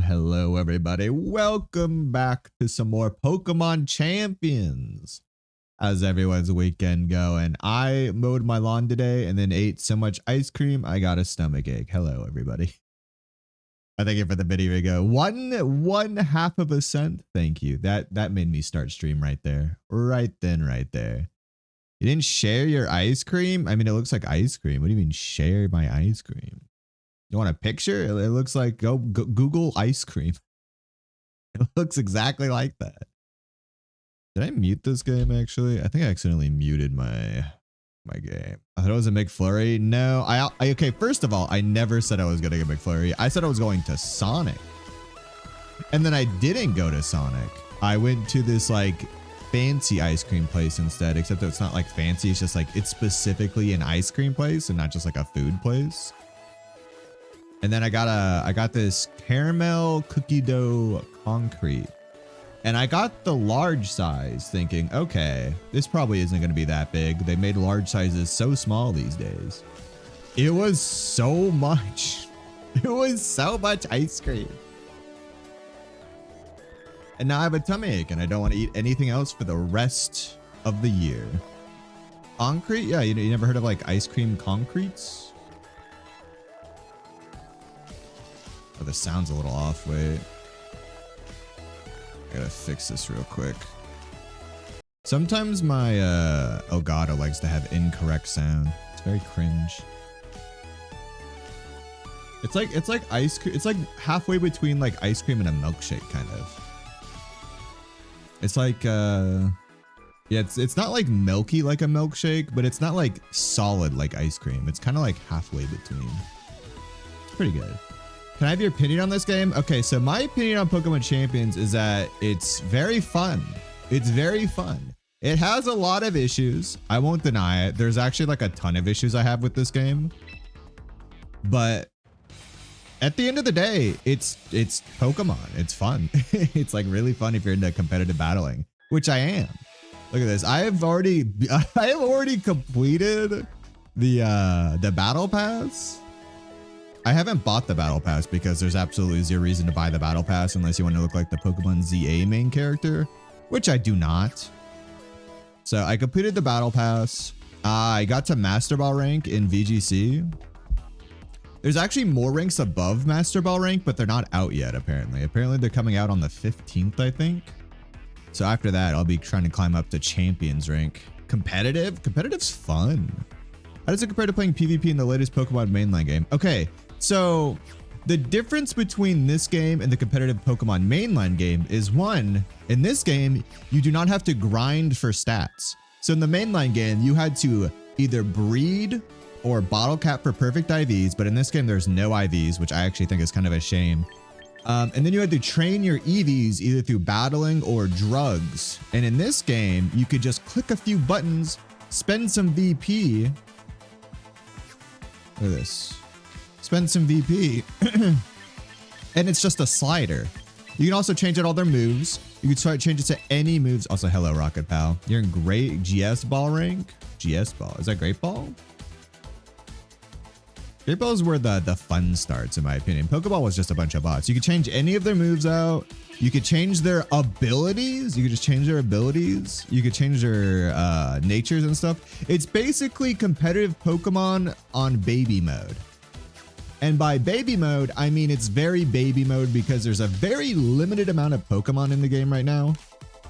Hello, everybody. Welcome back to some more Pokemon Champions. How's everyone's weekend going? I mowed my lawn today and then ate so much ice cream, I got a stomach ache. Hello, everybody. Thank you for the video. Go one half of a cent. Thank you. That made me start stream right there. Right there. You didn't share your ice cream? I mean, it looks like ice cream. What do you mean share my ice cream? You want a picture? It looks like go Google ice cream. It looks exactly like that. Did I mute this game actually? I think I accidentally muted my game. I thought it was a McFlurry. No, okay, first of all, I never said I was going to get McFlurry. I said I was going to Sonic. And then I didn't go to Sonic. I went to this like fancy ice cream place instead, except that it's not like fancy. It's just like it's specifically an ice cream place and not just like a food place. And then I got this caramel cookie dough concrete. And I got the large size thinking, okay, this probably isn't going to be that big. They made large sizes so small these days. It was so much. It was so much ice cream. And now I have a tummy ache and I don't want to eat anything else for the rest of the year. Concrete? Yeah, you never heard of like ice cream concretes? Oh, the sound's a little off. Wait. I gotta fix this real quick. Sometimes my Elgato likes to have incorrect sound. It's very cringe. It's like ice cream. It's like halfway between like ice cream and a milkshake, kind of. It's like Yeah, it's not like milky like a milkshake, but it's not like solid like ice cream. It's kind of like halfway between. It's pretty good. Can I have your opinion on this game? Okay, so my opinion on Pokemon Champions is that it's very fun. It's very fun. It has a lot of issues. I won't deny it. There's actually like a ton of issues I have with this game. But at the end of the day, it's Pokemon. It's fun. It's like really fun if you're into competitive battling, which I am. Look at this. I have already completed the battle pass. I haven't bought the battle pass because there's absolutely zero reason to buy the battle pass unless you want to look like the Pokemon ZA main character, which I do not. So I completed the battle pass. I got to MasterBall rank in VGC. There's actually more ranks above MasterBall rank, but they're not out yet, apparently. Apparently they're coming out on the 15th, I think. So after that, I'll be trying to climb up to Champions rank. Competitive? Competitive's fun. How does it compare to playing PvP in the latest Pokemon mainline game? Okay, so the difference between this game and the competitive Pokemon mainline game is one, in this game, you do not have to grind for stats. So in the mainline game, you had to either breed or bottle cap for perfect IVs, but in this game, there's no IVs, which I actually think is kind of a shame. And then you had to train your EVs either through battling or drugs. And in this game, you could just click a few buttons, spend some VP. Look at this. Spend some VP. And it's just a slider. You can also change out all their moves. You can start change it to any moves. Also, hello, Rocket Pal. You're in great GS Ball rank. GS Ball. Is that Great Ball? Great Ball is where the fun starts, in my opinion. Pokeball was just a bunch of bots. You could change any of their moves out. You could change their abilities. You could just change their abilities. You could change their natures and stuff. It's basically competitive Pokemon on baby mode. And by baby mode, I mean it's very baby mode because there's a very limited amount of Pokemon in the game right now.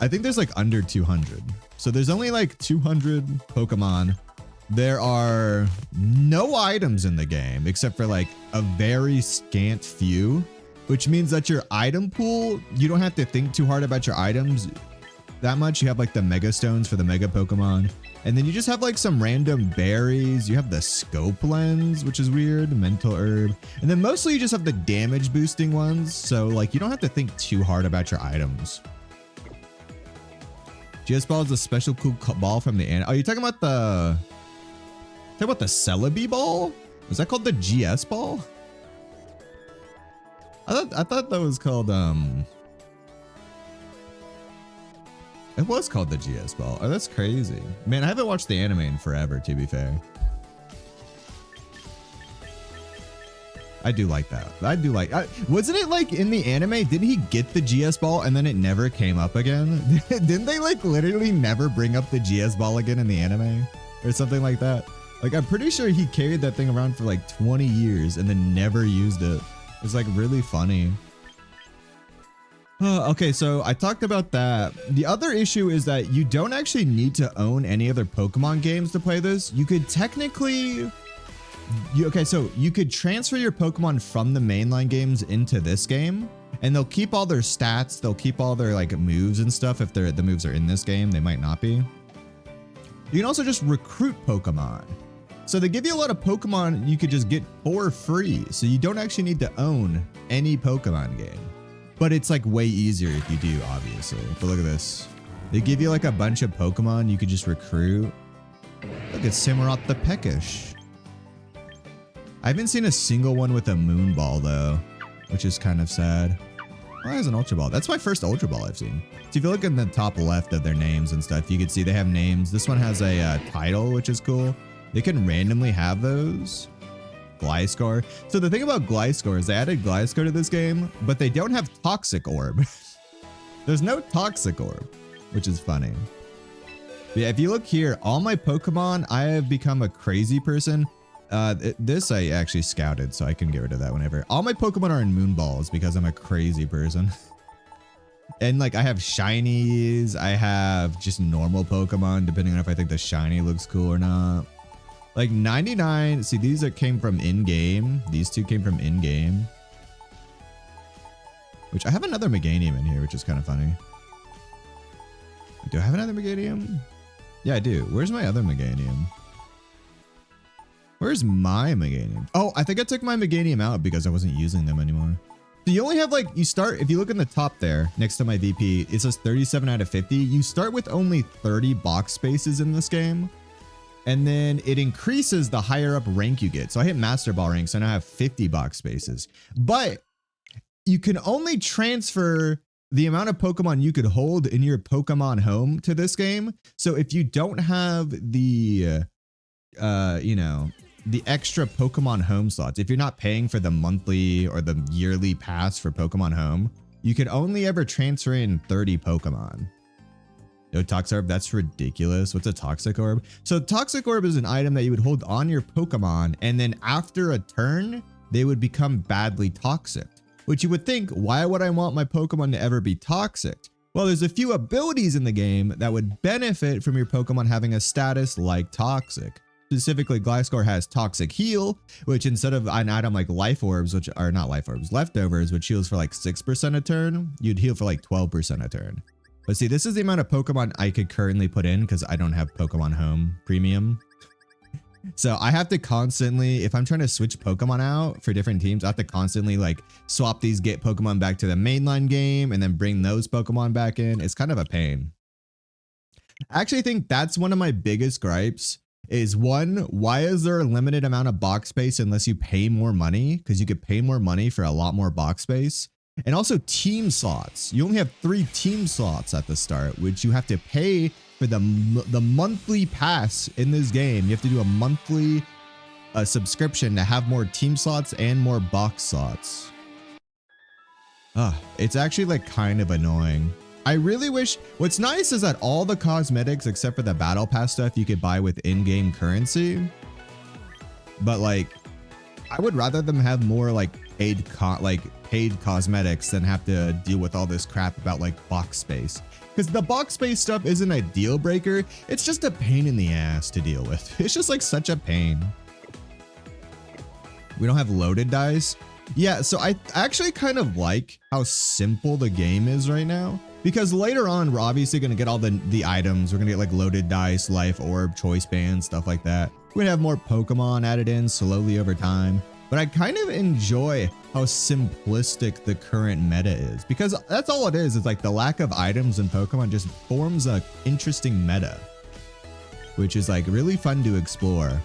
I think there's like under 200. So there's only like 200 Pokemon. There are no items in the game except for like a very scant few, which means that your item pool, you don't have to think too hard about your items that much. You have like the Mega Stones for the Mega Pokemon. And then you just have like some random berries. You have the scope lens, which is weird, mental herb. And then mostly you just have the damage boosting ones. So like you don't have to think too hard about your items. GS Ball is a special cool ball from the anime. Oh, you're talking about the Celebi ball? Was that called the GS ball? I thought that was called it was called the GS ball. Oh, that's crazy. Man, I haven't watched the anime in forever, to be fair. I do like that. I do like, wasn't it like in the anime, didn't he get the GS ball and then it never came up again? Didn't they like literally never bring up the GS ball again in the anime or something like that? Like, I'm pretty sure he carried that thing around for like 20 years and then never used it. It's like really funny. Okay, so I talked about that. The other issue is that you don't actually need to own any other Pokemon games to play this. You could technically... okay, so you could transfer your Pokemon from the mainline games into this game, and they'll keep all their stats. They'll keep all their like moves and stuff. If the moves are in this game, they might not be. You can also just recruit Pokemon. So they give you a lot of Pokemon you could just get for free. So you don't actually need to own any Pokemon game. But it's like way easier if you do, obviously. But look at this. They give you like a bunch of Pokemon you could just recruit. Look at Samurott the Peckish. I haven't seen a single one with a Moon Ball though, which is kind of sad. Oh, there's an Ultra Ball. That's my first Ultra Ball I've seen. So if you look in the top left of their names and stuff, you can see they have names. This one has a title, which is cool. They can randomly have those. Gliscor. So the thing about Gliscor is they added Gliscor to this game, but they don't have Toxic Orb. There's no Toxic Orb, which is funny. But yeah, if you look here, all my Pokemon, I have become a crazy person. This I actually scouted, so I can get rid of that whenever. All my Pokemon are in Moon Balls because I'm a crazy person. And like I have shinies, I have just normal Pokemon, depending on if I think the shiny looks cool or not. Like 99, see these that came from in-game. These two came from in-game. Which I have another Meganium in here, which is kind of funny. Do I have another Meganium? Yeah, I do. Where's my other Meganium? Where's my Meganium? Oh, I think I took my Meganium out because I wasn't using them anymore. So you only have like, you start, if you look in the top there, next to my VP, it says 37 out of 50. You start with only 30 box spaces in this game. And then it increases the higher up rank you get. So I hit Master Ball rank, so now I have 50 box spaces. But you can only transfer the amount of Pokemon you could hold in your Pokemon home to this game. So if you don't have the, you know, the extra Pokemon home slots, if you're not paying for the monthly or the yearly pass for Pokemon home, you could only ever transfer in 30 Pokemon. No Toxic Orb, that's ridiculous. What's a Toxic Orb? So Toxic Orb is an item that you would hold on your Pokemon, and then after a turn, they would become badly toxic. Which you would think, why would I want my Pokemon to ever be toxic? Well, there's a few abilities in the game that would benefit from your Pokemon having a status like toxic. Specifically, Gliscor has Toxic Heal, which instead of an item like Life Orbs, which are not Life Orbs, Leftovers, which heals for like 6% a turn, you'd heal for like 12% a turn. But see, this is the amount of Pokemon I could currently put in because I don't have Pokemon Home Premium. So I have to constantly, if I'm trying to switch Pokemon out for different teams, I have to constantly like swap these, get Pokemon back to the mainline game and then bring those Pokemon back in. It's kind of a pain. I actually think that's one of my biggest gripes is one, why is there a limited amount of box space unless you pay more money? Because you could pay more money for a lot more box space. And also team slots. You only have 3 team slots at the start, which you have to pay for the monthly pass in this game. You have to do a monthly subscription to have more team slots and more box slots. It's actually like kind of annoying. I really wish, what's nice is that all the cosmetics except for the battle pass stuff you could buy with in-game currency. But like, I would rather them have more like paid cosmetics than have to deal with all this crap about like box space. Because the box space stuff isn't a deal breaker. It's just a pain in the ass to deal with. It's just like such a pain. We don't have loaded dice. Yeah, so I actually kind of like how simple the game is right now. Because later on, we're obviously going to get all the items. We're going to get like loaded dice, life orb, choice bands, stuff like that. We're going to have more Pokemon added in slowly over time. But I kind of enjoy how simplistic the current meta is. Because that's all it is. It's like the lack of items in Pokemon just forms an interesting meta. Which is like really fun to explore.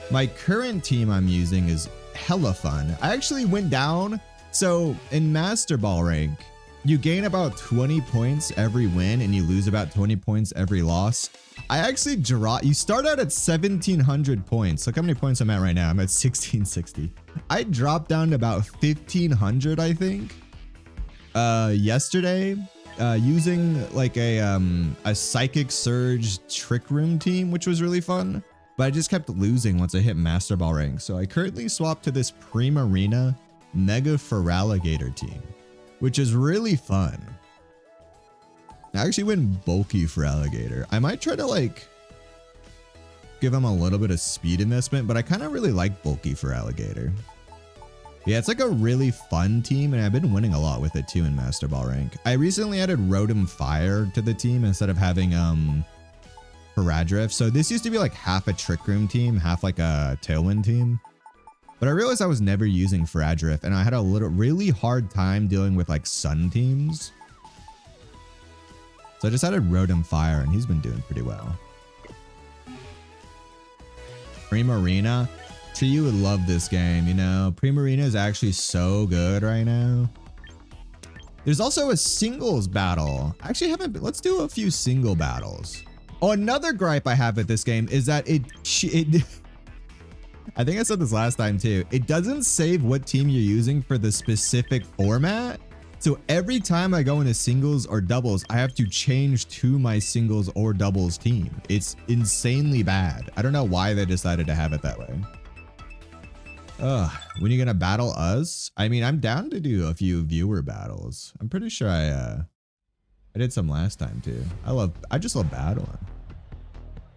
My current team I'm using is hella fun. I actually went down. So in Master Ball rank, you gain about 20 points every win and you lose about 20 points every loss. I actually you start out at 1700 points. Look how many points I'm at right now. I'm at 1660. I dropped down to about 1500, I think, yesterday, using like a Psychic Surge Trick Room team, which was really fun. But I just kept losing once I hit Master Ball rank. So I currently swapped to this Primarina Mega Feraligatr team, which is really fun. I actually went bulky Feraligatr. I might try to like give him a little bit of speed investment, but I kind of really like bulky Feraligatr. Yeah, it's like a really fun team, and I've been winning a lot with it too in Master Ball rank. I recently added Rotom Fire to the team instead of having Paradrift. So this used to be like half a Trick Room team, half like a Tailwind team. But I realized I was never using Paradrift, and I had a really hard time dealing with like Sun teams. So I just added Rotom Fire, and he's been doing pretty well. Primarina. Sure, you would love this game, you know? Primarina is actually so good right now. There's also a singles battle. I actually haven't, let's do a few single battles. Oh, another gripe I have with this game is that it I think I said this last time too. It doesn't save what team you're using for the specific format. So every time I go into singles or doubles, I have to change to my singles or doubles team. It's insanely bad. I don't know why they decided to have it that way. Ugh, when are you gonna battle us? I mean, I'm down to do a few viewer battles. I'm pretty sure I did some last time too. I just love battling.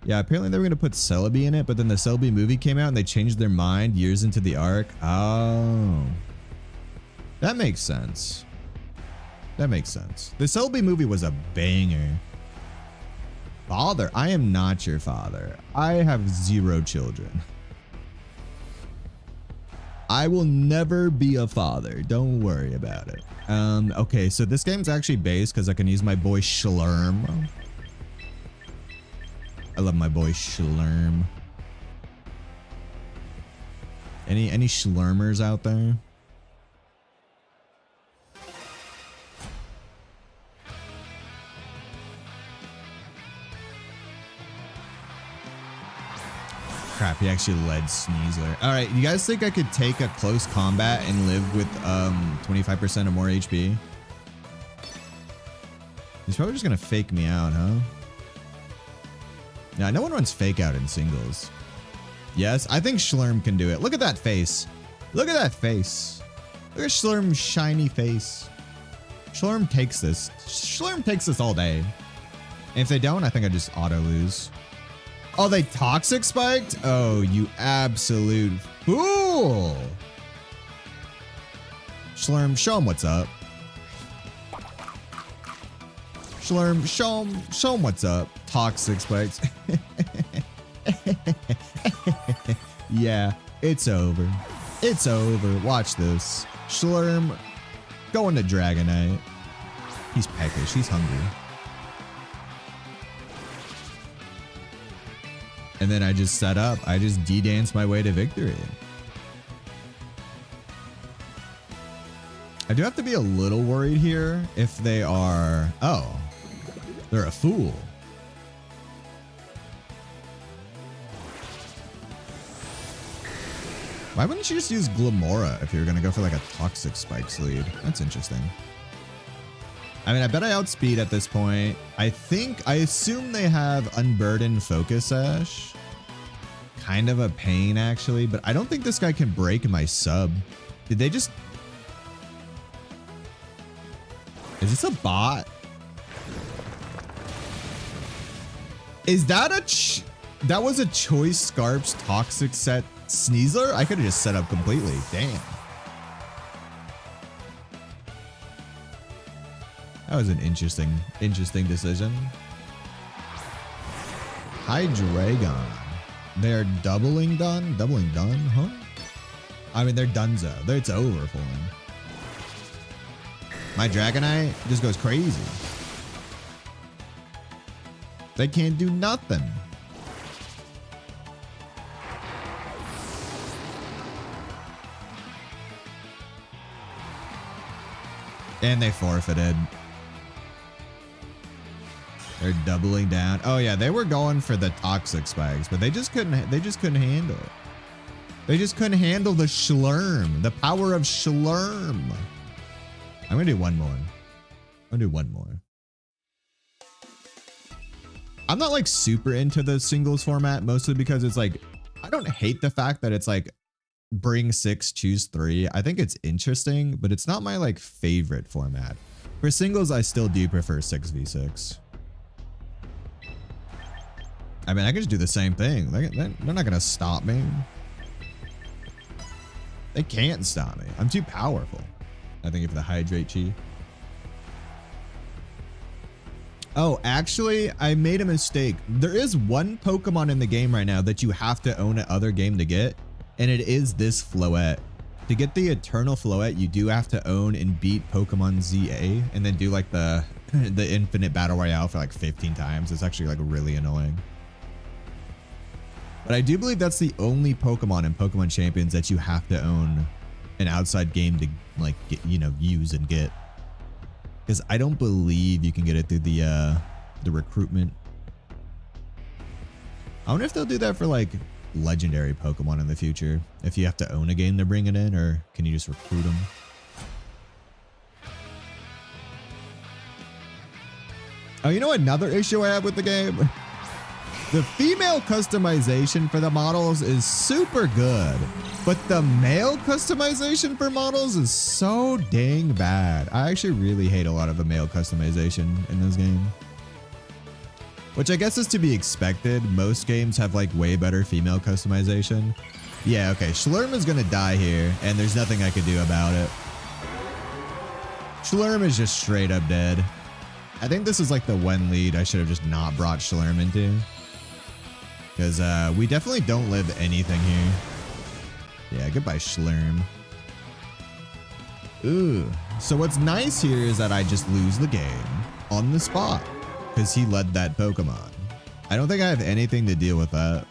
Yeah, apparently they were gonna put Celebi in it, but then the Celebi movie came out and they changed their mind years into the arc. Oh, that makes sense. That makes sense. The Celebi movie was a banger. father. I am not your father. I have 0 children. I will never be a father. Don't worry about it. Okay, so this game's actually based because I can use my boy Schlurm. I love my boy Schlurm. Any Schlurmers out there? Crap, he actually led Sneasler. All right, you guys think I could take a close combat and live with 25% or more HP? He's probably just gonna fake me out, huh? Yeah, no one runs fake out in singles. Yes, I think Schlurm can do it. Look at that face. Look at that face. Look at Schlurm's shiny face. Schlurm takes this. Schlurm takes this all day. And if they don't, I think I just auto lose. Oh, they toxic spiked? Oh, you absolute fool. Schlurm, show him what's up. Schlurm, show him what's up. Toxic spikes. Yeah, it's over. It's over. Watch this. Schlurm going to Dragonite. He's peckish. He's hungry. And then I just set up. I just D-dance my way to victory. I do have to be a little worried here if they are... Oh, they're a fool. Why wouldn't you just use Glamora if you're going to go for like a Toxic Spikes lead? That's interesting. I mean, I bet I outspeed at this point. I assume they have Unburdened Focus Sash. Kind of a pain, actually, but I don't think this guy can break my sub. Did they just... Is this a bot? Is that a... That was a Choice Scarps Toxic set Sneasler? I could have just set up completely. Damn. That was an interesting decision. Hydreigon. They're doubling done? Doubling done, huh? I mean, they're donezo. It's over for them. My Dragonite just goes crazy. They can't do nothing. And they forfeited. They're doubling down. Oh yeah, they were going for the Toxic Spikes, but they just couldn't handle it. They just couldn't handle the Schlurm, the power of Schlurm. I'm gonna do one more. I'm not like super into the singles format, mostly because it's like, I don't hate the fact that it's like bring 6, choose 3. I think it's interesting, but it's not my like favorite format. For singles, I still do prefer 6v6. I mean, I could just do the same thing. They're not gonna stop me. They can't stop me. I'm too powerful. I think if the Hydrate Chi. Oh, actually, I made a mistake. There is one Pokemon in the game right now that you have to own another game to get, and it is this Floette. To get the Eternal Floette, you do have to own and beat Pokemon ZA, and then do like the infinite battle royale for like 15 times. It's actually like really annoying. But I do believe that's the only Pokemon in Pokemon Champions that you have to own an outside game to like get, use and get. Because I don't believe you can get it through the recruitment. I wonder if they'll do that for like legendary Pokemon in the future. If you have to own a game to bring it in, or can you just recruit them? Oh, you know another issue I have with the game? The female customization for the models is super good, but the male customization for models is so dang bad. I actually really hate a lot of the male customization in this game. Which I guess is to be expected. Most games have like way better female customization. Yeah, okay, Schlurm is gonna die here, and there's nothing I could do about it. Schlurm is just straight up dead. I think this is like the one lead I should have just not brought Schlurm into. Because we definitely don't live anything here. Yeah, goodbye Schlurm. Ooh. So what's nice here is that I just lose the game on the spot. Because he led that Pokemon. I don't think I have anything to deal with that.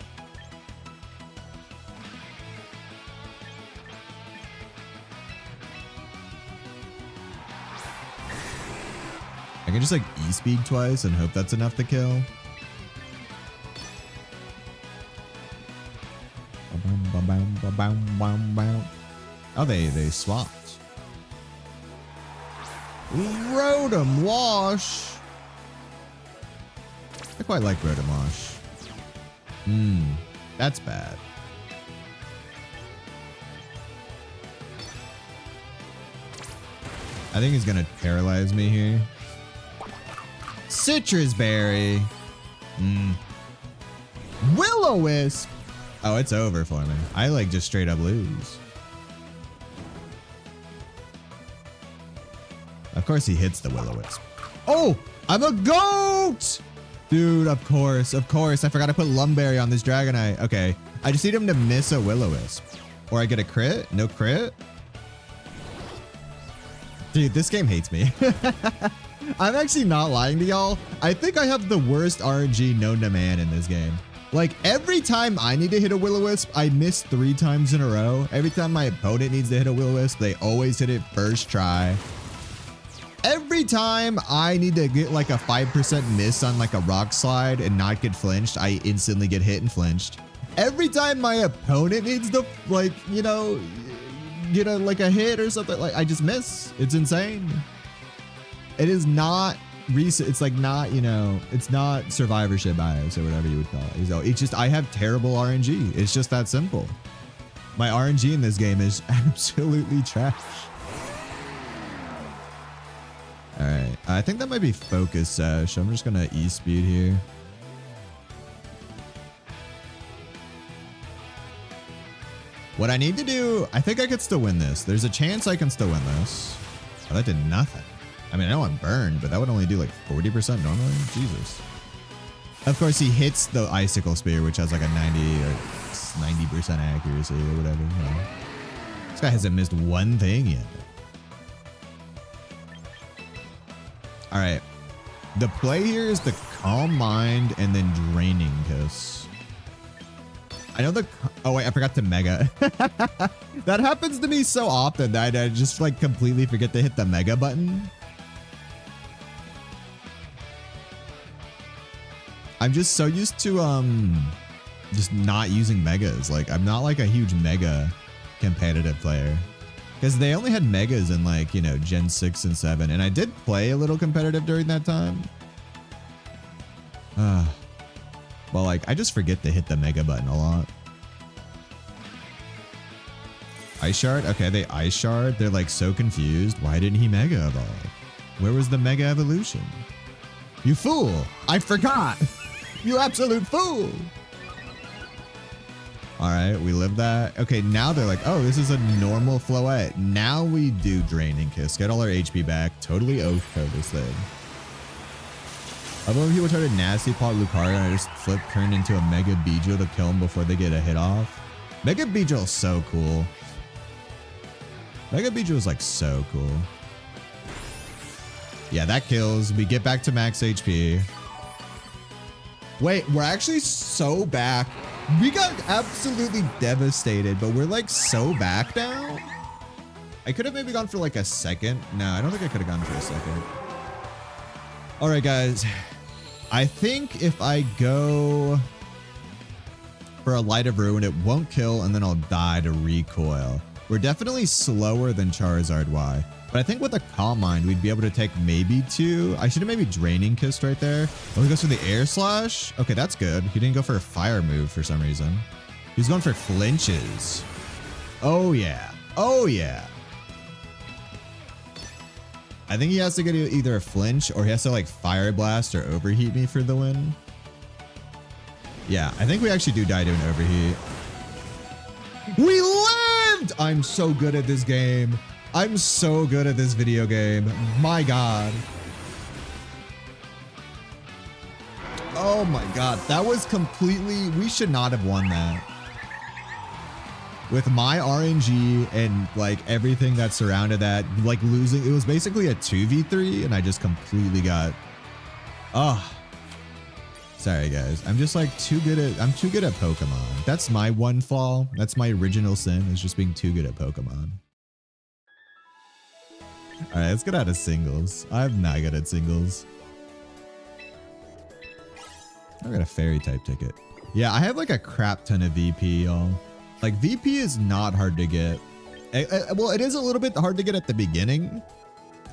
I can just like E-speed twice and hope that's enough to kill. Oh, they swapped. Rotom Wash. I quite like Rotom Wash. That's bad. I think he's gonna paralyze me here. Citrus Berry. Will-O-Wisp. Oh, it's over for me. I like just straight up lose. Of course he hits the Will-O-Wisp. Oh, I'm a goat! Dude, of course. I forgot to put Lumberry on this Dragonite. Okay, I just need him to miss a Will-O-Wisp. Or I get a crit? No crit? Dude, this game hates me. I'm actually not lying to y'all. I think I have the worst RNG known to man in this game. Like, every time I need to hit a Will-O-Wisp, I miss 3 times in a row. Every time my opponent needs to hit a Will-O-Wisp, they always hit it first try. Every time I need to get like a 5% miss on like a rock slide and not get flinched, I instantly get hit and flinched. Every time my opponent needs to, like, you know, get a like a hit or something, like I just miss. It's insane. It is not recent. It's like not, you know, it's not survivorship bias or whatever you would call it. So it's just, I have terrible RNG. It's just that simple. My RNG in this game is absolutely trash. All right, I think that might be Focus Sash. I'm just gonna E-speed here. What I need to do, I think I could still win this. There's a chance I can still win this. Oh, that did nothing. I mean, I know I'm burned, but that would only do like 40% normally. Jesus. Of course, he hits the Icicle Spear, which has like a 90 or 90% accuracy or whatever. You know. This guy hasn't missed one thing yet. All right. The play here is the Calm Mind and then Draining Kiss. I know the... Oh, wait, I forgot to Mega. That happens to me so often that I just like completely forget to hit the Mega button. I'm just so used to just not using Megas. Like, I'm not like a huge Mega competitive player. Because they only had Megas in like, you know, Gen 6 and 7. And I did play a little competitive during that time. Well, like, I just forget to hit the Mega button a lot. Ice Shard? Okay, they Ice Shard. They're like so confused. Why didn't he Mega Evolve? Where was the Mega Evolution? You fool! I forgot! You absolute fool! Alright, we live that. Okay, now they're like, oh, this is a normal Floette. Now we do Draining Kiss. Get all our HP back. Totally Oath-Code this thing. Although people tried to Nasty Pot Lucario and I just turned into a Mega Beedrill to kill him before they get a hit off. Mega Beedrill is so cool. Mega Beedrill is like so cool. Yeah, that kills. We get back to max HP. Wait, we're actually so back. We got absolutely devastated, but we're like so back now. I could have maybe gone for like a second. No, I don't think I could have gone for a second. All right, guys. I think if I go for a Light of Ruin, it won't kill, and then I'll die to recoil. We're definitely slower than Charizard Y. But I think with a Calm Mind, we'd be able to take maybe 2. I should have maybe Draining Kissed right there. Oh, he goes for the Air Slash? Okay, that's good. He didn't go for a Fire move for some reason. He's going for flinches. Oh, yeah. Oh, yeah. I think he has to get either a flinch or he has to like Fire Blast or Overheat me for the win. Yeah, I think we actually do die to an Overheat. We lived! I'm so good at this game. I'm so good at this video game. My God. Oh my god, that was completely... We should not have won that. With my RNG and like everything that surrounded that, like losing, it was basically a 2v3 and I just completely got... Oh. Sorry guys, I'm just like I'm too good at Pokemon. That's my one flaw. That's my original sin, is just being too good at Pokemon. All right, let's get out of singles. I'm not good at singles. I got a fairy type ticket. Yeah, I have like a crap ton of VP, y'all. Like VP is not hard to get. Well, it is a little bit hard to get at the beginning.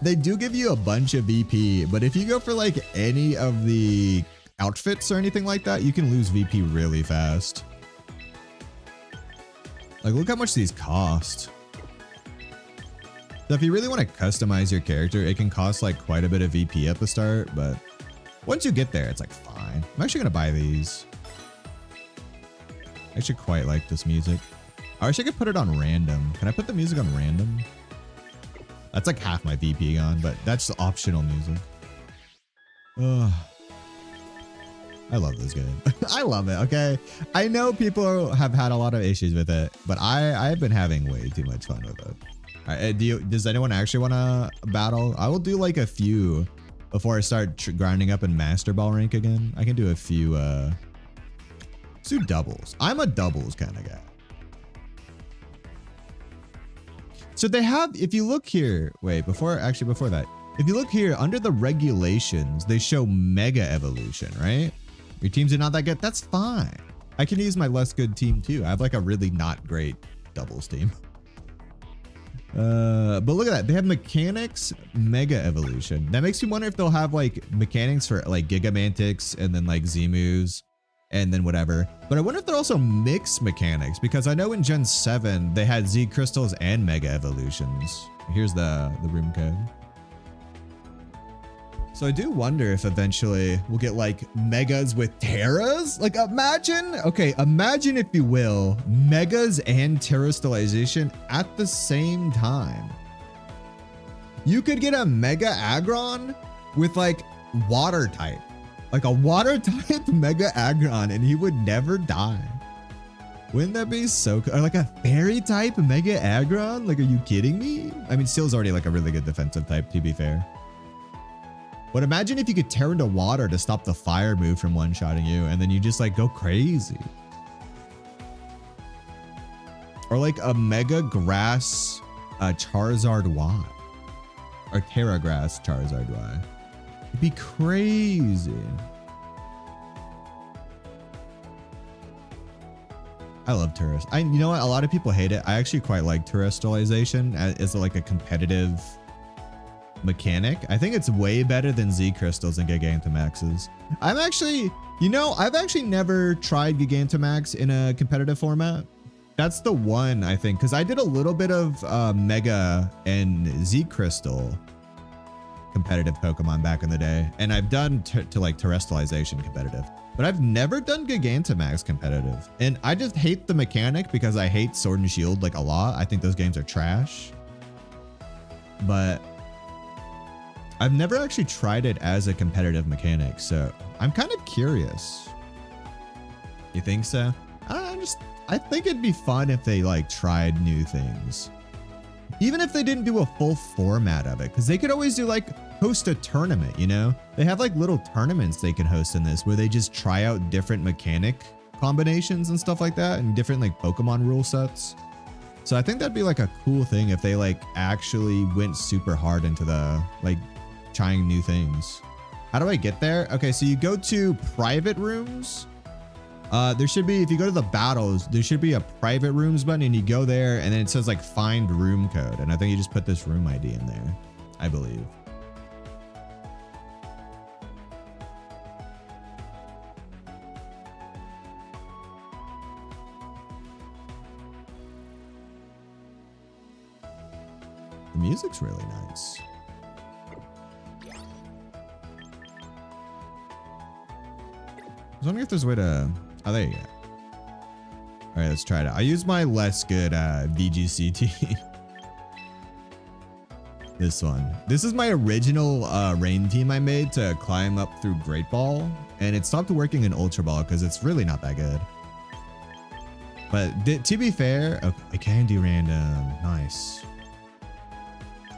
They do give you a bunch of VP, but if you go for like any of the outfits or anything like that, you can lose VP really fast. Like, look how much these cost. So if you really want to customize your character, it can cost like quite a bit of VP at the start, but once you get there, it's like fine. I'm actually going to buy these. I actually quite like this music. I wish I could put it on random. Can I put the music on random? That's like half my VP gone, but that's the optional music. Ugh. I love this game. I love it, okay? I know people have had a lot of issues with it, but I've been having way too much fun with it. All right, does anyone actually want to battle? I will do like a few before I start grinding up in MasterBall rank again. I can do a few, let's do doubles. I'm a doubles kind of guy. So they have, if you look here, wait, before that, if you look here under the regulations, they show mega evolution, right? Your teams are not that good. That's fine. I can use my less good team too. I have like a really not great doubles team. But look at that. They have mechanics mega evolution. That makes me wonder if they'll have like mechanics for like Gigamantics and then like Z-moves and then whatever. But I wonder if they're also mixed mechanics, because I know in Gen 7 they had Z crystals and mega evolutions. Here's the room code. So I do wonder if eventually we'll get like megas with Terras. Like imagine, okay, imagine if you will, megas and terrestrialization at the same time. You could get a mega Aggron with like water type, like a water type mega Aggron, and he would never die. Wouldn't that be so cool? Or like a fairy type mega Aggron? Like, are you kidding me? I mean, Steel's already like a really good defensive type, to be fair. But imagine if you could tear into water to stop the fire move from one-shotting you, and then you just like go crazy. Or like a Mega Grass Charizard Y. Or Terra Grass Charizard Y. It'd be crazy. I love Terrest. You know what? A lot of people hate it. I actually quite like terrestrialization as like a competitive mechanic. I think it's way better than Z crystals and Gigantamaxes. I've actually never tried Gigantamax in a competitive format. That's the one, I think, because I did a little bit of Mega and Z crystal competitive Pokemon back in the day, and I've done to like terrestrialization competitive, but I've never done Gigantamax competitive. And I just hate the mechanic because I hate Sword and Shield like a lot. I think those games are trash, but I've never actually tried it as a competitive mechanic, so I'm kind of curious. You think so? I think it'd be fun if they like tried new things. Even if they didn't do a full format of it, because they could always do like host a tournament, you know? They have like little tournaments they can host in this where they just try out different mechanic combinations and stuff like that, and different like Pokemon rule sets. So I think that'd be like a cool thing if they like actually went super hard into the like trying new things. How do I get there? Okay, so you go to private rooms. There should be, if you go to the battles, there should be a private rooms button, and you go there and then it says like find room code. And I think you just put this room ID in there, I believe. The music's really nice. I was wondering if there's a way to... Oh, there you go. All right, let's try it out. I use my less good VGCT. This one. This is my original rain team I made to climb up through Great Ball, and it stopped working in Ultra Ball because it's really not that good. But to be fair, okay, I can do random. Nice.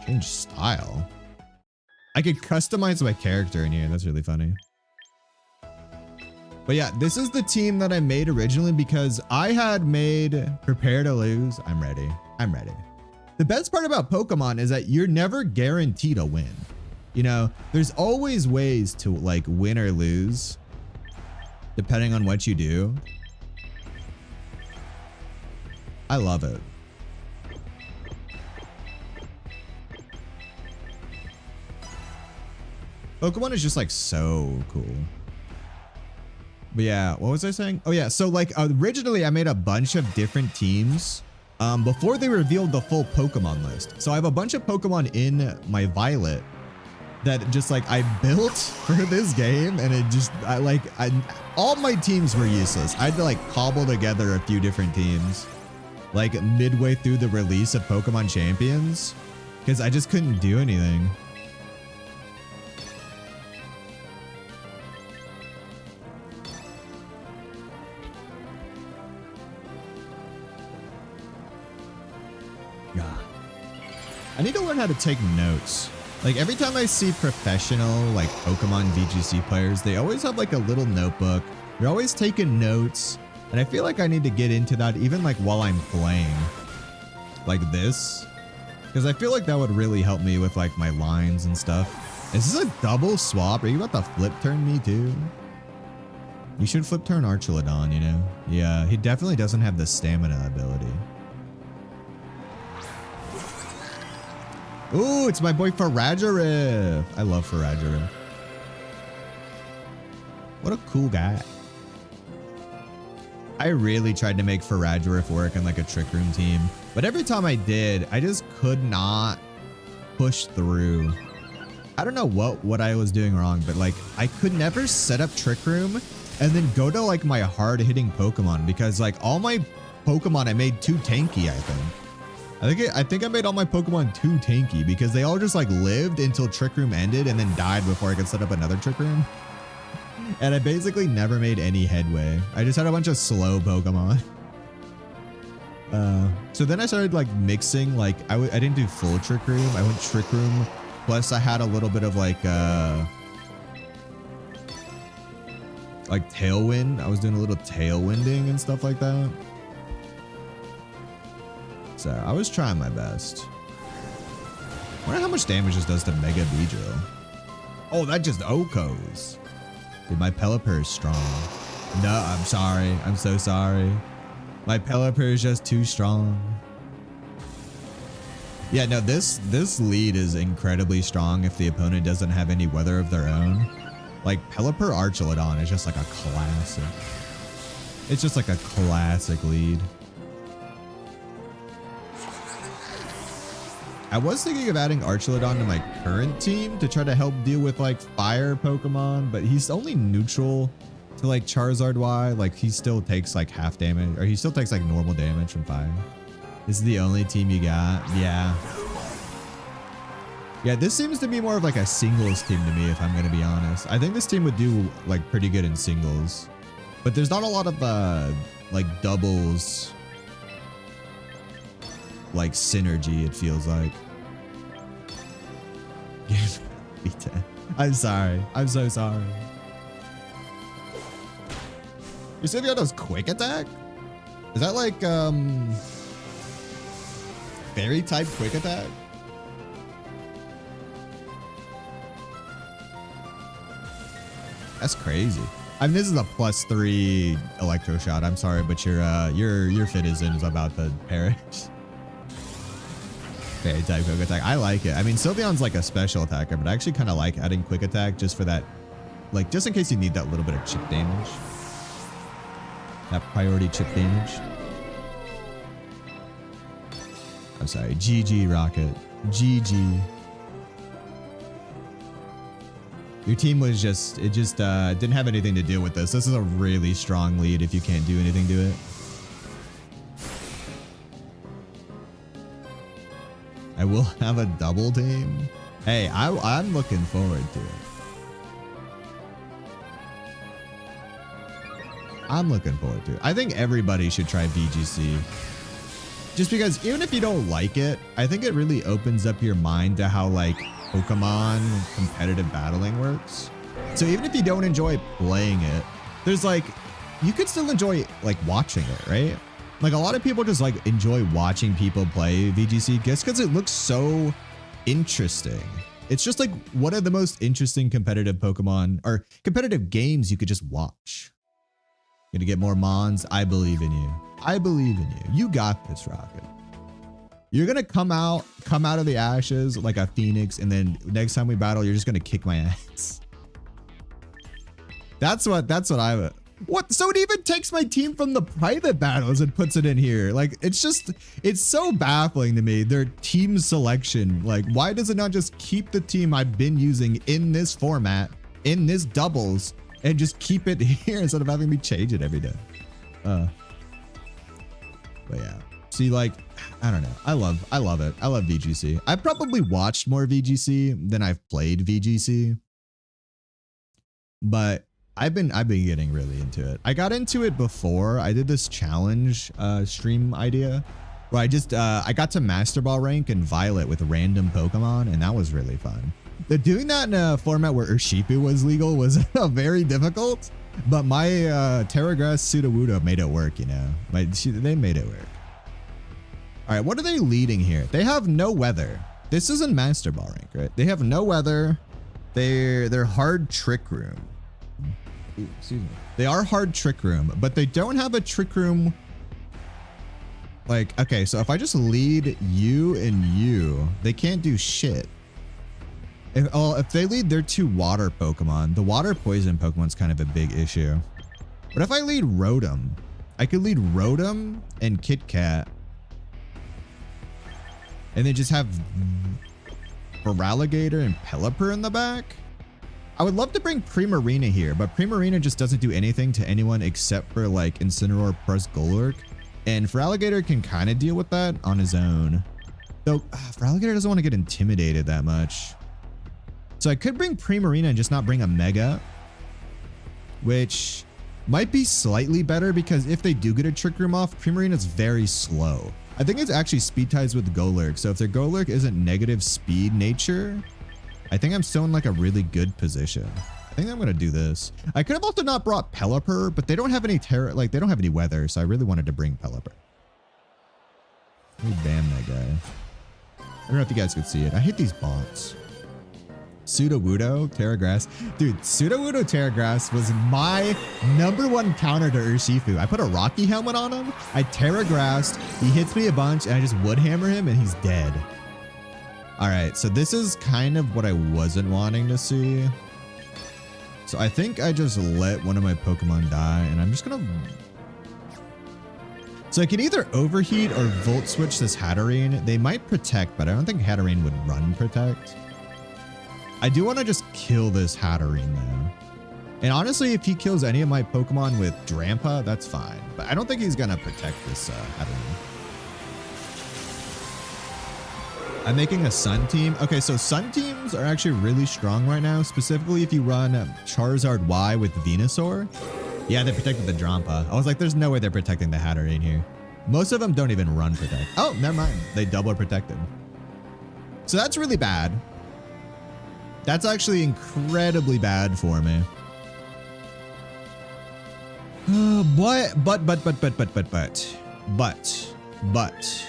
Change style. I could customize my character in here. That's really funny. But yeah, this is the team that I made originally because I had made prepare to lose. I'm ready. I'm ready. The best part about Pokemon is that you're never guaranteed a win. You know, there's always ways to like win or lose depending on what you do. I love it. Pokemon is just like so cool. But yeah, what was I saying? Oh yeah, so like originally I made a bunch of different teams before they revealed the full Pokemon list. So I have a bunch of Pokemon in my Violet that just like I built for this game, and it just all my teams were useless. I had to like cobble together a few different teams like midway through the release of Pokemon Champions because I just couldn't do anything. I need to learn how to take notes. Like every time I see professional like Pokemon VGC players, they always have like a little notebook. They're always taking notes. And I feel like I need to get into that even like while I'm playing like this. Because I feel like that would really help me with like my lines and stuff. Is this a double swap? Are you about to flip turn me too? You should flip turn Archulodon, you know? Yeah, he definitely doesn't have the stamina ability. Ooh, it's my boy Farajirif. I love Farajirif. What a cool guy. I really tried to make Farajirif work in like a Trick Room team, but every time I did, I just could not push through. I don't know what I was doing wrong, but like I could never set up Trick Room and then go to like my hard hitting Pokemon because like all my Pokemon I made too tanky, I think. I think I made all my Pokemon too tanky because they all just like lived until Trick Room ended and then died before I could set up another Trick Room. And I basically never made any headway. I just had a bunch of slow Pokemon. So then I started like mixing, like I didn't do full Trick Room. I went Trick Room. Plus I had a little bit of like Tailwind. I was doing a little Tailwinding and stuff like that. So I was trying my best. I wonder how much damage this does to Mega Beedrill. Oh, that just Okos. Dude, my Pelipper is strong. No, I'm sorry. I'm so sorry. My Pelipper is just too strong. Yeah, no, this lead is incredibly strong if the opponent doesn't have any weather of their own. Like Pelipper Archulodon is just like a classic. It's just like a classic lead. I was thinking of adding Archulodon to my current team to try to help deal with like fire Pokemon, but he's only neutral to like Charizard Y. Like he still takes like half damage, or he still takes like normal damage from fire. This is the only team you got. Yeah. Yeah, this seems to be more of like a singles team to me, if I'm going to be honest. I think this team would do like pretty good in singles, but there's not a lot of like doubles, like synergy, it feels like. I'm sorry. I'm so sorry. You said he does quick attack? Is that like fairy type quick attack? That's crazy. I mean, this is a +3 electro shot. I'm sorry, but your citizen is about to perish. Fairy type quick attack. I like it. I mean, Sylveon's like a special attacker, but I actually kind of like adding quick attack just for that, like just in case you need that little bit of chip damage. That priority chip damage. I'm sorry. GG, Rocket. GG. Your team was just, it just didn't have anything to do with this. This is a really strong lead if you can't do anything to it. I will have a double team. Hey, I'm looking forward to it. I'm looking forward to it. I think everybody should try VGC. Just because even if you don't like it, I think it really opens up your mind to how like Pokemon competitive battling works. So even if you don't enjoy playing it, there's like, you could still enjoy like watching it, right? Like a lot of people just like enjoy watching people play VGC just because it looks so interesting. It's just like one of the most interesting competitive Pokemon or competitive games you could just watch. Gonna get more Mons. I believe in you. I believe in you. You got this, Rocket. You're gonna come out of the ashes like a phoenix, and then next time we battle, you're just gonna kick my ass. That's what I. What? So it even takes my team from the private battles and puts it in here. Like it's so baffling to me. Their team selection. Like why does it not just keep the team I've been using in this format, in this doubles, and just keep it here instead of having me change it every day? But yeah. See, like, I don't know. I love it. I love VGC. I've probably watched more VGC than I've played VGC. But I've been getting really into it. I got into it before. I did this challenge stream idea where I got to MasterBall rank and Violet with random Pokemon, and that was really fun. But doing that in a format where Urshifu was legal was very difficult, but my Terragrass Sudowoodo made it work, you know. They made it work. All right, what are they leading here? They have no weather. This isn't Master Ball rank, right? They have no weather. They're hard Trick Room. Ooh, excuse me. They are hard Trick Room, but they don't have a Trick Room. Like, okay, so if I just lead you and you, they can't do shit. If they lead their two water Pokemon, the water poison Pokemon's kind of a big issue. But if I lead Rotom, I could lead Rotom and Kit Kat. And then just have Feraligatr and Pelipper in the back. I would love to bring Primarina here, but Primarina just doesn't do anything to anyone except for like Incineroar plus Golurk. And Feraligatr can kind of deal with that on his own. Though Feraligatr doesn't want to get intimidated that much. So I could bring Primarina and just not bring a Mega, which might be slightly better because if they do get a Trick Room off, Primarina's very slow. I think it's actually speed ties with Golurk. So if their Golurk isn't negative speed nature, I think I'm still in like a really good position. I think I'm going to do this. I could have also not brought Pelipper, but they don't have any they don't have any weather. So I really wanted to bring Pelipper. Let me ban that guy. I don't know if you guys could see it. I hate these bots. Sudowoodo, Terragrass. Dude, Sudowoodo Terragrass was my #1 counter to Urshifu. I put a Rocky helmet on him. I Terragrassed. He hits me a bunch and I just wood hammer him and he's dead. All right, so this is kind of what I wasn't wanting to see. So I think I just let one of my Pokemon die and I'm just gonna... So I can either overheat or Volt Switch this Hatterene. They might protect, but I don't think Hatterene would run protect. I do want to just kill this Hatterene though. And honestly, if he kills any of my Pokemon with Drampa, that's fine. But I don't think he's going to protect this Hatterene. I'm making a Sun team. Okay, so Sun teams are actually really strong right now. Specifically if you run Charizard Y with Venusaur. Yeah, they protected the Drampa. I was like, there's no way they're protecting the Hatterene here. Most of them don't even run protect. Oh, never mind. They double protected. So that's really bad. That's actually incredibly bad for me. But.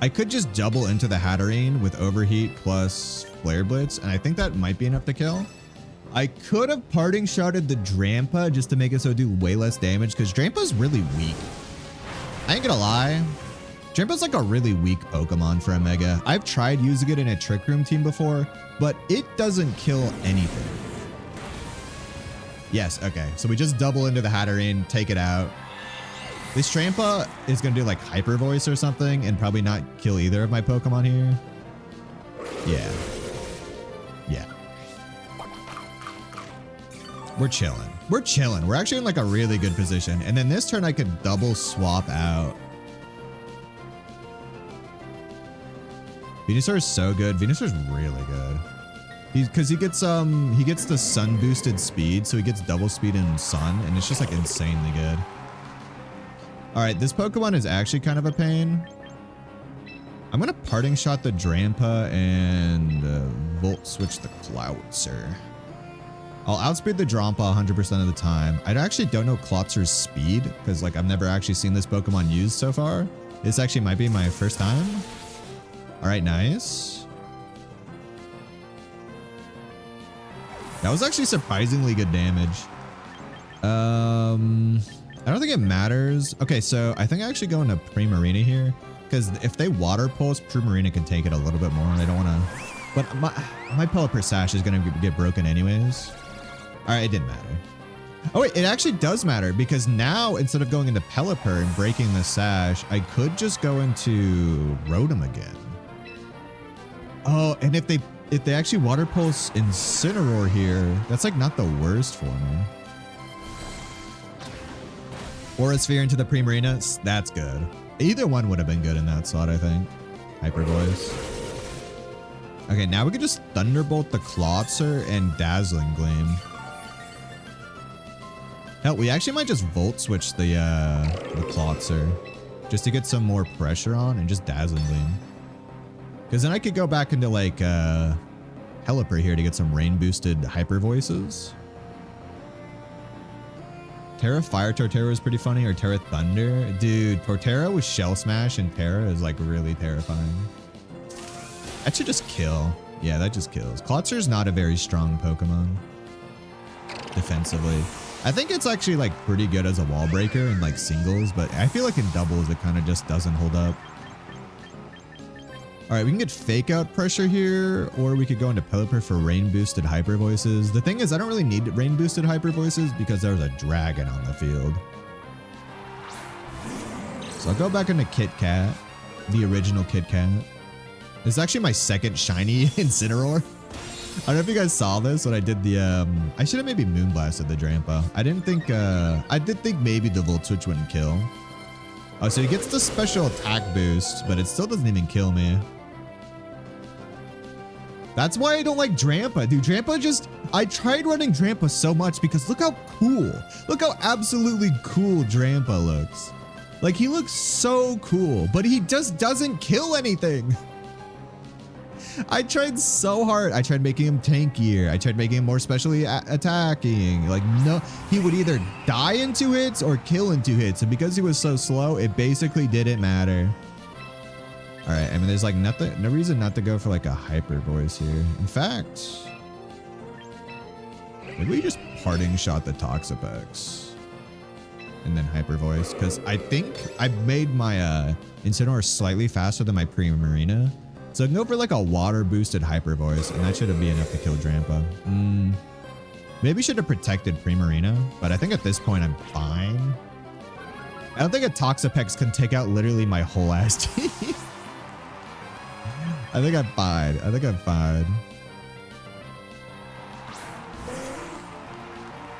I could just double into the Hatterene with Overheat plus Flare Blitz, and I think that might be enough to kill. I could have Parting Shouted the Drampa just to make it so it do way less damage, because Drampa's really weak. I ain't gonna lie. Drampa's like a really weak Pokemon for a Mega. I've tried using it in a Trick Room team before, but it doesn't kill anything. Yes, okay. So we just double into the Hatterene, take it out. This Drampa is going to do like Hyper Voice or something and probably not kill either of my Pokemon here. Yeah. Yeah. We're chilling. We're chilling. We're actually in like a really good position. And then this turn I could double swap out. Venusaur is so good. Venusaur is really good. Because he gets the sun boosted speed, so he gets double speed in sun, and it's just like insanely good. All right, this Pokemon is actually kind of a pain. I'm gonna parting shot the Drampa and Volt Switch the Cloutzer. I'll outspeed the Drampa 100% of the time. I actually don't know Cloutzer's speed because like I've never actually seen this Pokemon used so far. This actually might be my first time. All right, nice. That was actually surprisingly good damage. I don't think it matters. Okay, so I think I actually go into Primarina here because if they Water Pulse, Primarina can take it a little bit more. I don't want to, but my Pelipper Sash is going to get broken anyways. All right, it didn't matter. Oh wait, it actually does matter because now instead of going into Pelipper and breaking the Sash, I could just go into Rotom again. Oh, and if they actually Water Pulse Incineroar here, that's like not the worst for me. Aura Sphere into the Primarina, that's good. Either one would have been good in that slot, I think. Hyper Voice. Okay, now we can just Thunderbolt the Cloutzer and Dazzling Gleam. Hell, we actually might just Volt Switch the Cloutzer just to get some more pressure on and just Dazzling Gleam. Because then I could go back into like Pelipper here to get some rain boosted Hyper Voices. Terra Fire Torterra is pretty funny, or Terra Thunder. Dude, Torterra with Shell Smash and Terra is like really terrifying. That should just kill. Yeah, that just kills. Cloutzer is not a very strong Pokemon defensively. I think it's actually like pretty good as a wall breaker in like singles, but I feel like in doubles it kind of just doesn't hold up. All right, we can get Fake Out pressure here, or we could go into Pelipper for rain boosted Hyper Voices. The thing is, I don't really need rain boosted Hyper Voices because there's a dragon on the field. So I'll go back into Kit Kat, the original Kit Kat. This is actually my second shiny Incineroar. I don't know if you guys saw this when I did the, I should have maybe Moonblasted the Drampa. I didn't think, I did think maybe the Volt Switch wouldn't kill. Oh, so he gets the special attack boost, but it still doesn't even kill me. That's why I don't like Drampa. Dude, Drampa just... I tried running Drampa so much because look how cool. Look how absolutely cool Drampa looks. Like, he looks so cool, but he just doesn't kill anything. I tried so hard. I tried making him tankier. I tried making him more specially attacking. Like, no... He would either die in 2 hits or kill in 2 hits. And because he was so slow, it basically didn't matter. All right, I mean, there's like nothing, no reason not to go for like a Hyper Voice here. In fact, maybe we just parting shot the Toxapex and then Hyper Voice, because I think I made my Incineroar slightly faster than my Primarina. So I can go for like a water boosted Hyper Voice, and that should be enough to kill Drampa. Maybe we should have protected Primarina, but I think at this point I'm fine. I don't think a Toxapex can take out literally my whole ass team. I think I'm fine. I think I'm fine.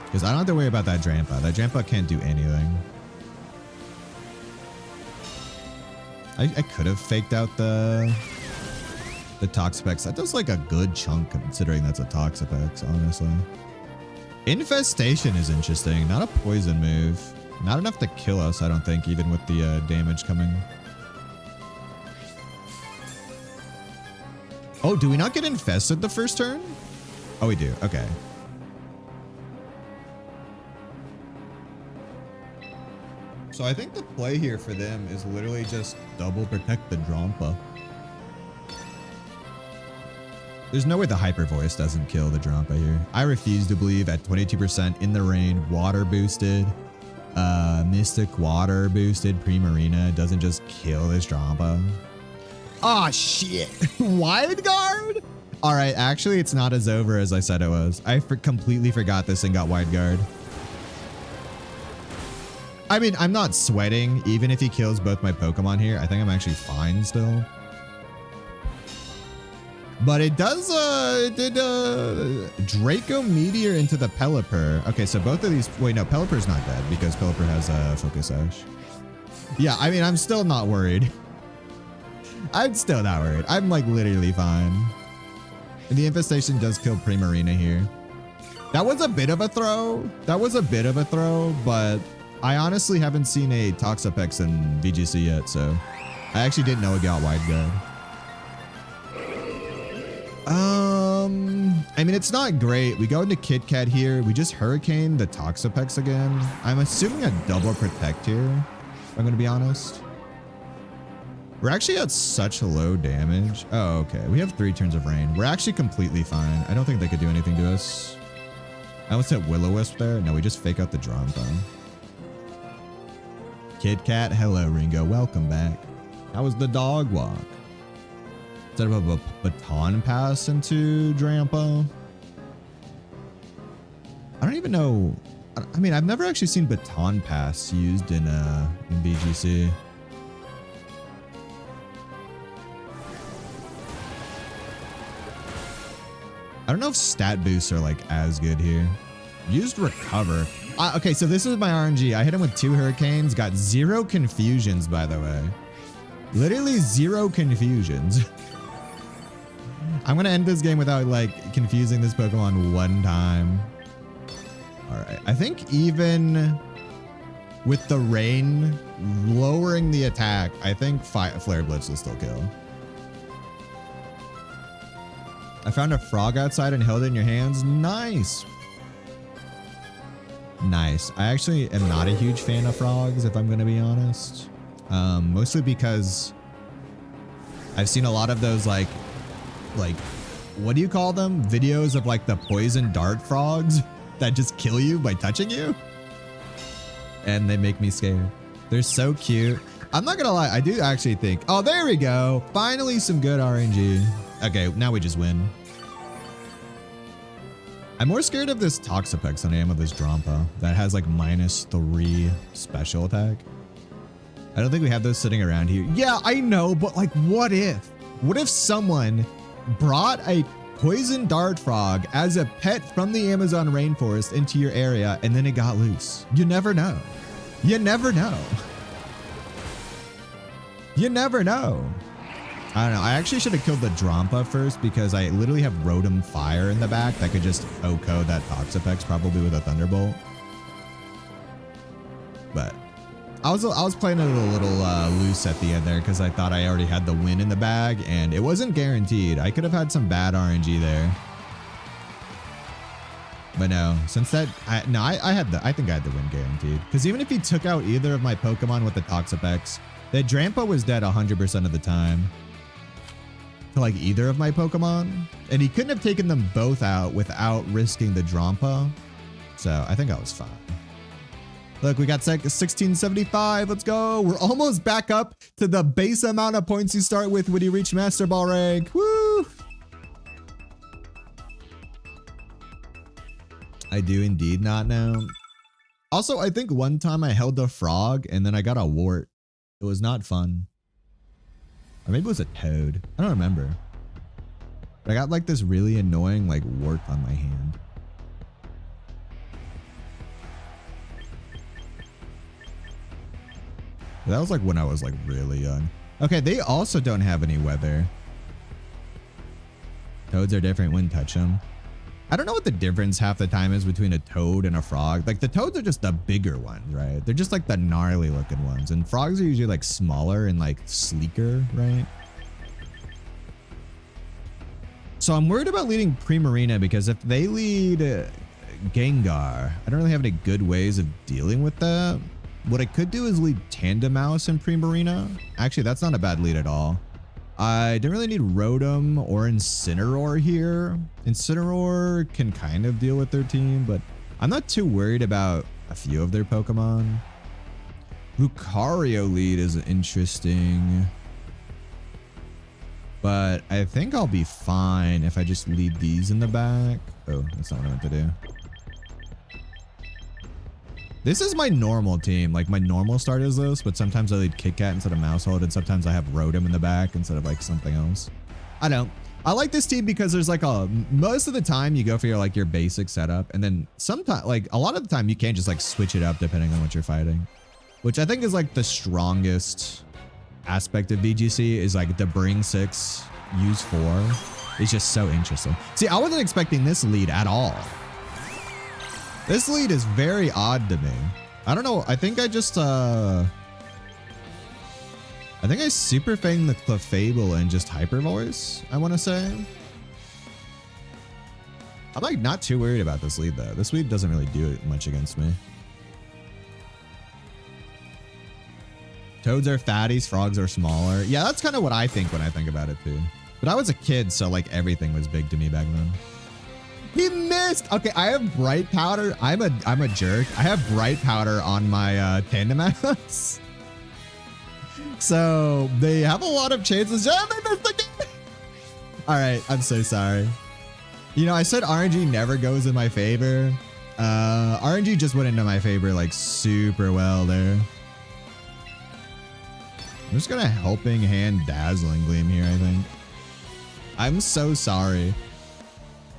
Because I don't have to worry about that Drampa. That Drampa can't do anything. I could have faked out the Toxapex. That does like a good chunk considering that's a Toxapex, honestly. Infestation is interesting. Not a poison move. Not enough to kill us, I don't think, even with the damage coming. Oh, do we not get infested the first turn? Oh, we do. Okay. So I think the play here for them is literally just double protect the Drampa. There's no way the Hyper Voice doesn't kill the Drampa here. I refuse to believe at 22% in the rain, water boosted, Mystic Water boosted Primarina doesn't just kill this Drampa. Oh shit. Wide guard? All right, actually it's not as over as I said it was. I completely forgot this and got wide guard. I mean, I'm not sweating even if he kills both my Pokemon here. I think I'm actually fine still. But it does, it did Draco Meteor into the Pelipper. Okay, so both of these, wait, no, Pelipper's not dead because Pelipper has a Focus Sash. Yeah, I mean, I'm still not worried. I'm still not worried. I'm like literally fine. And the infestation does kill Primarina here. That was a bit of a throw. But I honestly haven't seen a Toxapex in VGC yet, so I actually didn't know it got wide guard. I mean, it's not great. We go into Kit Kat here. We just Hurricane the Toxapex again. I'm assuming a double protect here, if I'm going to be honest. We're actually at such low damage. Oh, okay. We have 3 turns of rain. We're actually completely fine. I don't think they could do anything to us. I almost hit Will-O-Wisp there. No, we just fake out the Dronpa. Kit Kat, hello Ringo. Welcome back. How was the dog walk? Instead of a baton pass into Drampa. I don't even know. I mean, I've never actually seen baton pass used in BGC. I don't know if stat boosts are like as good here. Used recover. Okay, so this is my RNG. I hit him with 2 hurricanes, got 0 confusions, by the way. Literally 0 confusions. I'm gonna end this game without like confusing this Pokemon one time. All right, I think even with the rain lowering the attack, I think Flare Blitz will still kill. I found a frog outside and held it in your hands. Nice. Nice. I actually am not a huge fan of frogs, if I'm going to be honest. Mostly because I've seen a lot of those like, what do you call them? Videos of like the poison dart frogs that just kill you by touching you. And they make me scared. They're so cute. I'm not going to lie. I do actually think, oh, there we go. Finally some good RNG. Okay, now we just win. I'm more scared of this Toxapex than I am of this Drampa that has like -3 special attack. I don't think we have those sitting around here. Yeah, I know, but like what if? What if someone brought a poison dart frog as a pet from the Amazon rainforest into your area and then it got loose? You never know. You never know. You never know. I don't know. I actually should have killed the Drampa first because I literally have Rotom Fire in the back that could just OHKO that Toxapex probably with a Thunderbolt. But I was playing it a little loose at the end there because I thought I already had the win in the bag and it wasn't guaranteed. I could have had some bad RNG there. But no, since that, I think I had the win guaranteed because even if he took out either of my Pokemon with the Toxapex, the Drampa was dead 100% of the time. To like either of my Pokemon, and he couldn't have taken them both out without risking the Drampa. So I think I was fine. Look, we got 1675. Let's go. We're almost back up to the base amount of points you start with when you reach Master Ball rank. Woo! I do indeed not know. Also, I think one time I held a frog and then I got a wart. It was not fun. Or maybe it was a toad. I don't remember. But I got like this really annoying like wart on my hand. That was like when I was like really young. Okay, they also don't have any weather. Toads are different when touch them. I don't know what the difference half the time is between a toad and a frog. Like the toads are just the bigger ones, right? They're just like the gnarly looking ones. And frogs are usually like smaller and like sleeker, right? So I'm worried about leading Primarina because if they lead Gengar, I don't really have any good ways of dealing with that. What I could do is lead Tandemouse and Primarina. Actually, that's not a bad lead at all. I don't really need Rotom or Incineroar here. Incineroar can kind of deal with their team, but I'm not too worried about a few of their Pokemon. Lucario lead is interesting, but I think I'll be fine if I just lead these in the back. Oh, that's not what I meant to do. This is my normal team. Like my normal start is this, but sometimes I lead Kit Kat instead of Mousehold, and sometimes I have Rotom in the back instead of like something else. I don't. I like this team because there's like most of the time you go for your basic setup, and then sometimes like a lot of the time you can't just like switch it up depending on what you're fighting, which I think is like the strongest aspect of VGC is like the bring 6, use 4. It's just so interesting. See, I wasn't expecting this lead at all. This lead is very odd to me. I don't know. I think I just, I think I super fang the Clefable and just hyper voice, I want to say. I'm like not too worried about this lead though. This lead doesn't really do much against me. Toads are fatties, frogs are smaller. Yeah, that's kind of what I think when I think about it too. But I was a kid, so like everything was big to me back then. He missed. Okay, I have bright powder. I'm a jerk. I have bright powder on my tandem mouse. So they have a lot of chances. Oh, they missed again. All right, I'm so sorry. You know, I said RNG never goes in my favor. RNG just went into my favor like super well there. I'm just gonna helping hand dazzling gleam here, I think. I'm so sorry.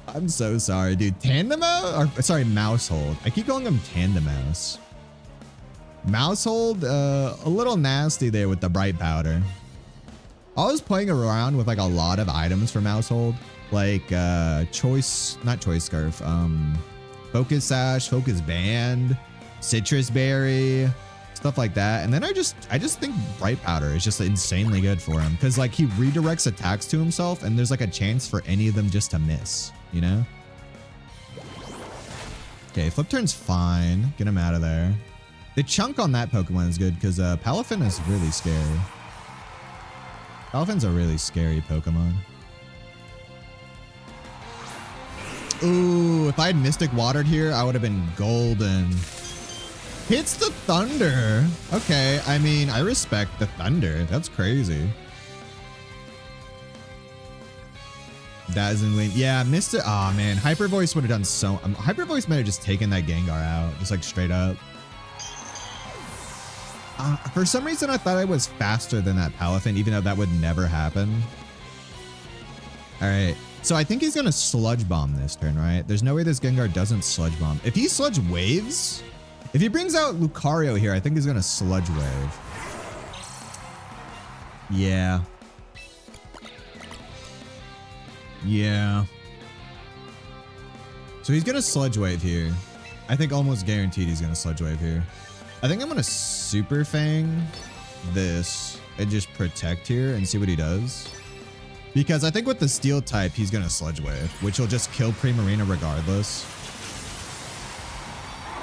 I'm so sorry, dude. Tandem mouse? Or sorry, mouse hold. I keep calling him tandem mouse. Mouse hold, a little nasty there with the bright powder. I was playing around with like a lot of items for mouse hold, like not choice scarf, focus sash, focus band, citrus berry, stuff like that. And then I just think bright powder is just insanely good for him because like he redirects attacks to himself and there's like a chance for any of them just to miss, you know? Okay, flip turn's fine. Get him out of there. The chunk on that Pokemon is good because Palafin is really scary. Palafin's a really scary Pokemon. Ooh, if I had Mystic Watered here, I would have been golden. Hits the Thunder. Okay, I mean, I respect the Thunder. That's crazy. Dazzling Gleam. Yeah, missed it. Oh, man. Hyper Voice would have done so... Hyper Voice might have just taken that Gengar out. Just like straight up. For some reason, I thought I was faster than that Palafin, even though that would never happen. All right. So I think he's going to Sludge Bomb this turn, right? There's no way this Gengar doesn't Sludge Bomb. If he Sludge Waves... If he brings out Lucario here, I think he's going to Sludge Wave. Yeah. Yeah. So he's going to Sludge Wave here. I think almost guaranteed he's going to Sludge Wave here. I think I'm going to Super Fang this and just Protect here and see what he does. Because I think with the Steel type, he's going to Sludge Wave, which will just kill Primarina regardless.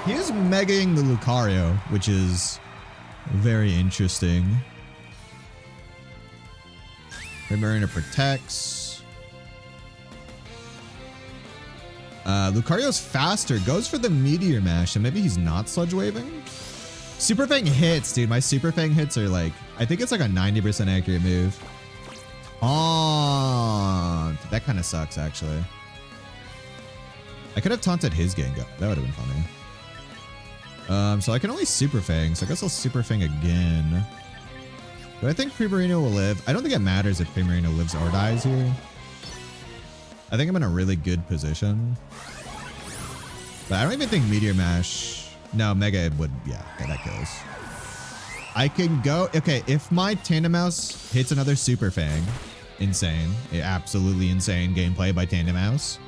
He is megaing the Lucario, which is very interesting. Primarina protects. Lucario's faster, goes for the Meteor Mash, and maybe he's not Sludge Waving? Super Fang hits, dude. My Super Fang hits are like, I think it's like a 90% accurate move. Taunt. That kind of sucks, actually. I could have taunted his Gengar. That would have been funny. So I can only Super Fang, so I guess I'll Super Fang again. Do I think Primarina will live? I don't think it matters if Primarina lives or dies here. I think I'm in a really good position. But I don't even think Meteor Mash... No, Mega would... Yeah, okay, that kills. I can go... Okay, if my Tandem Mouse hits another Super Fang, insane. Absolutely insane gameplay by Tandem Mouse.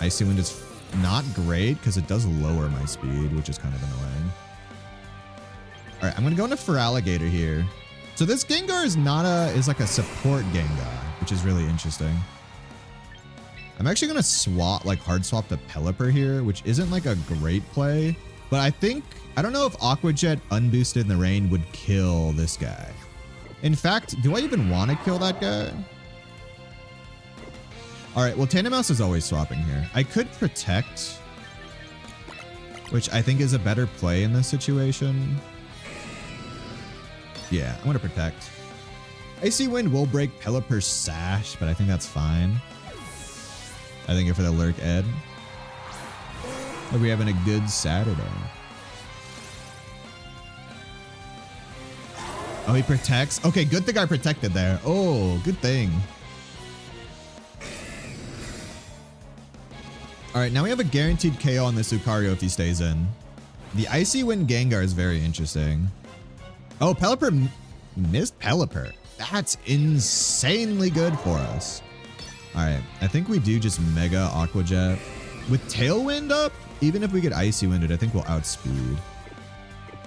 Icy Wind is not great because it does lower my speed, which is kind of annoying. All right, I'm going to go into Feraligatr here. So this Gengar is like a support Gengar, which is really interesting. I'm actually going to swap, like hard swap to Pelipper here, which isn't like a great play, but I don't know if Aqua Jet unboosted in the rain would kill this guy. In fact, do I even want to kill that guy? All right, well, Tandem Mouse is always swapping here. I could Protect, which I think is a better play in this situation. Yeah, I'm going to Protect. Icy Wind will break Pelipper's Sash, but I think that's fine. I think for the Lurk Ed. Hope we're having a good Saturday. Oh, he protects? Okay, good thing I protected there. Oh, good thing. All right, now we have a guaranteed KO on this Lucario if he stays in. The Icy Wind Gengar is very interesting. Oh, Pelipper Missed Pelipper. That's insanely good for us. All right, I think we do just Mega Aqua Jet. With Tailwind up, even if we get Icy Winded, I think we'll outspeed.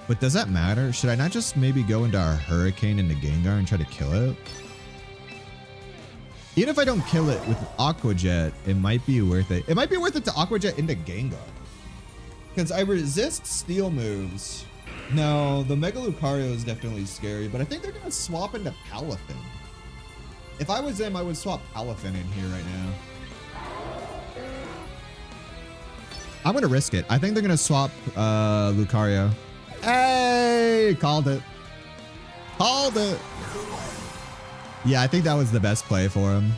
But does that matter? Should I not just maybe go into our Hurricane into Gengar and try to kill it? Even if I don't kill it with Aqua Jet, it might be worth it. It might be worth it to Aqua Jet into Gengar. Because I resist steel moves. No, the Mega Lucario is definitely scary, but I think they're going to swap into Palafin. If I was them, I would swap Palafin in here right now. I'm going to risk it. I think they're going to swap Lucario. Hey, called it. Called it. Yeah, I think that was the best play for him.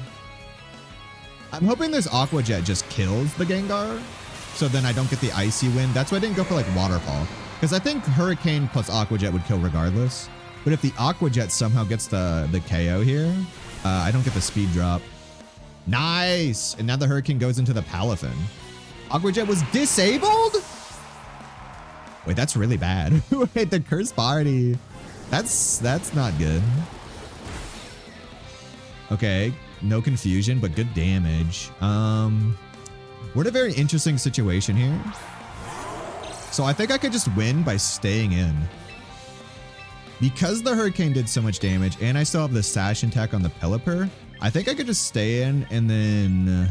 I'm hoping this Aqua Jet just kills the Gengar, so then I don't get the Icy Wind. That's why I didn't go for like Waterfall, because I think Hurricane plus Aqua Jet would kill regardless. But if the Aqua Jet somehow gets the KO here, I don't get the speed drop. Nice! And now the Hurricane goes into the Palafin. Aqua Jet was disabled? Wait, that's really bad. Wait, the Curse Party. That's not good. Okay, no confusion, but good damage. We're in a very interesting situation here. So I think I could just win by staying in. Because the Hurricane did so much damage and I still have the Sash attack on the Pelipper, I think I could just stay in and then...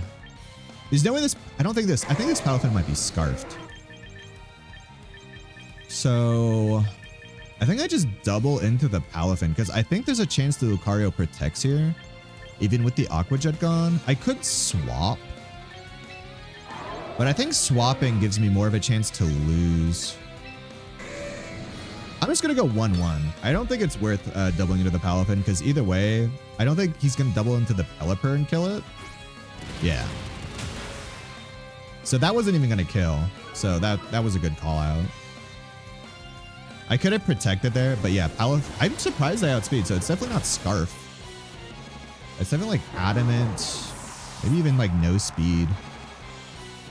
There's no way this... I think this Palafin might be Scarfed. So... I think I just double into the Palafin because I think there's a chance the Lucario protects here. Even with the Aqua Jet gone, I could swap. But I think swapping gives me more of a chance to lose. I'm just going to go 1-1. I don't think it's worth doubling into the Palafin because either way, I don't think he's going to double into the Pelipper and kill it. Yeah. So that wasn't even going to kill. So that was a good call out. I could have protected there, but yeah, I'm surprised I outspeed, so it's definitely not Scarf. It's definitely like Adamant, maybe even like no speed.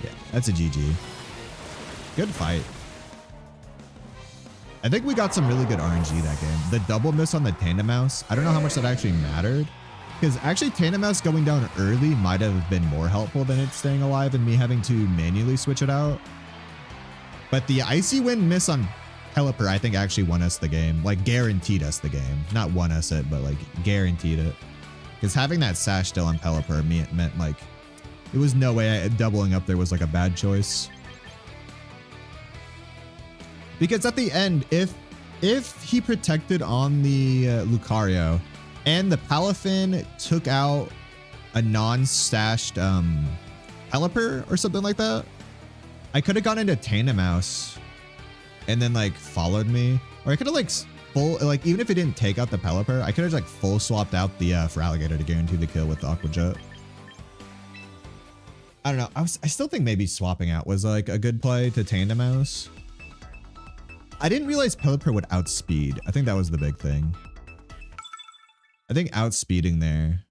Yeah, that's a GG. Good fight. I think we got some really good RNG that game. The double miss on the Tandemaus, I don't know how much that actually mattered. Because actually Tandemaus going down early might have been more helpful than it staying alive and me having to manually switch it out. But the Icy Wind miss on Pelipper, I think actually won us the game. Like guaranteed us the game. Not won us it, but like guaranteed it. Because having that Sash still on Pelipper meant like, it was no way doubling up there was like a bad choice. Because at the end, if he protected on the Lucario and the Palafin took out a non-stashed Pelipper or something like that, I could have gone into Tandemaus and then like followed me. Or I could have like even if it didn't take out the Pelipper, I could have like full swapped out the Feraligatr to guarantee the kill with the Aqua Jet. I don't know. I still think maybe swapping out was like a good play to Tandemaus. I didn't realize Pelipper would outspeed. I think that was the big thing. I think outspeeding there.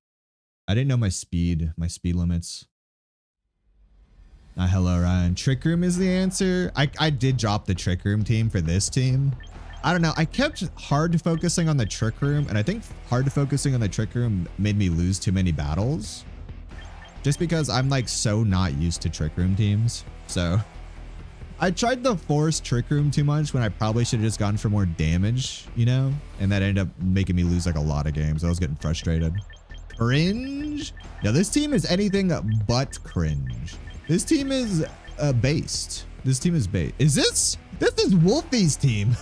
I didn't know my speed limits. Hello, Ryan. Trick Room is the answer. I did drop the Trick Room team for this team. I don't know. I kept hard focusing on the Trick Room, and I think hard focusing on the Trick Room made me lose too many battles. Just because I'm like so not used to Trick Room teams. So I tried to force Trick Room too much when I probably should have just gone for more damage, you know? And that ended up making me lose like a lot of games. I was getting frustrated. Cringe? No, this team is anything but cringe. This team is based. This team is based. This is Wolfie's team.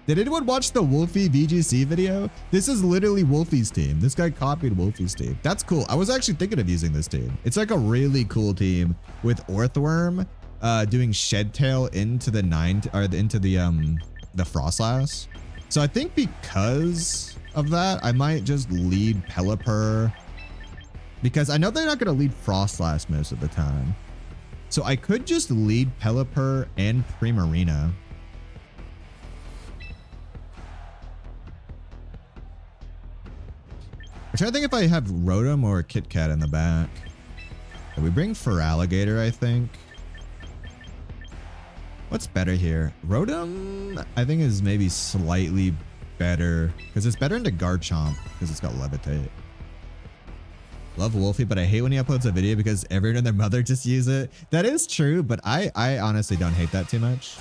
Did anyone watch the Wolfie VGC video? This is literally Wolfie's team. This guy copied Wolfie's team. That's cool. I was actually thinking of using this team. It's like a really cool team with Orthworm doing Shed Tail into the into the Frostlass. So I think because of that, I might just lead Pelipper because I know they're not going to lead Frostlass most of the time. So I could just lead Pelipper and Primarina. I'm trying to think if I have Rotom or Kit Kat in the back. We bring Feraligatr, I think. What's better here? Rotom, I think, is maybe slightly better because it's better into Garchomp because it's got Levitate. Love Wolfie, but I hate when he uploads a video because everyone and their mother just use it. That is true, but I honestly don't hate that too much.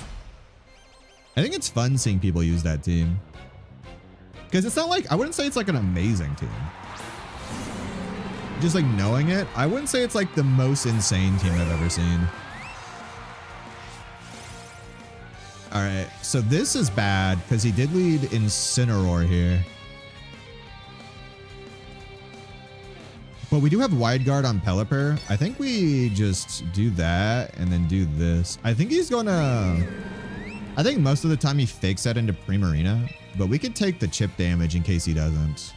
I think it's fun seeing people use that team. Because it's not like, I wouldn't say it's like an amazing team. Just like knowing it, I wouldn't say it's like the most insane team I've ever seen. All right, so this is bad because he did lead Incineroar here. But we do have Wide Guard on Pelipper. I think we just do that and then do this. I think he's gonna... I think most of the time he fakes that into Primarina, but we could take the chip damage in case he doesn't.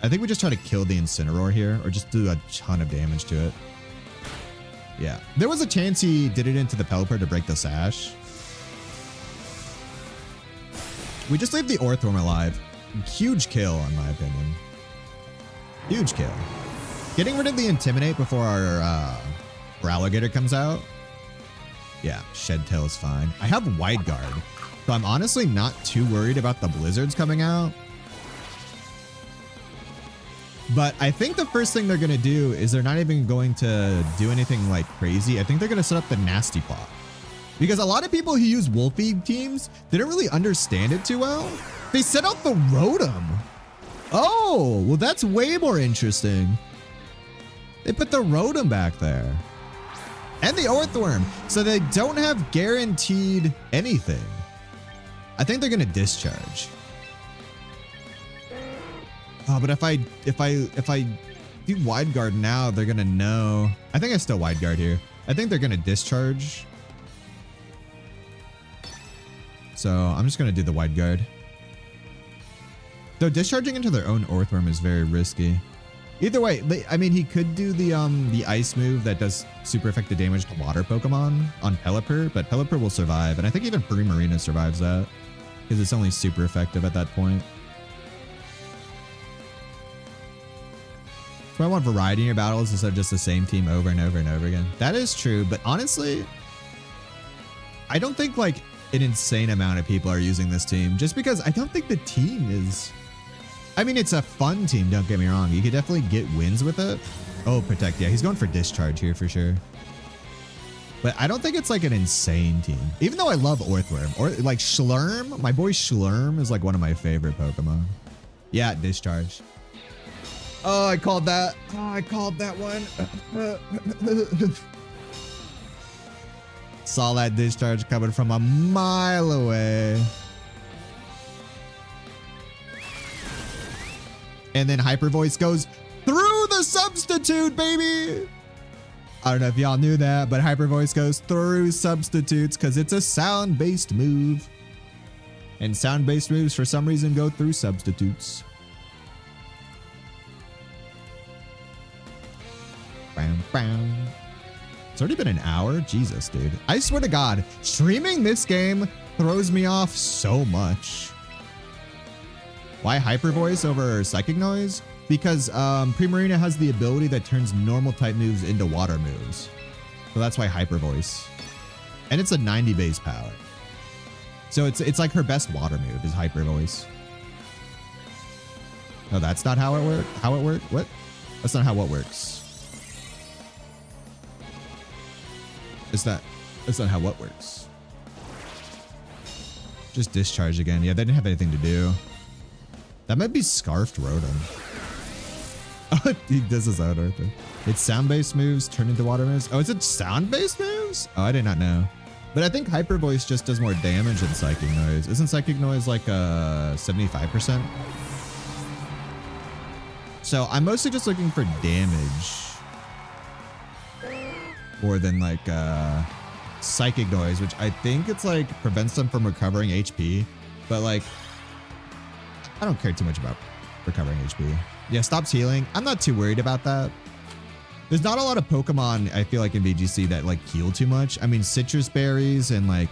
I think we just try to kill the Incineroar here or just do a ton of damage to it. Yeah, there was a chance he did it into the Pelipper to break the Sash. We just leave the Orthworm alive. Huge kill in my opinion. Huge kill. Getting rid of the Intimidate before our Alligator comes out. Yeah, Shed Tail is fine. I have Wide Guard, so I'm honestly not too worried about the Blizzards coming out. But I think the first thing they're going to do is they're not even going to do anything like crazy. I think they're going to set up the Nasty Plot. Because a lot of people who use Wolfie teams didn't really understand it too well. They set out the Rotom. Oh, well that's way more interesting. They put the Rotom back there. And the Orthworm. So they don't have guaranteed anything. I think they're going to discharge. Oh, but if I do Wide Guard now, they're going to know. I think I still Wide Guard here. I think they're going to discharge. So I'm just going to do the Wide Guard. Though discharging into their own Orthworm is very risky. Either way, I mean, he could do the ice move that does super effective damage to water Pokemon on Pelipper, but Pelipper will survive. And I think even Primarina survives that because it's only super effective at that point. So I want variety in your battles instead of just the same team over and over and over again. That is true, but honestly, I don't think like an insane amount of people are using this team just because I don't think the team is... I mean, it's a fun team, don't get me wrong. You could definitely get wins with it. Oh, Protect. Yeah, he's going for Discharge here for sure. But I don't think it's like an insane team. Even though I love Orthworm. Or like Schlurm. My boy Schlurm is like one of my favorite Pokemon. Yeah, Discharge. Oh, I called that. Oh, I called that one. Saw that Discharge coming from a mile away. And then Hyper Voice goes through the substitute, baby. I don't know if y'all knew that, but Hyper Voice goes through substitutes because it's a sound-based move. And sound-based moves, for some reason, go through substitutes. Bam, bam. It's already been an hour? Jesus, dude. I swear to God, streaming this game throws me off so much. Why Hyper Voice over Psychic Noise? Because Primarina has the ability that turns normal type moves into water moves. So that's why Hyper Voice. And it's a 90 base power. So it's like her best water move is Hyper Voice. No, that's not how it works. How it works? What? That's not how it works. That's not how what works. Just Discharge again. Yeah, they didn't have anything to do. That might be Scarfed Rotom. Oh, he does his own Earther. It's sound-based moves turn into water moves. Oh, is it sound-based moves? Oh, I did not know. But I think Hyper Voice just does more damage than Psychic Noise. Isn't Psychic Noise like 75%? So I'm mostly just looking for damage. More than like Psychic Noise, which I think it's like prevents them from recovering HP. But like, I don't care too much about recovering HP. Yeah, stops healing. I'm not too worried about that. There's not a lot of Pokemon, I feel like, in VGC that like heal too much. I mean, Citrus Berries and like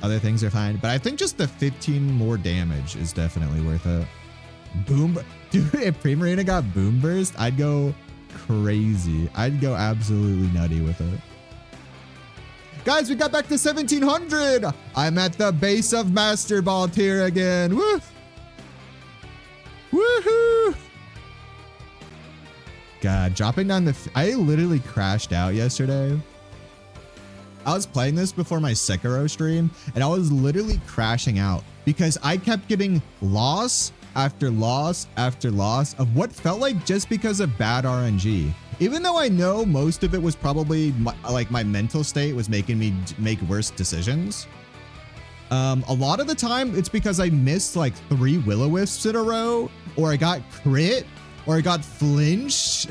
other things are fine. But I think just the 15 more damage is definitely worth it. Boom. Dude, if Primarina got Boom Burst, I'd go crazy. I'd go absolutely nutty with it. Guys, we got back to 1700. I'm at the base of Master Ball tier again. Woo! God, dropping down the... I literally crashed out yesterday. I was playing this before my Sekiro stream, and I was literally crashing out because I kept getting loss after loss after loss of what felt like just because of bad RNG. Even though I know most of it was probably my mental state was making me make worse decisions. A lot of the time it's because I missed like 3 will-o-wisps in a row, or I got crit, or I got flinched.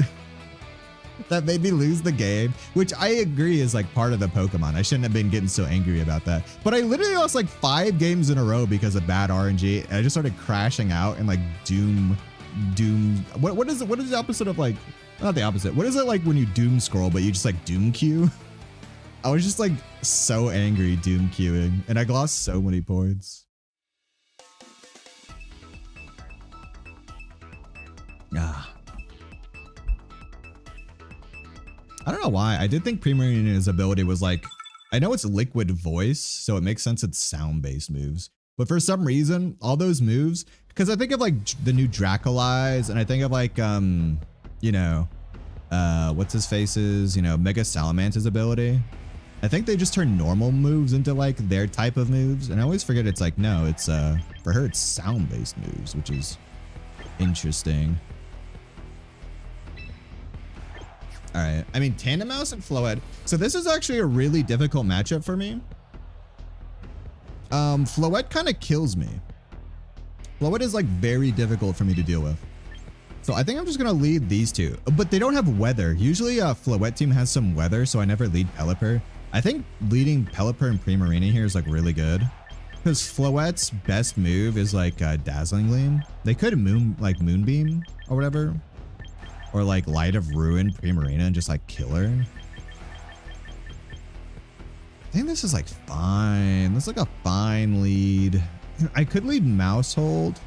That made me lose the game, which I agree is like part of the Pokemon. I shouldn't have been getting so angry about that. But I literally lost like 5 games in a row because of bad RNG. And I just started crashing out and like doom. What is the opposite of like, not the opposite. What is it like when you doom scroll, but you just like doom queue? I was just like so angry doom queuing, and I lost so many points. Ah. I don't know why. I did think Primarina's ability was like, I know it's liquid voice, so it makes sense it's sound-based moves. But for some reason, all those moves, because I think of like the new Dracolize, and I think of like, you know, what's his face's, you know, Mega Salamance's ability. I think they just turn normal moves into like their type of moves. And I always forget it's like, no, it's, for her, it's sound-based moves, which is interesting. All right. I mean, Tandemaus and Floette. So this is actually a really difficult matchup for me. Floette kind of kills me. Floette is like very difficult for me to deal with. So I think I'm just going to lead these two, but they don't have weather. Usually a Floette team has some weather, so I never lead Pelipper. I think leading Pelipper and Primarina here is like really good because Floette's best move is like Dazzling Gleam. They could Moonbeam or whatever. Or like Light of Ruin Primarina and just like kill her. I think this is like fine. This is like a fine lead. I could lead Mousehold,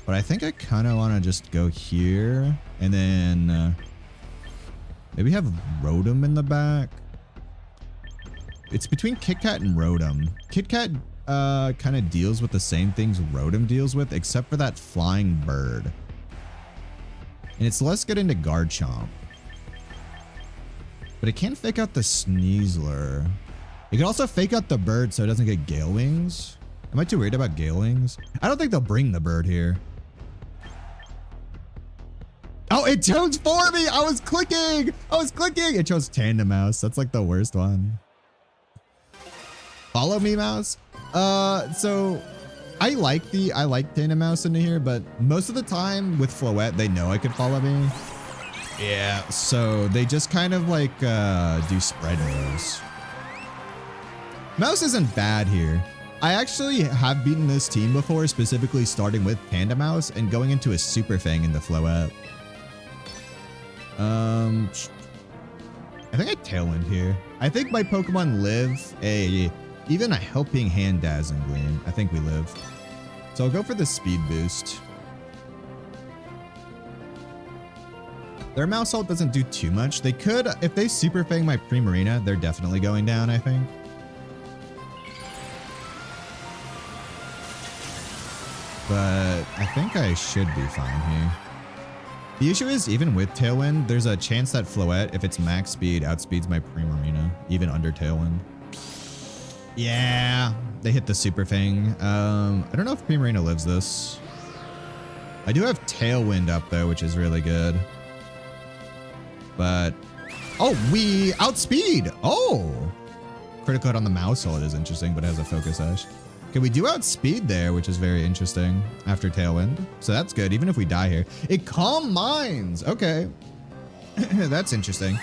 but I think I kind of want to just go here and then maybe have Rotom in the back. It's between Kit Kat and Rotom. Kit Kat kind of deals with the same things Rotom deals with, except for that flying bird. And it's less good into Garchomp. But it can fake out the Sneasler. It can also fake out the bird so it doesn't get Gale Wings. Am I too worried about Gale Wings? I don't think they'll bring the bird here. Oh, it chose for me! I was clicking! It chose Tandemaus. That's like the worst one. Follow me, mouse. So I like Tandemaus into here, but most of the time with Floette, they know I could follow me. Yeah, so they just kind of like do spread moves. Mouse isn't bad here. I actually have beaten this team before, specifically starting with Tandemaus and going into a Super Fang into Floette. I think I Tailwind here. I think my Pokemon live even a Helping Hand Dazzling Gleam. I think we live. So I'll go for the speed boost. Their Mousehold doesn't do too much. They could, if they Super Fang my Primarina, they're definitely going down, I think. But I think I should be fine here. The issue is, even with Tailwind, there's a chance that Floette, if it's max speed, outspeeds my Primarina, even under Tailwind. Yeah, they hit the Super Fang. I don't know if Primarina lives this. I do have Tailwind up though, which is really good. But, oh, we outspeed. Oh, critical hit on the Mousehold is interesting, but it has a Focus Sash. Okay, we do outspeed there, which is very interesting after Tailwind. So that's good, even if we die here. It Calm Minds. Okay, that's interesting.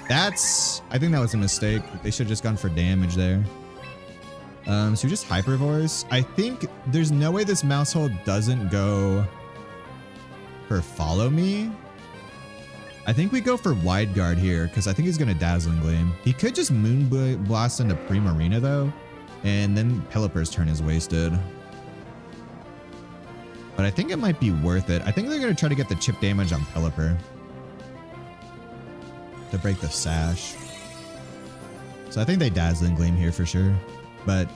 I think that was a mistake. They should have just gone for damage there. So we just Hyper Voice. I think there's no way this Mousehold doesn't go for Follow Me. I think we go for Wide Guard here because I think he's going to Dazzling Gleam. He could just Moon Blast into Primarina though, and then Pelipper's turn is wasted. But I think it might be worth it. I think they're going to try to get the chip damage on Pelipper to break the Sash. So I think they Dazzling Gleam here for sure. But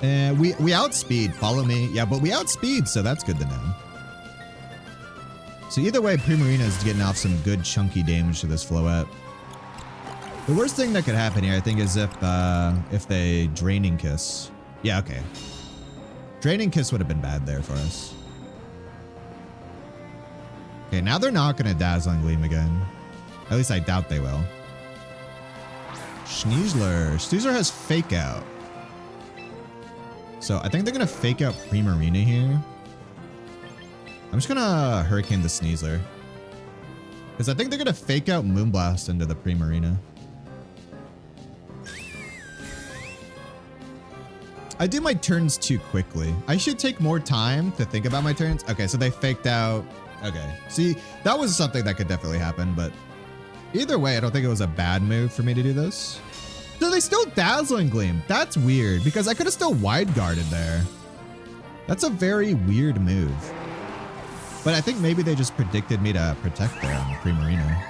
we outspeed. Follow Me. Yeah, but we outspeed, so that's good to know. So either way, Primarina is getting off some good chunky damage to this Floette. The worst thing that could happen here, I think, is if they Draining Kiss. Yeah, okay. Draining Kiss would have been bad there for us. Okay, now they're not going to Dazzling Gleam again. At least I doubt they will. Sneasler. Sneasler has Fake Out. So I think they're going to Fake Out Primarina here. I'm just going to Hurricane the Sneasler. Because I think they're going to Fake Out Moonblast into the Primarina. I do my turns too quickly. I should take more time to think about my turns. Okay, so they faked out. Okay, see, that was something that could definitely happen, but either way, I don't think it was a bad move for me to do this. So they still Dazzling Gleam. That's weird because I could have still Wide Guarded there. That's a very weird move. But I think maybe they just predicted me to protect there on the Primarina.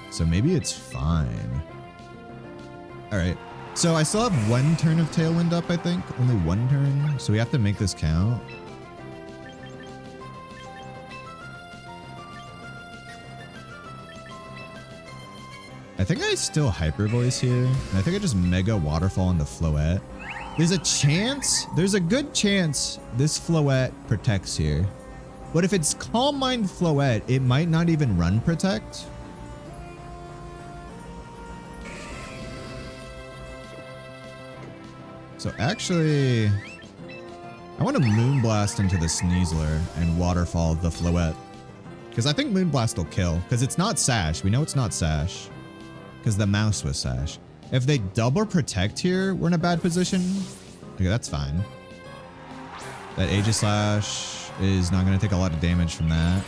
So maybe it's fine. All right. So I still have one turn of Tailwind up, I think. Only one turn. So we have to make this count. I think I still Hyper Voice here. And I think I just Mega Waterfall into Floette. There's a chance, there's a good chance this Floette protects here. But if it's Calm Mind Floette, it might not even run Protect. So actually, I want to Moonblast into the Sneasler and Waterfall the Floette. Because I think Moonblast will kill. Because it's not Sash. We know it's not Sash. Because the mouse was Sash. If they double Protect here, we're in a bad position. Okay, that's fine. That Aegislash is not going to take a lot of damage from that.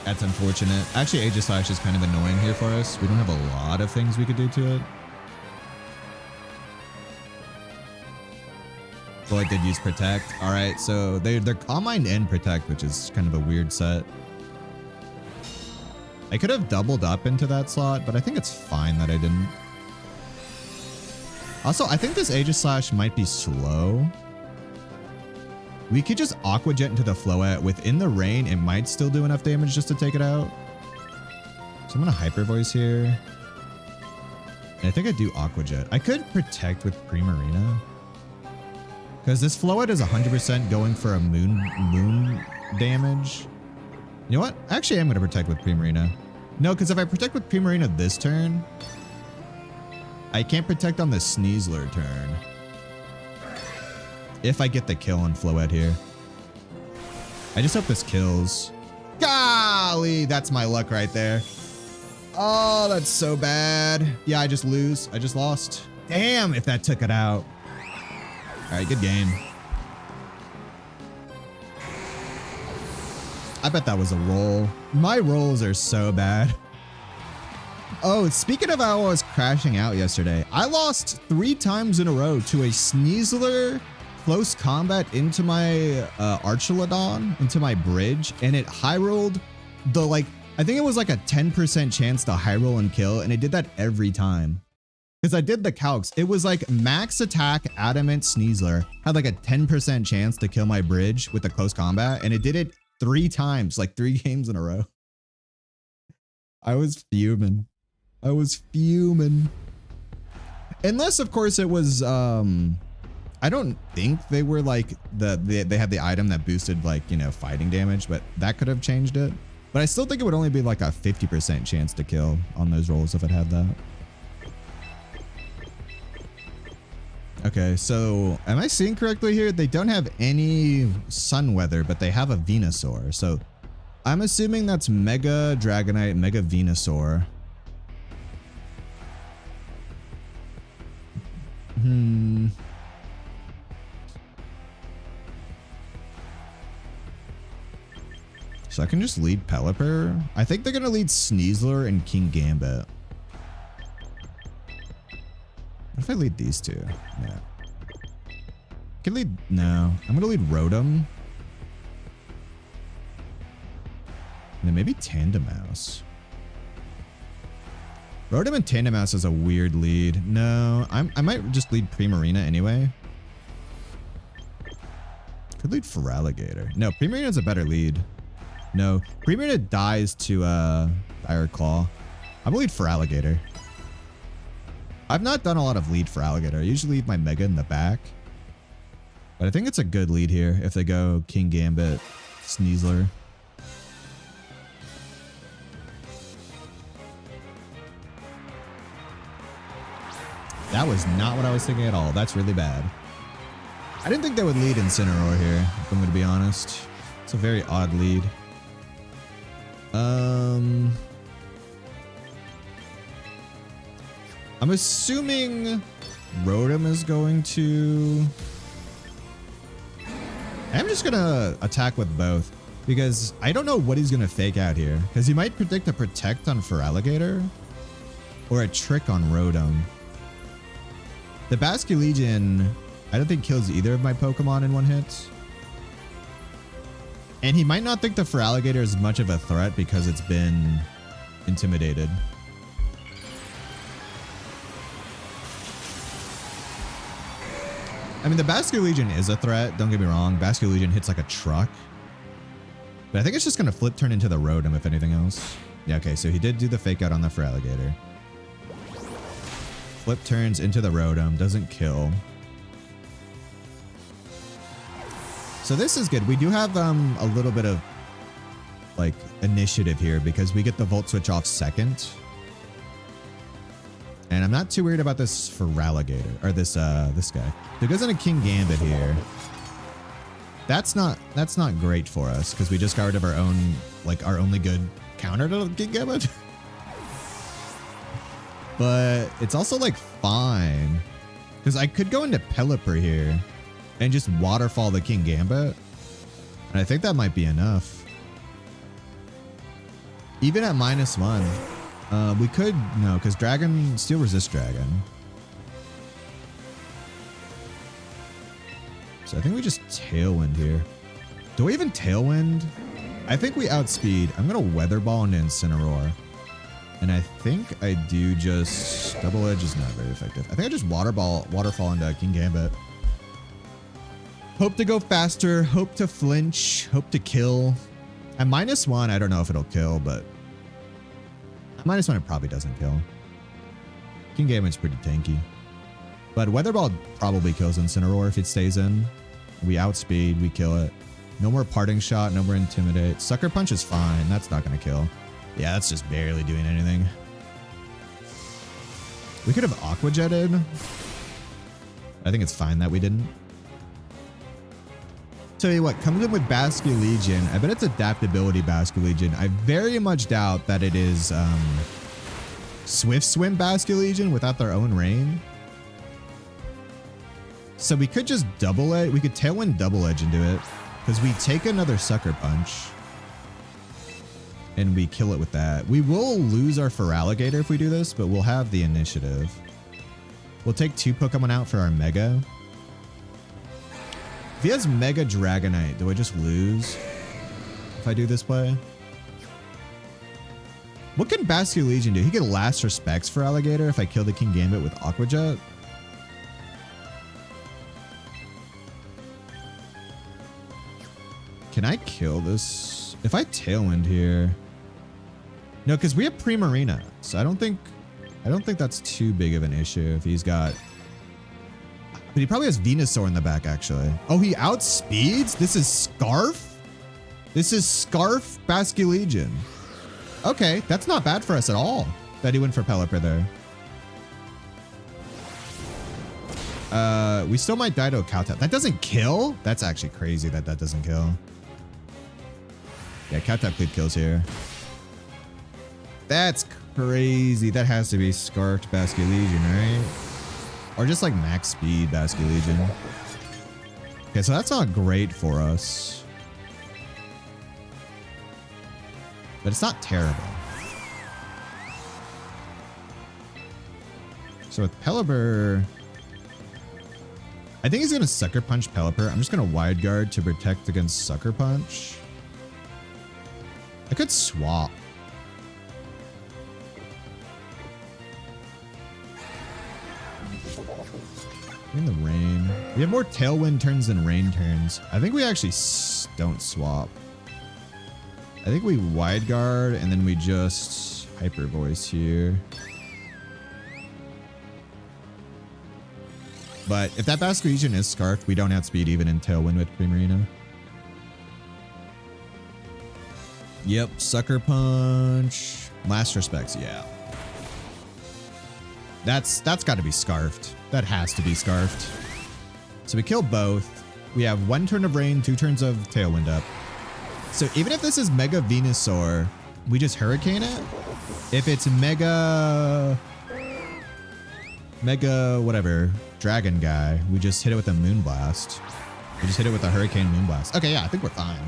That's unfortunate. Actually, Aegislash is kind of annoying here for us. We don't have a lot of things we could do to it. Well, I did use Protect. All right, so they're Calm Mind and Protect, which is kind of a weird set. I could have doubled up into that slot, but I think it's fine that I didn't. Also, I think this Aegislash might be slow. We could just Aqua Jet into the Floette. Within the rain, it might still do enough damage just to take it out. So I'm going to Hyper Voice here. And I think I do Aqua Jet. I could Protect with Primarina. Because this Floette is 100% going for a moon damage. You know what? Actually, I'm going to Protect with Primarina. No, because if I Protect with Primarina this turn, I can't Protect on the Sneasler turn. If I get the kill on Floette here. I just hope this kills. Golly, that's my luck right there. Oh, that's so bad. Yeah, I just lose. I just lost. Damn, if that took it out. All right, good game. I bet that was a roll. My rolls are so bad. Oh, speaking of how I was crashing out yesterday, I lost 3 times in a row to a Sneasler close combat into my Archelodon, into my bridge, and it high rolled the I think it was like a 10% chance to high roll and kill, and it did that every time. Because I did the calcs. It was like max attack Adamant Sneasler had like a 10% chance to kill my bridge with the close combat, and it did it 3 times, like 3 games in a row. I was fuming. I was fuming. Unless, of course, it was, I don't think they were like, they had the item that boosted like, you know, fighting damage, but that could have changed it. But I still think it would only be like a 50% chance to kill on those rolls if it had that. Okay, so am I seeing correctly here? They don't have any Sun Weather, but they have a Venusaur. So I'm assuming that's Mega Dragonite, Mega Venusaur. So I can just lead Pelipper. I think they're going to lead Sneasler and King Gambit. What if I lead these two? Yeah. I can lead... No. I'm going to lead Rotom. And then maybe Tandemaus. Rotom and Tandemaus is a weird lead. No. I might just lead Primarina anyway. Could lead Feraligatr. No, Primarina is a better lead. No. Premier dies to Dire Claw. I'm gonna lead for Alligator. I've not done a lot of lead for Alligator. I usually leave my Mega in the back. But I think it's a good lead here if they go King Gambit, Sneasler. That was not what I was thinking at all. That's really bad. I didn't think they would lead Incineroar here, if I'm going to be honest. It's a very odd lead. I'm assuming Rotom is going to... I'm just going to attack with both because I don't know what he's going to fake out here because he might predict a Protect on Feraligatr or a Trick on Rotom. The Basculegion, I don't think kills either of my Pokemon in one hit. And he might not think the Feraligatr is much of a threat because it's been intimidated. I mean, the Basculegion is a threat. Don't get me wrong. Basculegion hits like a truck. But I think it's just going to flip turn into the Rotom, if anything else. Yeah, okay. So he did do the fake out on the Feraligatr. Flip turns into the Rotom. Doesn't kill. So this is good. We do have a little bit of like initiative here because we get the Volt Switch off second. And I'm not too worried about this Feraligatr or this guy. There goes in a King Gambit here. That's not great for us because we just got rid of our own, like our only good counter to King Gambit. But it's also like fine because I could go into Pelipper here and just waterfall the King Gambit. And I think that might be enough. Even at -1. We could, no, because Dragon, Steel Resist Dragon. So I think we just Tailwind here. Do we even Tailwind? I think we outspeed. I'm going to Weather Ball into Incineroar. And I think I do just... Double Edge is not very effective. I think I just Waterfall into King Gambit. Hope to go faster. Hope to flinch. Hope to kill. At -1, I don't know if it'll kill, but... At -1, it probably doesn't kill. King Gambit's pretty tanky. But Weather Ball probably kills Incineroar if it stays in. We outspeed, we kill it. No more Parting Shot, no more Intimidate. Sucker Punch is fine. That's not going to kill. Yeah, that's just barely doing anything. We could have Aqua Jetted. I think it's fine that we didn't. Tell you what, comes in with Basculegion. I bet it's Adaptability Basculegion. I very much doubt that it is Swift Swim Basculegion without their own rain. So we could just Double Edge. We could Tailwind Double Edge into it because we take another Sucker Punch and we kill it with that. We will lose our Feraligatr if we do this, but we'll have the initiative. We'll take 2 Pokemon out for our Mega. If he has Mega Dragonite, do I just lose if I do this play? What can Basculegion do? He could Last Respects for Alligator if I kill the King Gambit with Aqua Jet. Can I kill this? If I Tailwind here... No, because we have Primarina, so I don't think that's too big of an issue if he's got... But he probably has Venusaur in the back, actually. Oh, he outspeeds? This is Scarf? This is Scarf Basculegion. Okay, that's not bad for us at all that he went for Pelipper there. We still might die to a Cowtap. That doesn't kill? That's actually crazy that that doesn't kill. Yeah, Cowtap clear kills here. That's crazy. That has to be Scarfed Basculegion, right? Or just like max speed Basculegion. Okay, so that's not great for us. But it's not terrible. So with Pelipper... I think he's going to Sucker Punch Pelipper. I'm just going to Wide Guard to protect against Sucker Punch. I could swap. In the rain. We have more Tailwind turns than rain turns. I think we actually don't swap. I think we wide guard and then we just hyper voice here. But if that Basque region is scarfed, we don't have speed even in Tailwind with Primarina. Yep, Sucker Punch. Last respects, yeah. That's got to be scarfed. That has to be scarfed. So we kill both. We have 1 turn of rain, 2 turns of Tailwind up. So even if this is Mega Venusaur, we just Hurricane it. If it's Mega whatever, Dragon guy, we just hit it with a Moonblast. We just hit it with a Hurricane Moonblast. Okay, yeah, I think we're fine.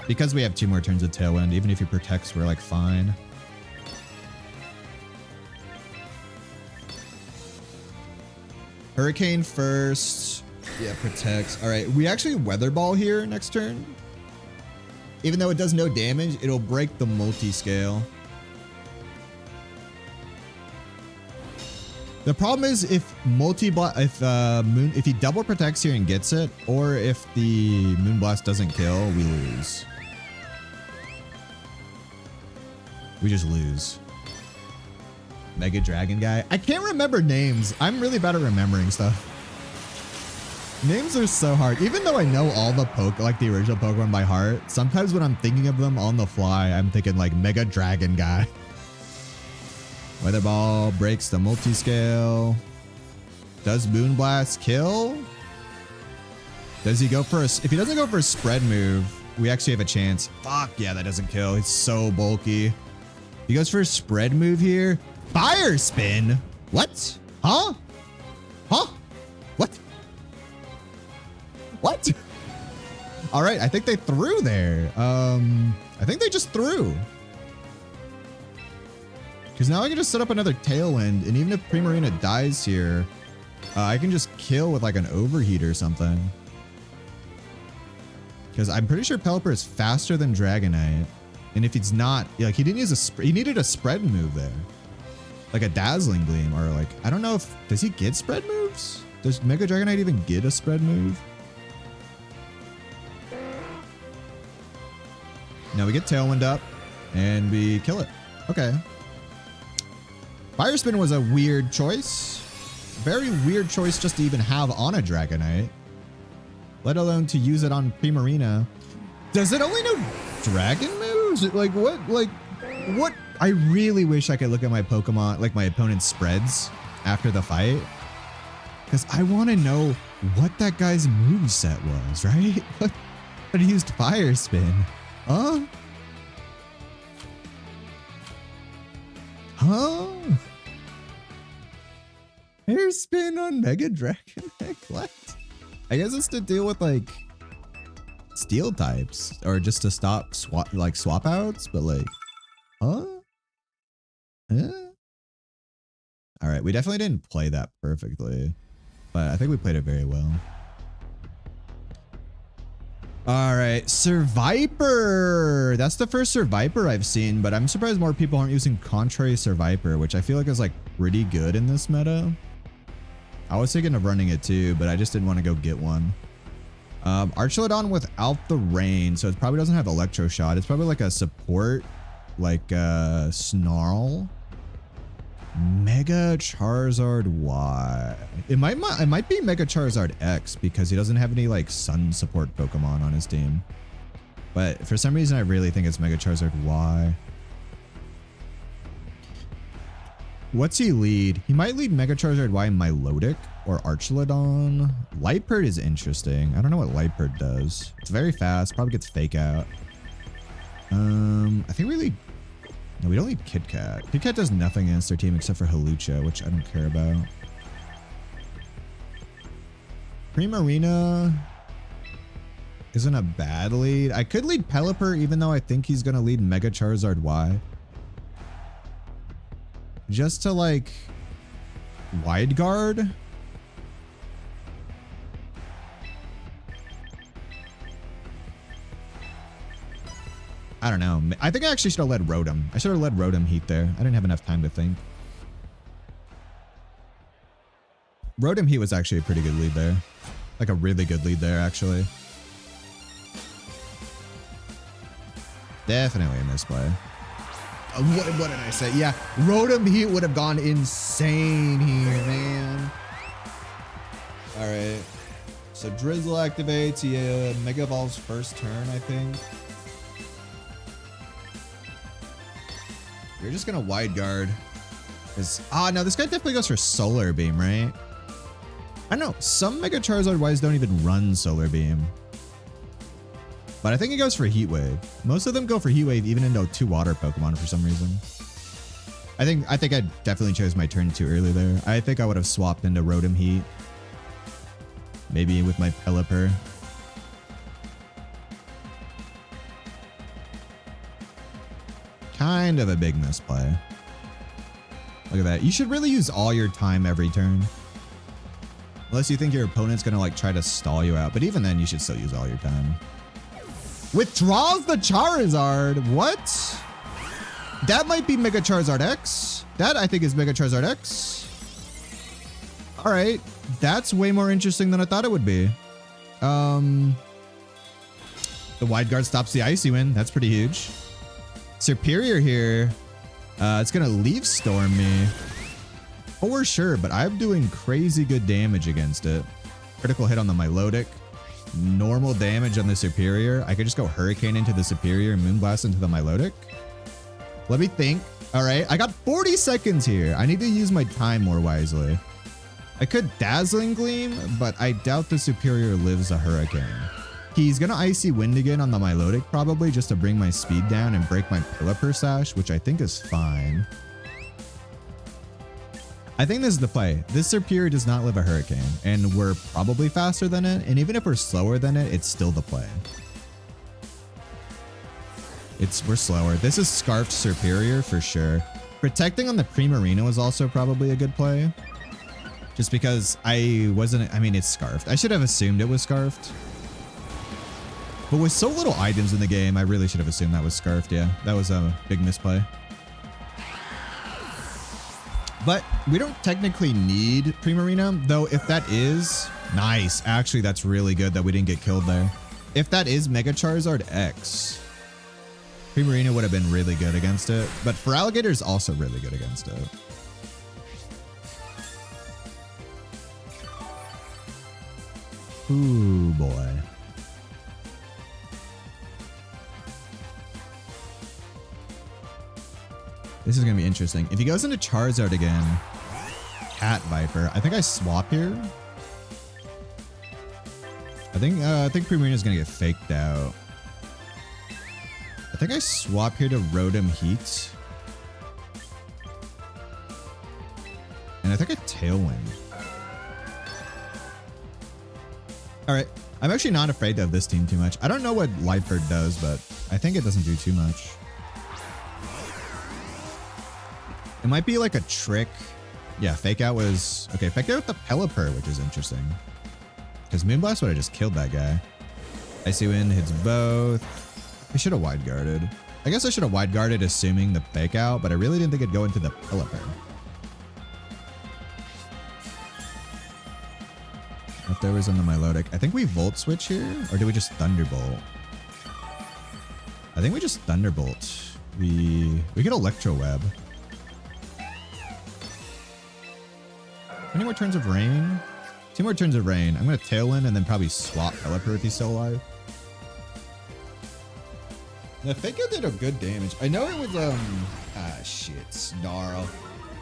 Because we have 2 more turns of Tailwind, even if he protects, we're like fine. Hurricane first. Yeah, protects. All right, we actually Weather Ball here next turn. Even though it does no damage, it'll break the multi-scale. The problem is if if he double protects here and gets it, or if the Moonblast doesn't kill, we lose. We just lose. Mega Dragon guy. I can't remember names. I'm really bad at remembering stuff. Names are so hard. Even though I know all the like the original Pokemon by heart, sometimes when I'm thinking of them on the fly, I'm thinking like Mega Dragon guy. Weather Ball breaks the multi-scale. Does Moonblast kill? Does he go for a... If he doesn't go for a spread move, we actually have a chance. Fuck, yeah, that doesn't kill. He's so bulky. He goes for a spread move here. Fire Spin? What? Huh? Huh? What? What? All right, I think they threw there. I think they just threw. Because now I can just set up another Tailwind, and even if Primarina dies here, I can just kill with like an Overheat or something. Because I'm pretty sure Pelipper is faster than Dragonite. And if he's not, like he didn't use he needed a spread move there. Like a Dazzling Gleam, or like, I don't know if, does he get spread moves? Does Mega Dragonite even get a spread move? Now we get Tailwind up and we kill it. Okay. Fire Spin was a weird choice. Very weird choice just to even have on a Dragonite. Let alone to use it on Primarina. Does it only know dragon moves? Like what? Like what? I really wish I could look at my Pokemon, like my opponent's spreads after the fight. Because I want to know what that guy's moveset was, right? But he used Fire Spin. Huh? Huh? Air Spin on Mega Dragonite? What? I guess it's to deal with like steel types or just to stop swap outs, but like, huh? Huh? All right, we definitely didn't play that perfectly, but I think we played it very well. All right, Survivor. That's the first Survivor I've seen, but I'm surprised more people aren't using Contrary Survivor, which I feel like is like pretty good in this meta. I was thinking of running it too, but I just didn't want to go get one. Archelodon without the rain, so it probably doesn't have Electro Shot. It's probably like a support, like Snarl. Mega Charizard Y. It might be Mega Charizard X because he doesn't have any like Sun support Pokemon on his team. But for some reason, I really think it's Mega Charizard Y. What's he lead? He might lead Mega Charizard Y Milotic or Archelodon. Lightbird is interesting. I don't know what Lightbird does. It's very fast. Probably gets Fake Out. I think we lead... No, we don't lead Kit Kat. Kit Kat does nothing against their team except for Hawlucha, which I don't care about. Primarina isn't a bad lead. I could lead Pelipper, even though I think he's going to lead Mega Charizard Y. Just to, like, wide guard. I don't know. I think I actually should have led Rotom. I should have led Rotom Heat there. I didn't have enough time to think. Rotom Heat was actually a pretty good lead there. Like a really good lead there, actually. Definitely a misplay. What did I say? Yeah, Rotom Heat would have gone insane here, man. All right. So Drizzle activates. Yeah, Mega Ball's first turn, I think. You're just gonna wide guard. No, this guy definitely goes for Solar Beam, right? I don't know. Some Mega Charizard Wise don't even run Solar Beam. But I think he goes for Heat Wave. Most of them go for Heat Wave even into 2 water Pokemon for some reason. I think I definitely chose my turn too early there. I think I would have swapped into Rotom Heat. Maybe with my Pelipper. Kind of a big misplay. Look at that. You should really use all your time every turn. Unless you think your opponent's gonna like try to stall you out. But even then, you should still use all your time. Withdraws the Charizard. What? That might be Mega Charizard X. That I think is Mega Charizard X. All right. That's way more interesting than I thought it would be. The wide guard stops the Icy Wind. That's pretty huge. Superior here. It's going to Leaf Storm me. For sure, but I'm doing crazy good damage against it. Critical hit on the Milotic. Normal damage on the Superior. I could just go Hurricane into the Superior and Moonblast into the Milotic. Let me think. All right, I got 40 seconds here. I need to use my time more wisely. I could Dazzling Gleam, but I doubt the Superior lives a Hurricane. He's going to Icy Wind again on the Milotic probably just to bring my speed down and break my Pelipper Sash, which I think is fine. I think this is the play. This Superior does not live a Hurricane, and we're probably faster than it, and even if we're slower than it, it's still the play. We're slower. This is Scarfed Superior for sure. Protecting on the Primarina was also probably a good play. Just because I mean, it's Scarfed. I should have assumed it was Scarfed. But with so little items in the game, I really should have assumed that was Scarfed. Yeah, that was a big misplay. But we don't technically need Primarina, though if that is... Nice. Actually, that's really good that we didn't get killed there. If that is Mega Charizard X, Primarina would have been really good against it. But Feraligatr is also really good against it. Ooh, boy. This is going to be interesting. If he goes into Charizard again, Cat Viper, I think I swap here. I think Primarina is going to get faked out. I think I swap here to Rotom Heat. And I think I Tailwind. All right. I'm actually not afraid of this team too much. I don't know what Life Bird does, but I think it doesn't do too much. It might be like a trick. Yeah, fake out was... Okay, fake out with the Pelipper, which is interesting. Because Moonblast would have just killed that guy. Icy Wind hits both. I should have wide guarded. I guess I should have wide guarded assuming the fake out, but I really didn't think it'd go into the Pelipper. Leftovers on the Milotic. I think we Volt Switch here, or do we just Thunderbolt? I think we just Thunderbolt. We get Electro Web. How many more turns of Rain? 2 more turns of Rain. I'm going to Tailwind and then probably swap Pelipper if he's still alive. The fake out did a good damage. I know it was, shit, Snarl.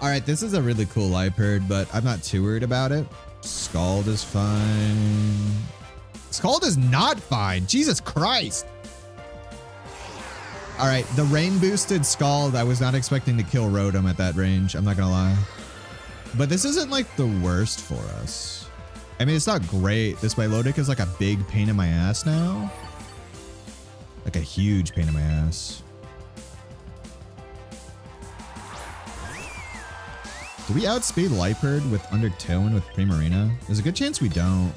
All right, this is a really cool Liepard, but I'm not too worried about it. Scald is fine. Scald is not fine. Jesus Christ. All right, the Rain boosted Scald. I was not expecting to kill Rotom at that range. I'm not going to lie. But this isn't like the worst for us. I mean, it's not great. This Milotic is like a big pain in my ass now. Like a huge pain in my ass. Do we outspeed Liepard with under Tailwind with Primarina? There's a good chance we don't.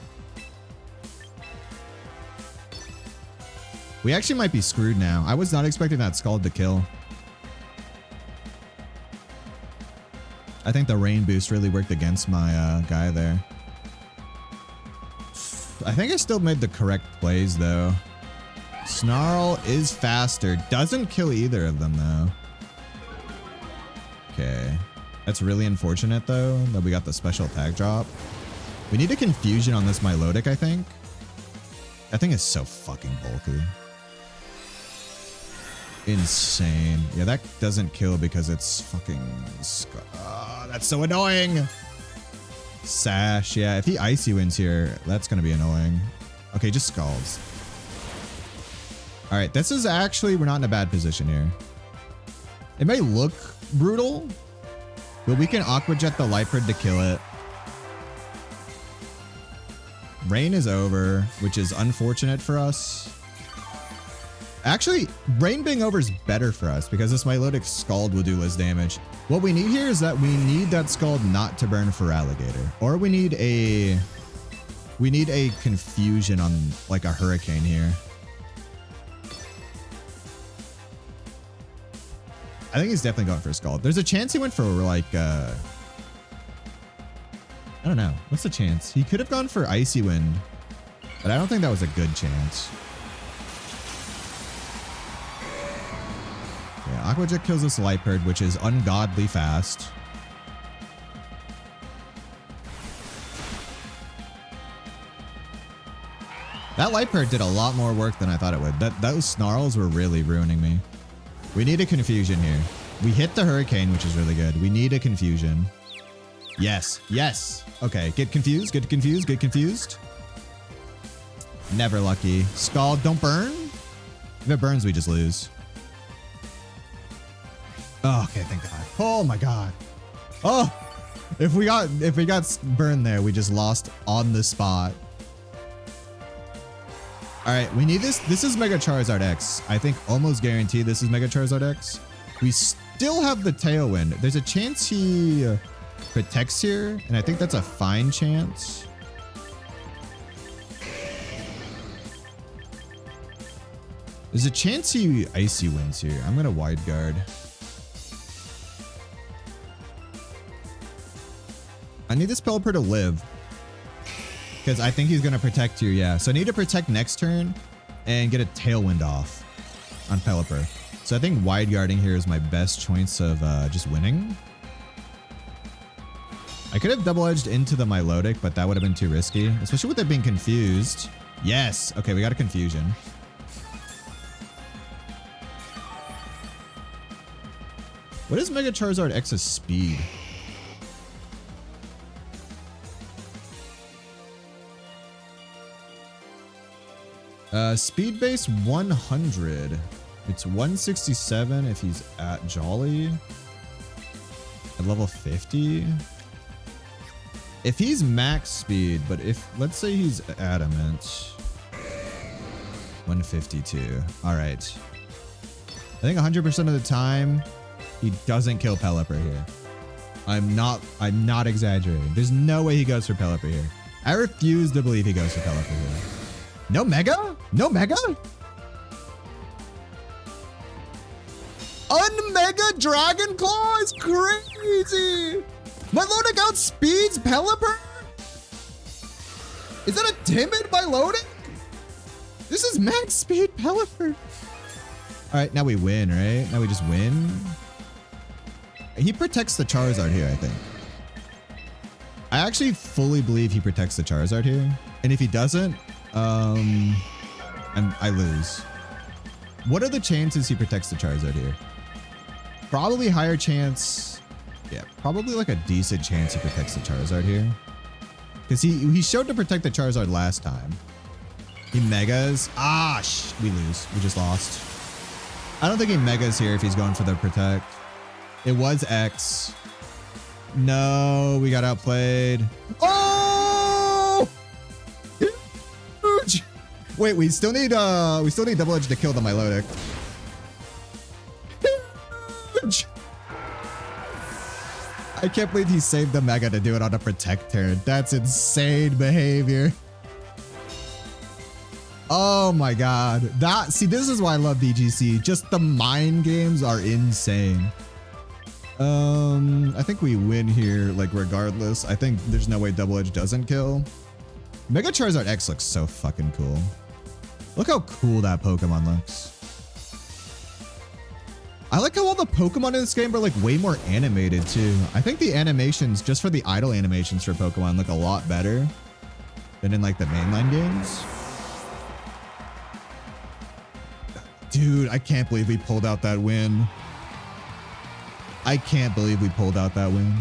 We actually might be screwed now. I was not expecting that Scald to kill. I think the Rain boost really worked against my guy there. I think I still made the correct plays though. Snarl is faster. Doesn't kill either of them though. Okay. That's really unfortunate though that we got the special attack drop. We need a confusion on this Milotic, I think. That thing is so fucking bulky. Insane. Yeah, that doesn't kill because it's fucking... that's so annoying. Sash. Yeah, if he Icy wins here, that's going to be annoying. Okay, just Scalds. All right, this is actually... We're not in a bad position here. It may look brutal, but we can Aqua Jet the Liepard to kill it. Rain is over, which is unfortunate for us. Actually, Rain being over is better for us because this Milotic Scald will do less damage. What we need here is that we need that Scald not to burn for Alligator. Or we need a confusion on like a Hurricane here. I think he's definitely going for a Scald. There's a chance he went for like I don't know. What's the chance? He could have gone for Icy Wind, but I don't think that was a good chance. Yeah, Aqua Jet kills this Liepard, which is ungodly fast. That Liepard did a lot more work than I thought it would. Those Snarls were really ruining me. We need a confusion here. We hit the Hurricane, which is really good. We need a confusion. Yes. Yes. Okay. Get confused. Get confused. Get confused. Never lucky. Scald. Don't burn. If it burns, we just lose. Oh, okay. Thank God. Oh my God. Oh, if we got burned there, we just lost on the spot. All right. We need this. This is Mega Charizard X. I think almost guaranteed this is Mega Charizard X. We still have the Tailwind. There's a chance he protects here, and I think that's a fine chance. There's a chance he Icy wins here. I'm gonna Wide Guard. I need this Pelipper to live because I think he's gonna protect here. Yeah, so I need to protect next turn and get a Tailwind off on Pelipper. So I think Wide Guarding here is my best choice of just winning. I could have double edged into the Milotic, but that would have been too risky, especially with it being confused. Yes. Okay, we got a confusion. What is Mega Charizard X's speed? Speed base 100. It's 167 if he's at Jolly. At level 50. If he's max speed, but if, let's say he's adamant. 152. All right. I think 100% of the time, he doesn't kill Pelipper here. I'm not exaggerating. There's no way he goes for Pelipper here. I refuse to believe he goes for Pelipper here. No Mega? No Mega? Unmega Dragon Claw is crazy. Milotic outspeeds Pelipper? Is that a timid Milotic? This is max speed Pelipper. All right, now we win, right? Now we just win. He protects the Charizard here, I think. I actually fully believe he protects the Charizard here. And if he doesn't, I lose. What are the chances he protects the Charizard here? Probably higher chance. Yeah, probably like a decent chance he protects the Charizard here. Because he showed to protect the Charizard last time. He Megas. Ah, we lose. We just lost. I don't think he Megas here if he's going for the protect. It was X. No, we got outplayed. Oh! Huge! Wait, we still need double edge to kill the Milotic. Huge! I can't believe he saved the Mega to do it on a protect turn. That's insane behavior. Oh my God. See, this is why I love VGC. Just the mind games are insane. I think we win here, like, regardless. I think there's no way double edge doesn't kill. Mega Charizard X looks so fucking cool. Look how cool that Pokemon looks. I like how all the Pokemon in this game are like way more animated too. I think the animations, just for the idle animations for Pokemon, look a lot better than in like the mainline games. Dude, I can't believe we pulled out that win. I can't believe we pulled out that win.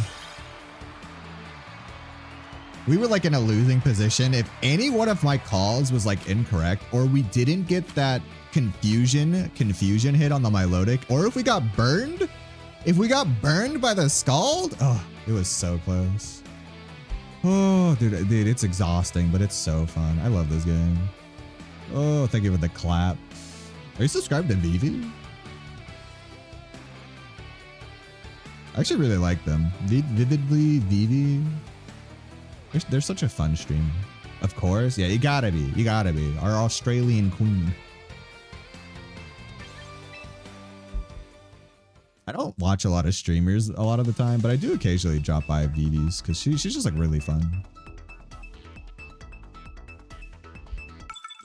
We were like in a losing position. If any one of my calls was like incorrect, or we didn't get that confusion hit on the Milotic, or if we got burned by the Scald, oh, it was so close. Oh, dude, it's exhausting, but it's so fun. I love this game. Oh, thank you for the clap. Are you subscribed to Vivi? I actually really like them. Vividly Vivi. They're such a fun stream. Of course. Yeah, you gotta be. You gotta be. Our Australian queen. I don't watch a lot of streamers a lot of the time, but I do occasionally drop by Vivi's because she's just like really fun.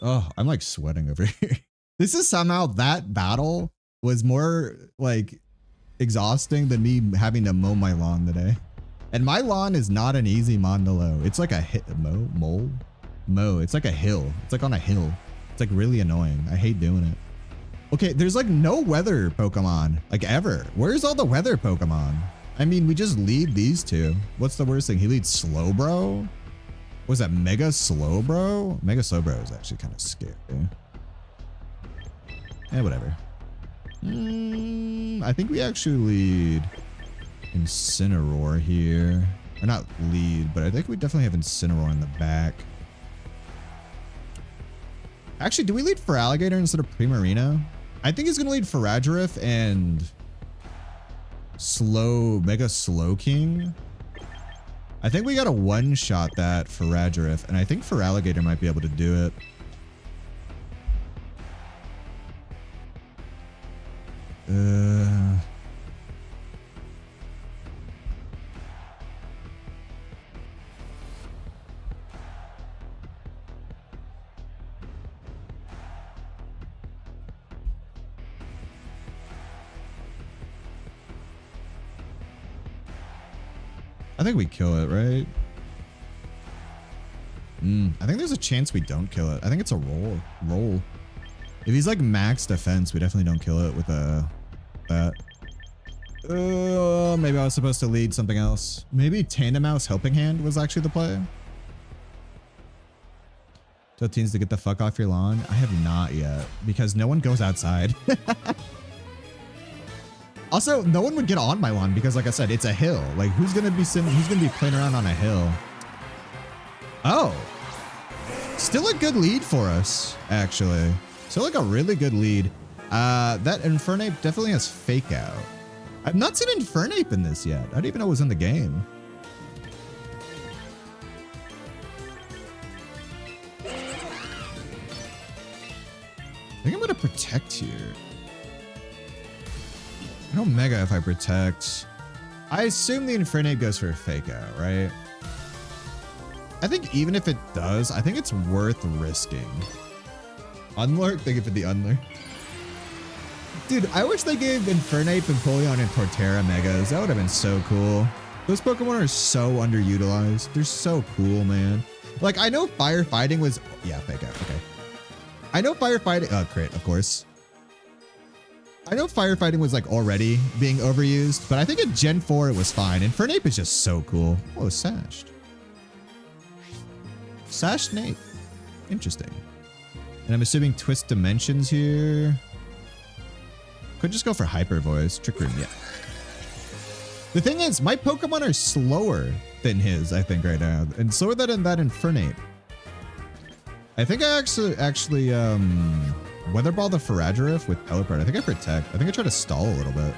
Oh, I'm like sweating over here. This is somehow, that battle was more like exhausting than me having to mow my lawn today. And my lawn is not an easy mon to mow. It's like a mow. It's like a hill. It's like on a hill. It's like really annoying. I hate doing it. Okay, there's like no weather Pokemon, like ever. Where's all the weather Pokemon? I mean, we just lead these two. What's the worst thing? He leads Slowbro? Was that Mega Slowbro? Mega Slowbro is actually kind of scary. Eh, whatever. I think we actually lead Incineroar here. Or not lead, but I think we definitely have Incineroar in the back. Actually, do we lead Feraligatr instead of Primarina? I think he's going to lead Faragirif and Mega Slowking. I think we got to one-shot that Faragirif, and I think Feraligatr might be able to do it. I think we kill it, right? I think there's a chance we don't kill it. I think it's a roll. If he's like max defense, we definitely don't kill it with that. Maybe I was supposed to lead something else. Maybe Tandemaus Helping Hand was actually the play. Tell teens to get the fuck off your lawn. I have not yet because no one goes outside. Also, no one would get on my lawn because, like I said, it's a hill. Like, who's gonna be playing around on a hill? Oh, still a good lead for us, actually. Still like a really good lead. That Infernape definitely has Fake Out. I've not seen Infernape in this yet. I didn't even know it was in the game. I think I'm gonna protect here. I don't Mega if I protect. I assume the Infernape goes for a Fake Out, right? I think even if it does, I think it's worth risking. Unlurk? Thank you for the Unlurk. Dude, I wish they gave Infernape, Empoleon, and Torterra Megas. That would have been so cool. Those Pokemon are so underutilized. They're so cool, man. Like, I know Firefighting was... Yeah, Fake Out. Okay. I know Firefighting... Oh, crit, of course. I know Firefighting was like already being overused, but I think at Gen 4 it was fine. Infernape is just so cool. Oh, Sashed. Sashed Nape. Interesting. And I'm assuming Twist Dimensions here. Could just go for Hyper Voice. Trick Room, yeah. The thing is, my Pokemon are slower than his, I think, right now. And slower than that Infernape. I think I actually Weather Ball the Faragirif with Teleport. I think I protect. I think I try to stall a little bit.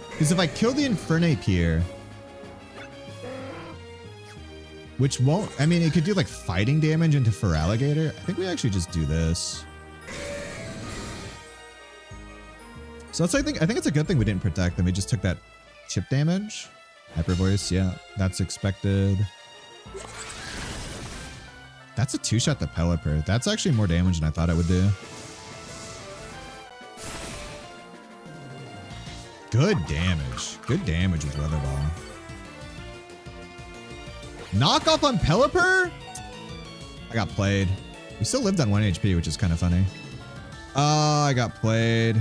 Because if I kill the Infernape here, which won't, I mean, it could do like fighting damage into Feraligatr. I think we actually just do this. So that's, I think it's a good thing we didn't protect them. We just took that chip damage. Hyper Voice, yeah, that's expected. That's a 2-shot to Pelipper. That's actually more damage than I thought it would do. Good damage. Good damage with Weather Ball. Knock off on Pelipper? I got played. We still lived on 1 HP, which is kind of funny. I got played.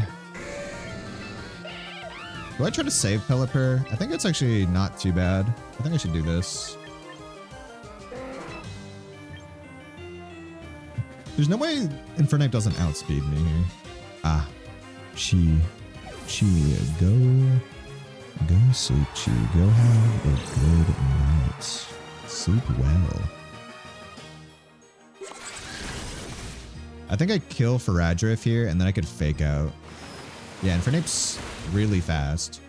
Do I try to save Pelipper? I think it's actually not too bad. I think I should do this. There's no way Infernape doesn't outspeed me here. Ah. Chi, go sleep, Chi. Go have a good night. Sleep well. I think I kill Faradrift here, and then I could fake out. Yeah, Infernape's really fast.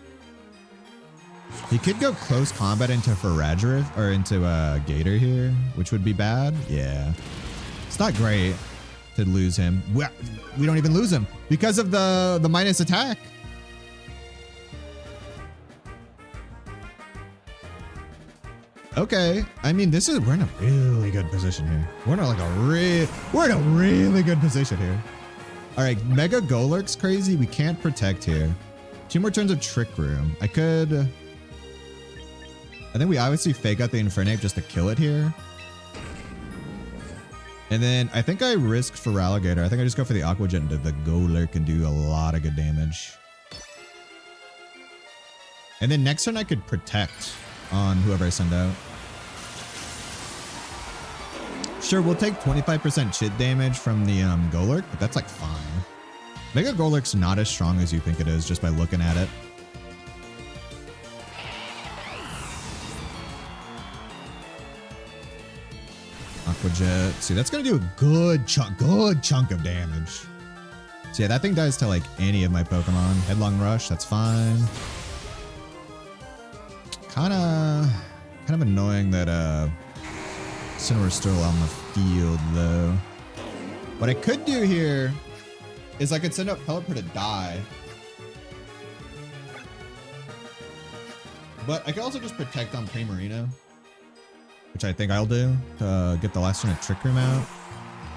He could go close combat into Faradrift, or into Gator here, which would be bad. Yeah. It's not great to lose him. We don't even lose him because of the minus attack. Okay, I mean, we're in a really good position here. We're in a really good position here. All right, Mega Golurk's crazy. We can't protect here. 2 more turns of Trick Room. I think we obviously fake out the Infernape just to kill it here. And then I think I risk for Alligator. I think I just go for the Aqua Jet into the Golurk and do a lot of good damage. And then next turn I could protect on whoever I send out. Sure, we'll take 25% chit damage from the Golurk, but that's like fine. Mega Golurk's not as strong as you think it is just by looking at it. Aqua Jet. See, that's gonna do a good chunk of damage. So yeah, that thing dies to like any of my Pokemon. Headlong Rush, that's fine. Kind of annoying that Cinera's still on the field though. What I could do here is I could send out Pelipper to die. But I could also just protect on Primarina, which I think I'll do to get the last turn of Trick Room out.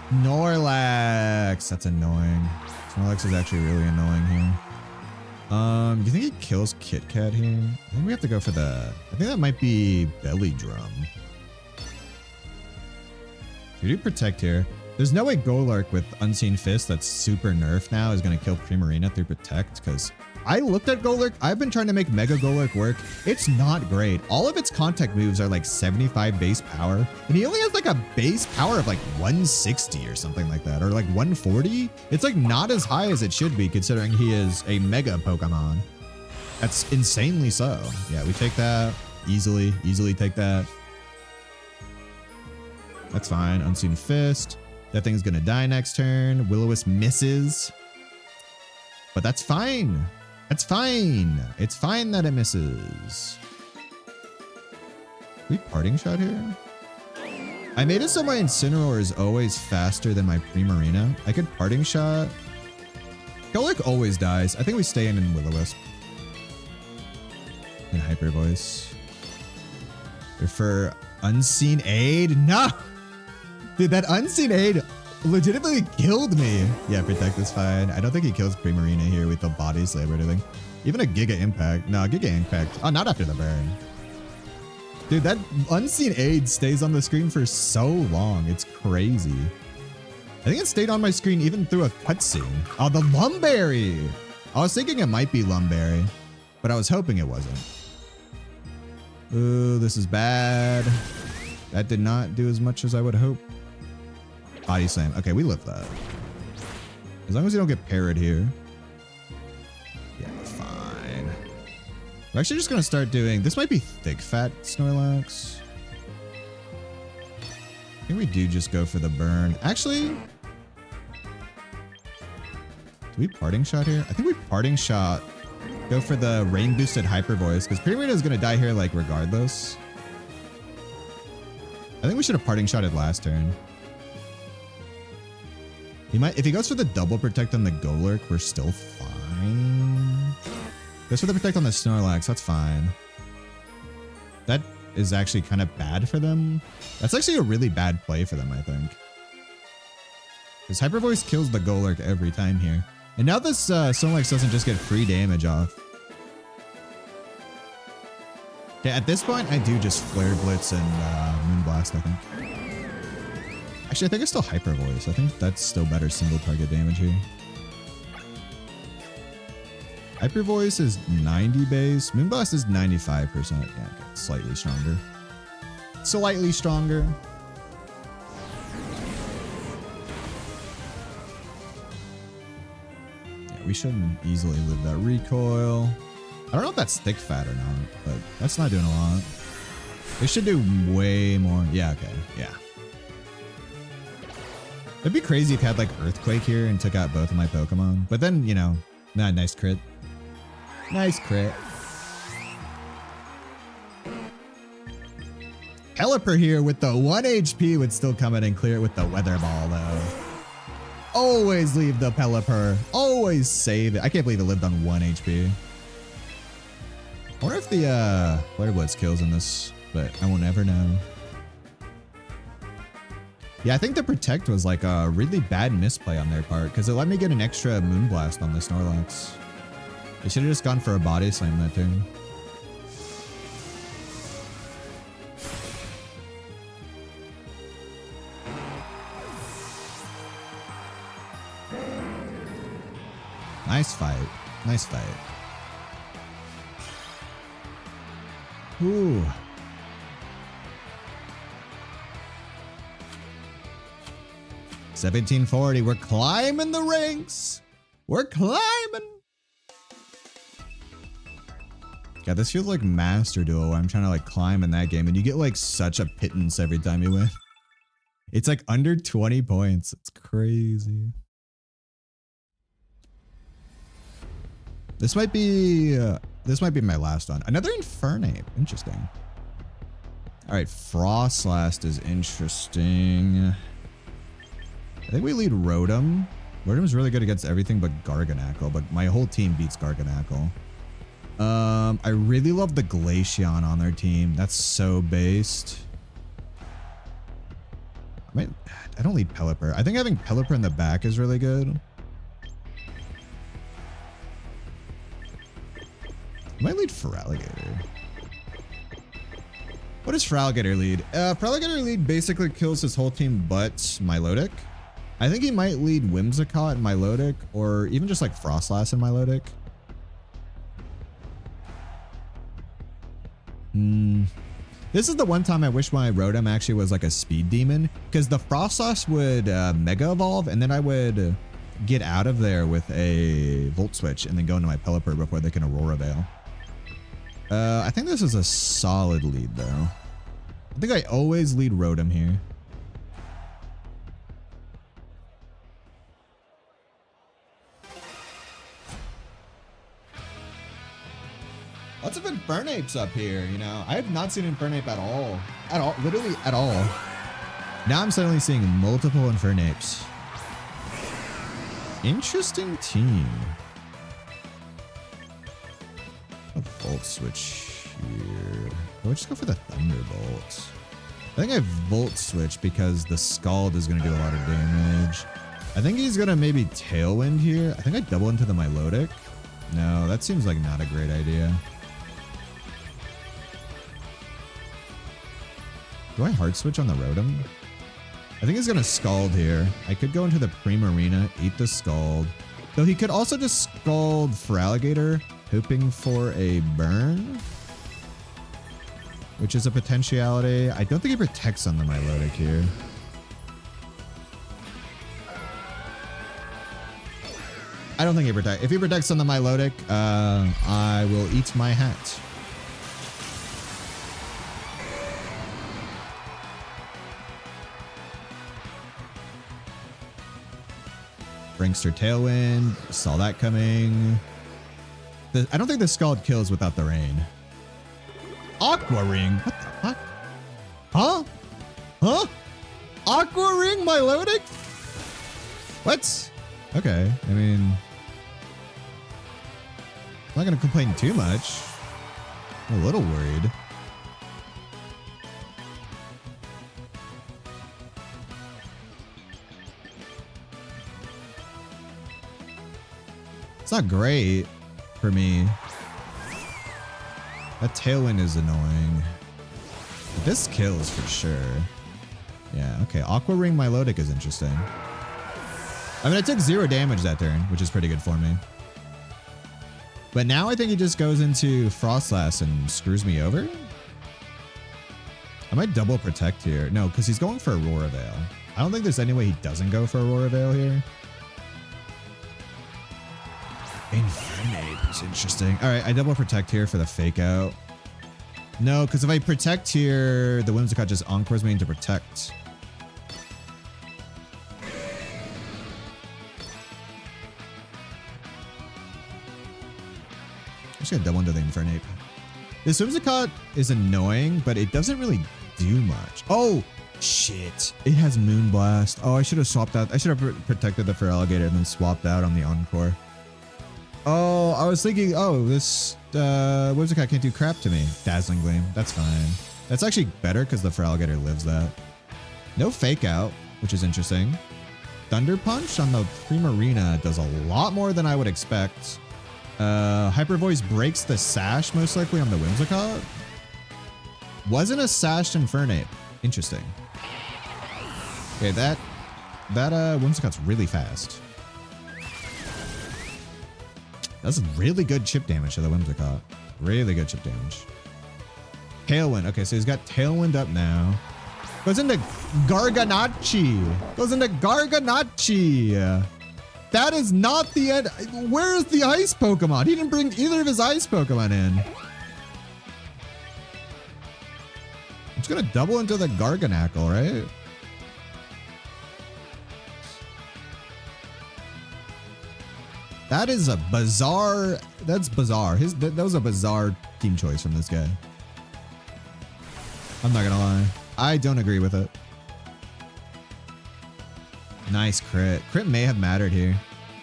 Snorlax, that's annoying. Snorlax is actually really annoying here. Do you think he kills Kit Kat here? I think we have to go for I think that might be Belly Drum. We do protect here. There's no way Golurk with Unseen Fist that's super nerfed now is going to kill Primarina through Protect, because I looked at Golurk. I've been trying to make Mega Golurk work. It's not great. All of its contact moves are like 75 base power, and he only has like a base power of like 160 or something like that, or like 140. It's like not as high as it should be considering he is a Mega Pokemon. That's insanely so. Yeah, we take that easily take that. That's fine. Unseen Fist. That thing's gonna die next turn. Will-O-Wisp misses, but that's fine. That's fine. It's fine that it misses. We Parting Shot here? I made it so my Incineroar is always faster than my Primarina. I could Parting Shot. Golurk always dies. I think we stay in Will-O-Wisp. In Hyper Voice. For Unseen Aid? No! Dude, that Unseen Aid legitimately killed me. Yeah, Protect is fine. I don't think he kills Primarina here with the Body Slam or anything. Even a Giga Impact. No, Giga Impact. Oh, not after the burn. Dude, that Unseen Aid stays on the screen for so long. It's crazy. I think it stayed on my screen even through a cutscene. Oh, the Lumberry. I was thinking it might be Lumberry, but I was hoping it wasn't. Ooh, this is bad. That did not do as much as I would hope. Body Slam. Okay, we live that. As long as we don't get parried here. Yeah, fine. We're actually just going to start doing... This might be Thick Fat Snorlax. I think we do just go for the burn. Actually... Do we Parting Shot here? I think we Parting Shot. Go for the Rain Boosted Hyper Voice, because Primarina is going to die here like regardless. I think we should have Parting Shotted last turn. He might, if he goes for the double Protect on the Golurk, we're still fine. Goes for the Protect on the Snorlax, that's fine. That is actually kind of bad for them. That's actually a really bad play for them, I think. Because Hyper Voice kills the Golurk every time here. And now this Snorlax doesn't just get free damage off. Okay, at this point, I do just Flare Blitz and Moonblast, I think. Actually, I think it's still Hyper Voice. I think that's still better single target damage here. Hyper Voice is 90 base. Moonblast is 95%. Yeah, okay. Slightly stronger. Slightly stronger. Yeah, we shouldn't easily live that recoil. I don't know if that's thick fat or not, but that's not doing a lot. It should do way more. Yeah, okay. Yeah. It'd be crazy if I had like Earthquake here and took out both of my Pokemon. But then, you know, nice crit. Nice crit. Pelipper here with the 1 HP would still come in and clear it with the Weather Ball though. Always leave the Pelipper. Always save it. I can't believe it lived on 1 HP. I wonder if the Flare Blitz kills in this, but I won't ever know. Yeah, I think the Protect was like a really bad misplay on their part because it let me get an extra Moonblast on the Snorlax. They should have just gone for a Body Slam that turn. Nice fight. Nice fight. Ooh. $1740. We're climbing the ranks. We're climbing. Yeah, this feels like Master Duel where I'm trying to like climb in that game and you get like such a pittance every time you win. It's like under 20 points. It's crazy. This might be my last one. Another Infernape. Interesting. All right, Frostlast is interesting. I think we lead Rotom. Rotom's really good against everything but Garganacl, but my whole team beats Garganacl. I really love the Glaceon on their team. That's so based. I don't lead Pelipper. I think having Pelipper in the back is really good. I might lead Feraligatr. What does Feraligatr lead? Feraligatr lead basically kills his whole team but Milotic. I think he might lead Whimsicott and Milotic, or even just like Frostlast and Milotic. This is the one time I wish my Rotom actually was like a speed demon, because the Frostlast would Mega Evolve, and then I would get out of there with a Volt Switch and then go into my Pelipper before they can Aurora Veil. I think this is a solid lead though. I think I always lead Rotom here. Lots of Infernapes up here, you know. I have not seen Infernape at all. At all. Literally at all. Now I'm suddenly seeing multiple Infernapes. Interesting team. A Volt Switch here. I'll just go for the Thunderbolt. I think I Volt Switch because the Scald is going to do a lot of damage. I think he's going to maybe Tailwind here. I think I double into the Milotic. No, that seems like not a great idea. Do I hard switch on the Rotom? I think he's going to Scald here. I could go into the Primarina, eat the Scald. Though he could also just Scald Feraligatr, hoping for a burn. Which is a potentiality. I don't think he protects on the Milotic here. I don't think he protects. If he protects on the Milotic, I will eat my hat. Bringster Tailwind. Saw that coming. I don't think the Scald kills without the rain. Aqua Ring? What the fuck? Huh? Huh? Aqua Ring Milotic? What? Okay, I mean, I'm not gonna complain too much. I'm a little worried. not great for me. That Tailwind is annoying. But this kills for sure. Yeah, okay. Aqua Ring Milotic is interesting. I mean, I took 0 damage that turn, which is pretty good for me. But now I think he just goes into Frostlass and screws me over. I might double protect here. No, because he's going for Aurora Veil. I don't think there's any way he doesn't go for Aurora Veil here. Infernape is interesting. All right, I double protect here for the fake out. No, because if I protect here, the Whimsicott just Encores me into protect. I'm just gonna double into the Infernape. This Whimsicott is annoying, but it doesn't really do much. Oh, shit. It has Moonblast. Oh, I should have swapped out. I should have protected the Feraligatr and then swapped out on the Encore. Oh, I was thinking, oh, this Whimsicott can't do crap to me. Dazzling Gleam. That's fine. That's actually better because the Feraligatr lives that. No fake out, which is interesting. Thunder Punch on the Primarina does a lot more than I would expect. Hyper Voice breaks the sash most likely on the Whimsicott. Wasn't a sashed Infernape. Interesting. Okay, that Whimsicott's really fast. That's really good chip damage to the Whimsicott. Really good chip damage. Tailwind. Okay, so he's got Tailwind up now. Goes into Garganacci. Goes into Garganacci. That is not the end. Where's the ice Pokemon? He didn't bring either of his ice Pokemon in. I'm just gonna double into the Garganackle, right? That is a bizarre. That's bizarre. That was a bizarre team choice from this guy. I'm not gonna lie. I don't agree with it. Nice crit. Crit may have mattered here.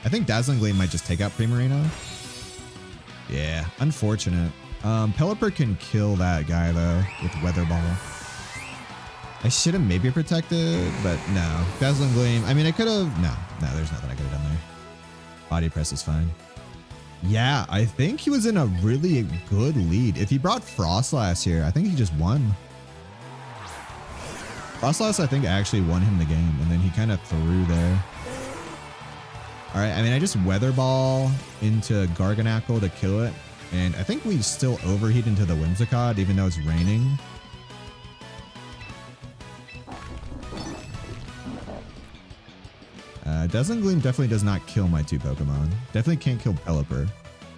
I think Dazzling Gleam might just take out Primarina. Yeah, unfortunate. Pelipper can kill that guy though with Weather Ball. I should have maybe protected, but no. Dazzling Gleam. I mean, I could have. No, there's nothing I could have done there. Body press is fine. Yeah, I think he was in a really good lead. If he brought Frostlass here, I think he just won. Frostlass, I think, actually won him the game, and then he kind of threw there. All right, I mean, I just Weather Ball into Garganackle to kill it, and I think we still overheat into the Whimsicott, even though it's raining. Dazzling Gleam definitely does not kill my 2 Pokemon. Definitely can't kill Pelipper.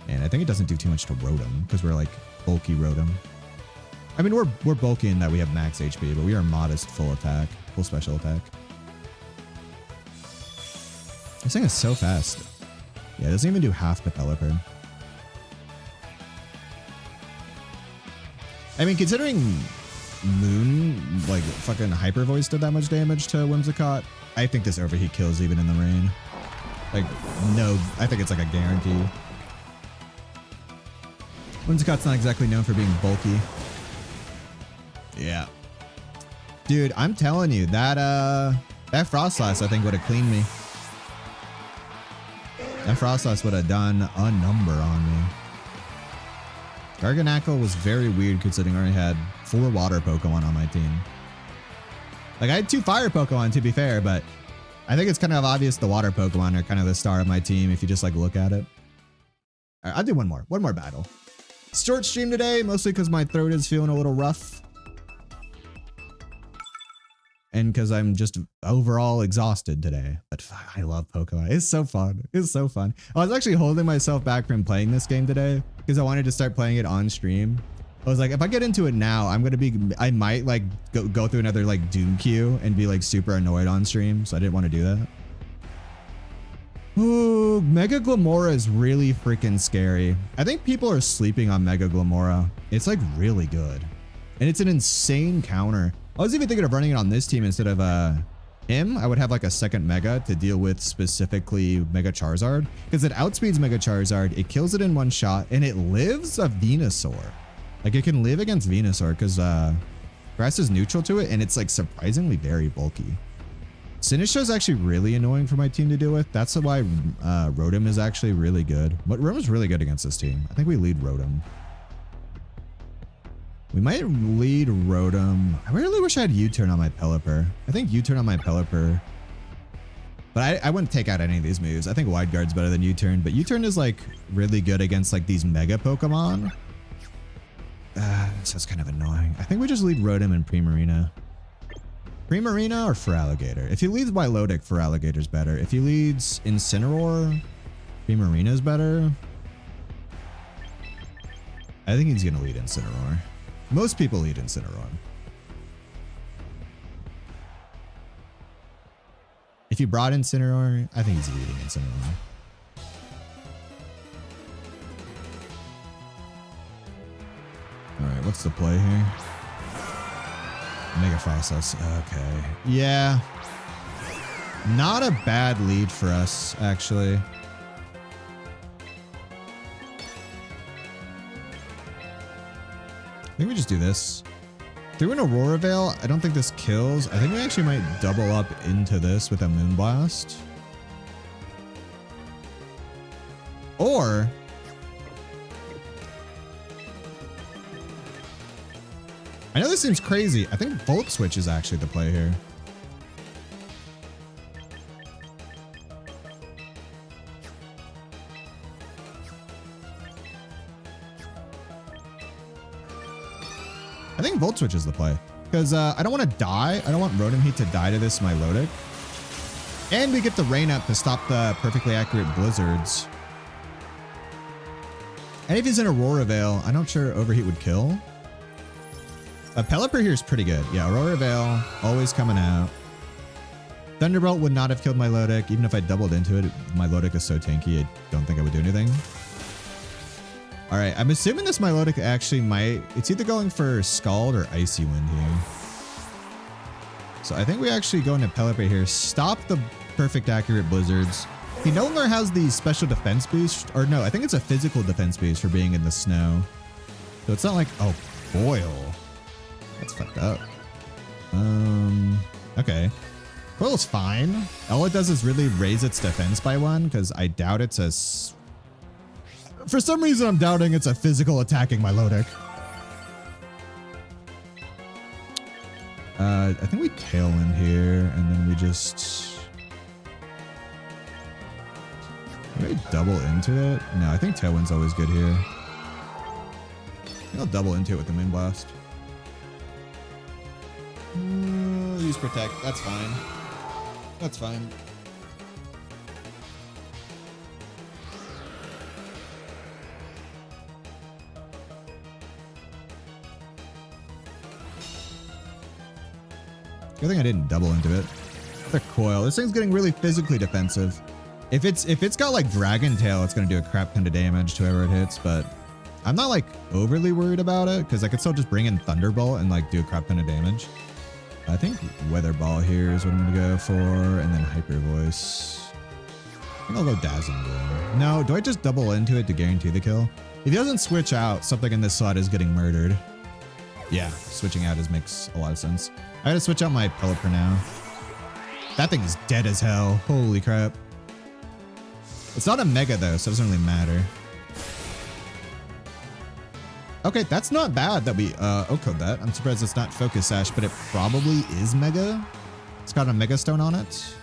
And I think it doesn't do too much to Rotom, because we're like bulky Rotom. I mean, we're bulky in that we have max HP, but we are modest full attack, full special attack. This thing is so fast. Yeah, it doesn't even do half the Pelipper. I mean, considering Moon, like fucking Hyper Voice did that much damage to Whimsicott, I think this overheat kills even in the rain. Like, no, I think it's like a guarantee. Whimsicott's not exactly known for being bulky. Yeah. Dude, I'm telling you, that Frostlass I think would have cleaned me. That Frostlass would have done a number on me. Garganackle was very weird considering I already had 4 water Pokemon on my team. Like, I had 2 fire Pokemon to be fair, but I think it's kind of obvious the water Pokemon are kind of the star of my team if you just like look at it. All right, I'll do one more battle. Short stream today, mostly because my throat is feeling a little rough. And because I'm just overall exhausted today. But I love Pokemon. It's so fun. It's so fun. I was actually holding myself back from playing this game today because I wanted to start playing it on stream. I was like, if I get into it now, I might like go through another like Doom queue and be like super annoyed on stream. So I didn't want to do that. Ooh, Mega Glamora is really freaking scary. I think people are sleeping on Mega Glamora. It's like really good. And it's an insane counter. I was even thinking of running it on this team instead of him. I would have like a second Mega to deal with specifically Mega Charizard. Because it outspeeds Mega Charizard, it kills it in one shot, and it lives a Venusaur. Like it can live against Venusaur because grass is neutral to it, and it's like surprisingly very bulky. Sinistra is actually really annoying for my team to deal with. That's why Rotom is actually really good. But Rotom's really good against this team. I think we lead Rotom. We might lead Rotom. I really wish I had U-turn on my Pelipper. I think U-turn on my Pelipper. But I wouldn't take out any of these moves. I think Wide Guard's better than U-turn. But U-turn is like really good against like these Mega Pokemon. So that's kind of annoying. I think we just lead Rotom and Primarina. Primarina or Feraligatr? If he leads Milotic, Feraligator's better. If he leads Incineroar, Primarina's better. I think he's going to lead Incineroar. Most people lead Incineroar. If you brought Incineroar, I think he's leading Incineroar. Alright, what's the play here? Mega Process. Okay. Yeah. Not a bad lead for us, actually. I think we just do this. Through an Aurora Veil, I don't think this kills. I think we actually might double up into this with a Moonblast. Or... I know this seems crazy. I think Volt Switch is actually the play here. I think Volt Switch is the play. Because I don't want to die. I don't want Rotom Heat to die to this Milotic. And we get the Rain Up to stop the perfectly accurate Blizzards. And if he's in Aurora Veil, I'm not sure Overheat would kill. Pelipper here is pretty good. Yeah, Aurora Veil, always coming out. Thunderbolt would not have killed Milotic. Even if I doubled into it, Milotic is so tanky, I don't think I would do anything. All right, I'm assuming this Milotic actually might... It's either going for Scald or Icy Wind here. So I think we actually go into Pelipper here. Stop the perfect accurate Blizzards. He no longer has the special defense boost. Or no, I think it's a physical defense boost for being in the snow. So it's not like... Oh, Boil. That's fucked up. Okay. Coil's fine. All it does is really raise its defense by 1, because I doubt it's a... For some reason, I'm doubting it's a physical attacking Milotic. I think we Tailwind here, and then we just... Maybe double into it? No, I think Tailwind's always good here. I think I'll double into it with the Moonblast. Use Protect. That's fine. That's fine. Good thing I didn't double into it. The Coil. This thing's getting really physically defensive. If it's got like Dragon Tail, it's gonna do a crap ton of damage to whoever it hits, but I'm not like overly worried about it because I could still just bring in Thunderbolt and like do a crap ton of damage. I think Weather Ball here is what I'm gonna go for, and then Hyper Voice. I think I'll go Dazzling Gleam. No, do I just double into it to guarantee the kill? If he doesn't switch out, something in this slot is getting murdered. Yeah, switching out makes a lot of sense. I gotta switch out my Pelipper now. That thing is dead as hell. Holy crap. It's not a Mega though, so it doesn't really matter. Okay, that's not bad that we O-code that. I'm surprised it's not Focus Sash, but it probably is Mega. It's got a Mega Stone on it.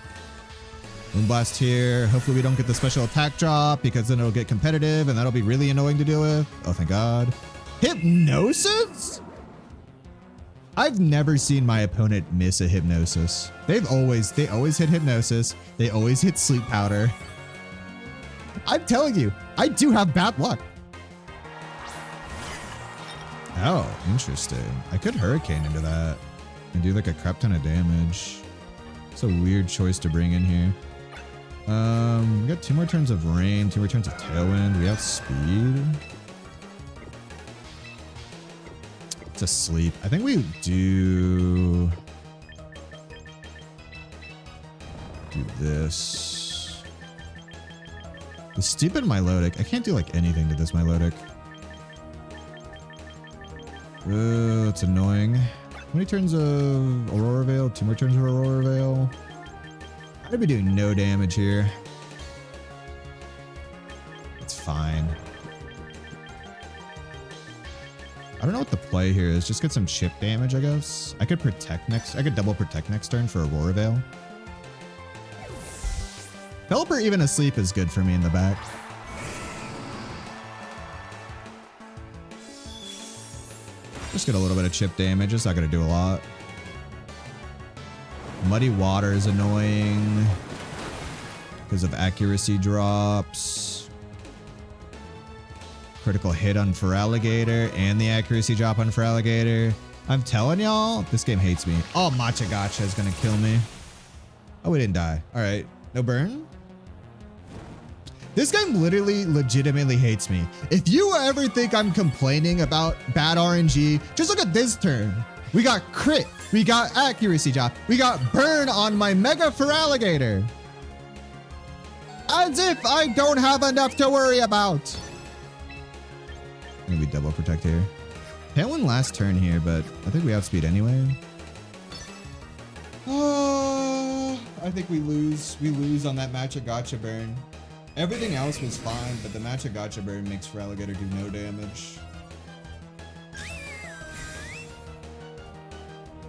Moonblast here. Hopefully we don't get the special attack drop because then it'll get competitive and that'll be really annoying to deal with. Oh, thank God. Hypnosis? I've never seen my opponent miss a Hypnosis. They always hit Hypnosis. They always hit Sleep Powder. I'm telling you, I do have bad luck. Oh, interesting. I could Hurricane into that and do like a crap ton of damage. It's a weird choice to bring in here. We got 2 more turns of Rain, 2 more turns of Tailwind. We have Speed. It's a Sleep. I think we do this. The stupid Milotic. I can't do like anything to this Milotic. It's annoying. How many turns of Aurora Veil? 2 more turns of Aurora Veil. I'd be doing no damage here. It's fine. I don't know what the play here is. Just get some chip damage, I guess. I could protect next. I could double protect next turn for Aurora Veil. Pelipper even asleep is good for me in the back. Just get a little bit of chip damage. It's not going to do a lot. Muddy Water is annoying because of accuracy drops. Critical hit on Feraligatr and the accuracy drop on Feraligatr. I'm telling y'all, this game hates me. Oh, Matcha Gotcha is going to kill me. Oh, we didn't die. All right. No burn. This game literally legitimately hates me. If you ever think I'm complaining about bad RNG, just look at this turn. We got crit. We got accuracy drop. We got burn on my Mega Feraligatr. As if I don't have enough to worry about. Maybe double protect here. Can't win last turn here, but I think we outspeed anyway. Oh, I think we lose. We lose on that Matcha Gotcha burn. Everything else was fine, but the Matcha Gotcha burn makes Feraligatr do no damage.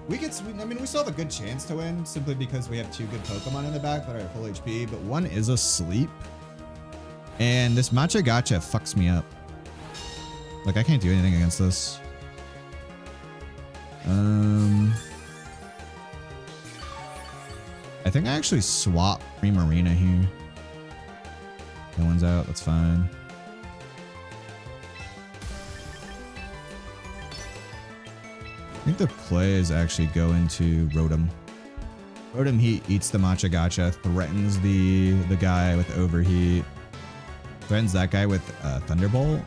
I mean, we still have a good chance to win simply because we have two good Pokemon in the back that are at full HP, but one is asleep. And this Matcha Gotcha fucks me up. Like, I can't do anything against this. I think I actually swap Primarina here. No one's out, that's fine. I think the play is actually go into Rotom. Rotom Heat eats the Matcha Gotcha, threatens the guy with Overheat. Threatens that guy with Thunderbolt.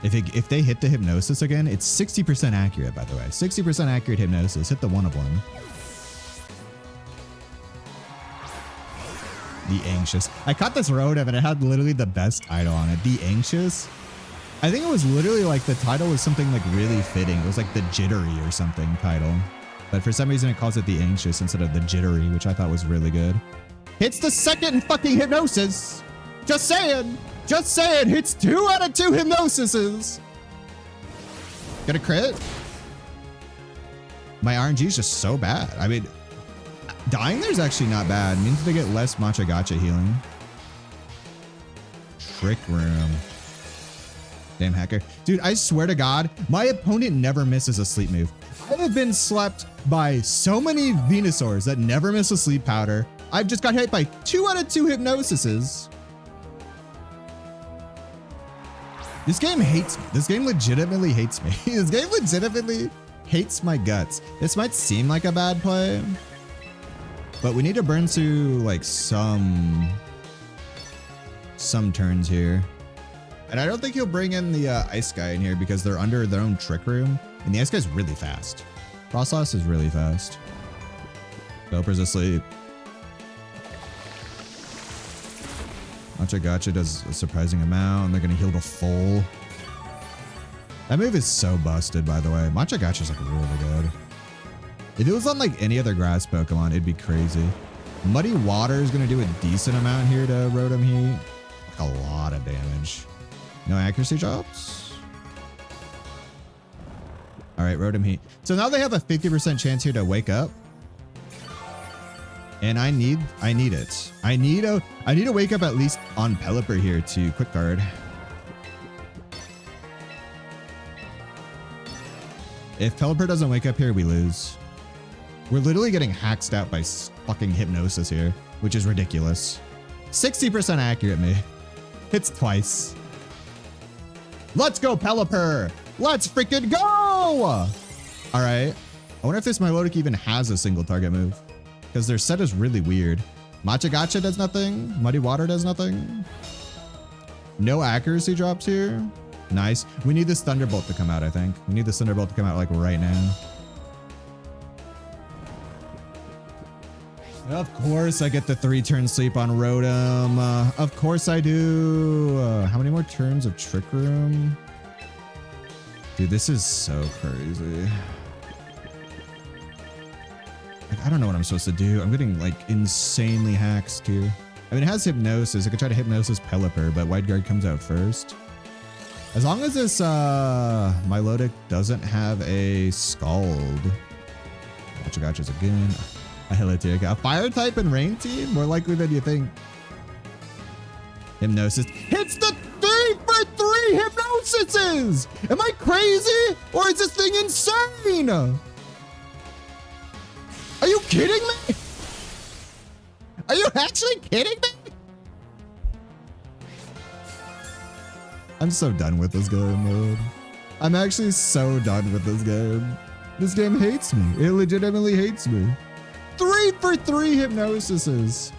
If they hit the Hypnosis again, it's 60% accurate, by the way. 60% accurate Hypnosis. Hit the one of one. The Anxious. I caught this Rotom and it had literally the best title on it. The Anxious. I think it was literally like the title was something like really fitting. It was like the Jittery or something title. But for some reason it calls it the Anxious instead of the Jittery, which I thought was really good. Hits the second fucking Hypnosis. Just saying. Just saying, hits 2 out of 2 Hypnosises. Get a crit? My RNG is just so bad. I mean, dying there's actually not bad. It means they get less Matcha Gotcha healing. Trick Room. Damn hacker. Dude, I swear to God, my opponent never misses a sleep move. I have been slept by so many Venusaurs that never miss a sleep powder. I've just got hit by 2 out of 2 Hypnosises. This game hates me. This game legitimately hates me. This game legitimately hates my guts. This might seem like a bad play, but we need to burn through like some turns here. And I don't think he'll bring in the Ice Guy in here because they're under their own Trick Room. And the Ice Guy's really fast. Frostlass is really fast. Doper's asleep. Matcha Gotcha does a surprising amount, and they're gonna heal to full. That move is so busted, by the way. Matcha Gotcha's like really good. If it was on like any other grass Pokemon, it'd be crazy. Muddy Water is gonna do a decent amount here to Rotom Heat. Like a lot of damage. No accuracy drops. All right, Rotom Heat. So now they have a 50% chance here to wake up. And I need it. I need to wake up at least on Pelipper here to quick guard. If Pelipper doesn't wake up here, we lose. We're literally getting hacked out by fucking Hypnosis here, which is ridiculous. 60% accurate me. Hits twice. Let's go, Pelipper. Let's freaking go. All right. I wonder if this Milotic even has a single target move. Because their set is really weird. Matcha Gotcha does nothing. Muddy Water does nothing. No accuracy drops here. Nice. We need this Thunderbolt to come out, I think. We need this Thunderbolt to come out like right now. Of course I get the 3-turn sleep on Rotom. Of course I do. How many more turns of Trick Room? Dude, this is so crazy. I don't know what I'm supposed to do. I'm getting like insanely hacked here. I mean, it has hypnosis. I could try to hypnosis Pelipper, but Wide Guard comes out first. As long as this Milotic doesn't have a Scald. Gotchas again. A Hillitic. A Fire type and Rain team? More likely than you think. Hypnosis. Hits the 3 for 3 Hypnosises! Am I crazy? Or is this thing insane? Are you kidding me? Are you actually kidding me? I'm so done with this game, dude. I'm actually so done with this game. This game hates me. It legitimately hates me. 3 for 3 Hypnosises.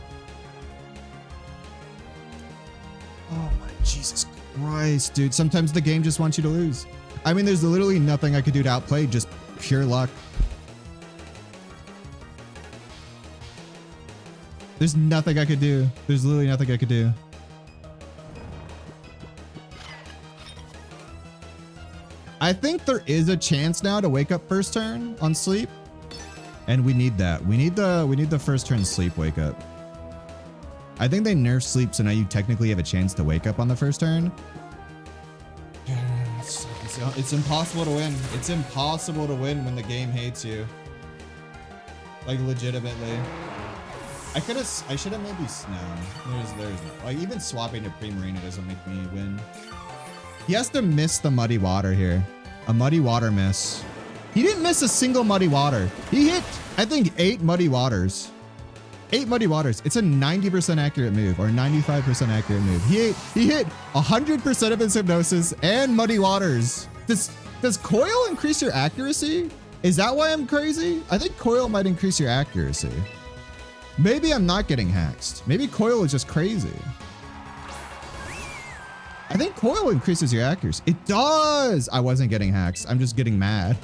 Oh my Jesus Christ, dude. Sometimes the game just wants you to lose. I mean, there's literally nothing I could do to outplay, just pure luck. There's nothing I could do. There's literally nothing I could do. I think there is a chance now to wake up first turn on sleep. And we need that. We need the first turn sleep wake up. I think they nerf sleep, so now you technically have a chance to wake up on the first turn. It's impossible to win. It's impossible to win when the game hates you. Like legitimately. I should have maybe there's no, like even swapping to Primarina doesn't make me win. He has to miss the Muddy Water here. A Muddy Water miss. He didn't miss a single Muddy Water. He hit, I think, 8 Muddy Waters. 8 Muddy Waters. It's a 90% accurate move or 95% accurate move. He hit 100% of his Hypnosis and Muddy Waters. Does Coil increase your accuracy? Is that why I'm crazy? I think Coil might increase your accuracy. Maybe I'm not getting hacked. Maybe Coil is just crazy. I think Coil increases your accuracy. It does! I wasn't getting hacks. I'm just getting mad.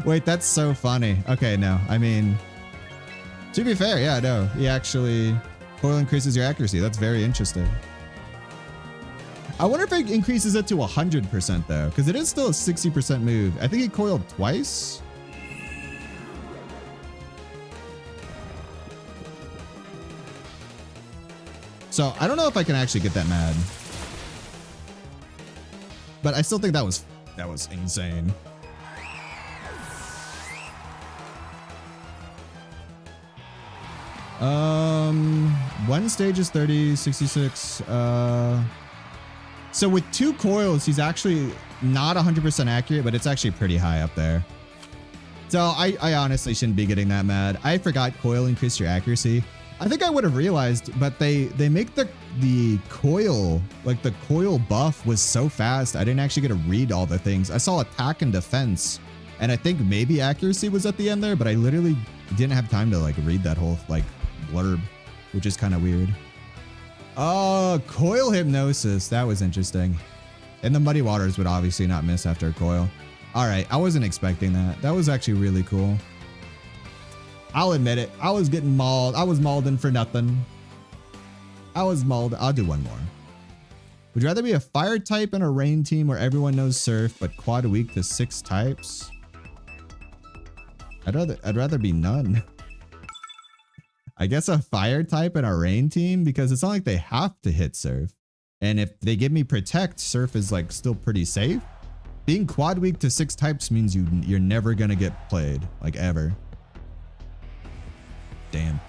Wait, that's so funny. Okay, no. I mean, to be fair, yeah, no. He actually... Coil increases your accuracy. That's very interesting. I wonder if it increases it to 100% though, because it is still a 60% move. I think he coiled twice. So I don't know if I can actually get that mad. But I still think that was insane. One stage is 30, 66. So with 2 coils, he's actually not 100% accurate, but it's actually pretty high up there. So I honestly shouldn't be getting that mad. I forgot coil increased your accuracy. I think I would have realized, but they make the coil, like the coil buff was so fast. I didn't actually get to read all the things. I saw attack and defense, and I think maybe accuracy was at the end there, but I literally didn't have time to like read that whole like blurb, which is kind of weird. Oh, coil hypnosis. That was interesting. And the Muddy Waters would obviously not miss after a coil. All right. I wasn't expecting that. That was actually really cool. I'll admit it. I was getting mauled. I was mauling for nothing. I was mauled. I'll do one more. Would you rather be a fire type in a rain team where everyone knows surf, but quad weak to 6 types? I'd rather be none. I guess a fire type in a rain team, because it's not like they have to hit surf. And if they give me protect, surf is like still pretty safe. Being quad weak to 6 types means you're never gonna get played, like ever. Damn.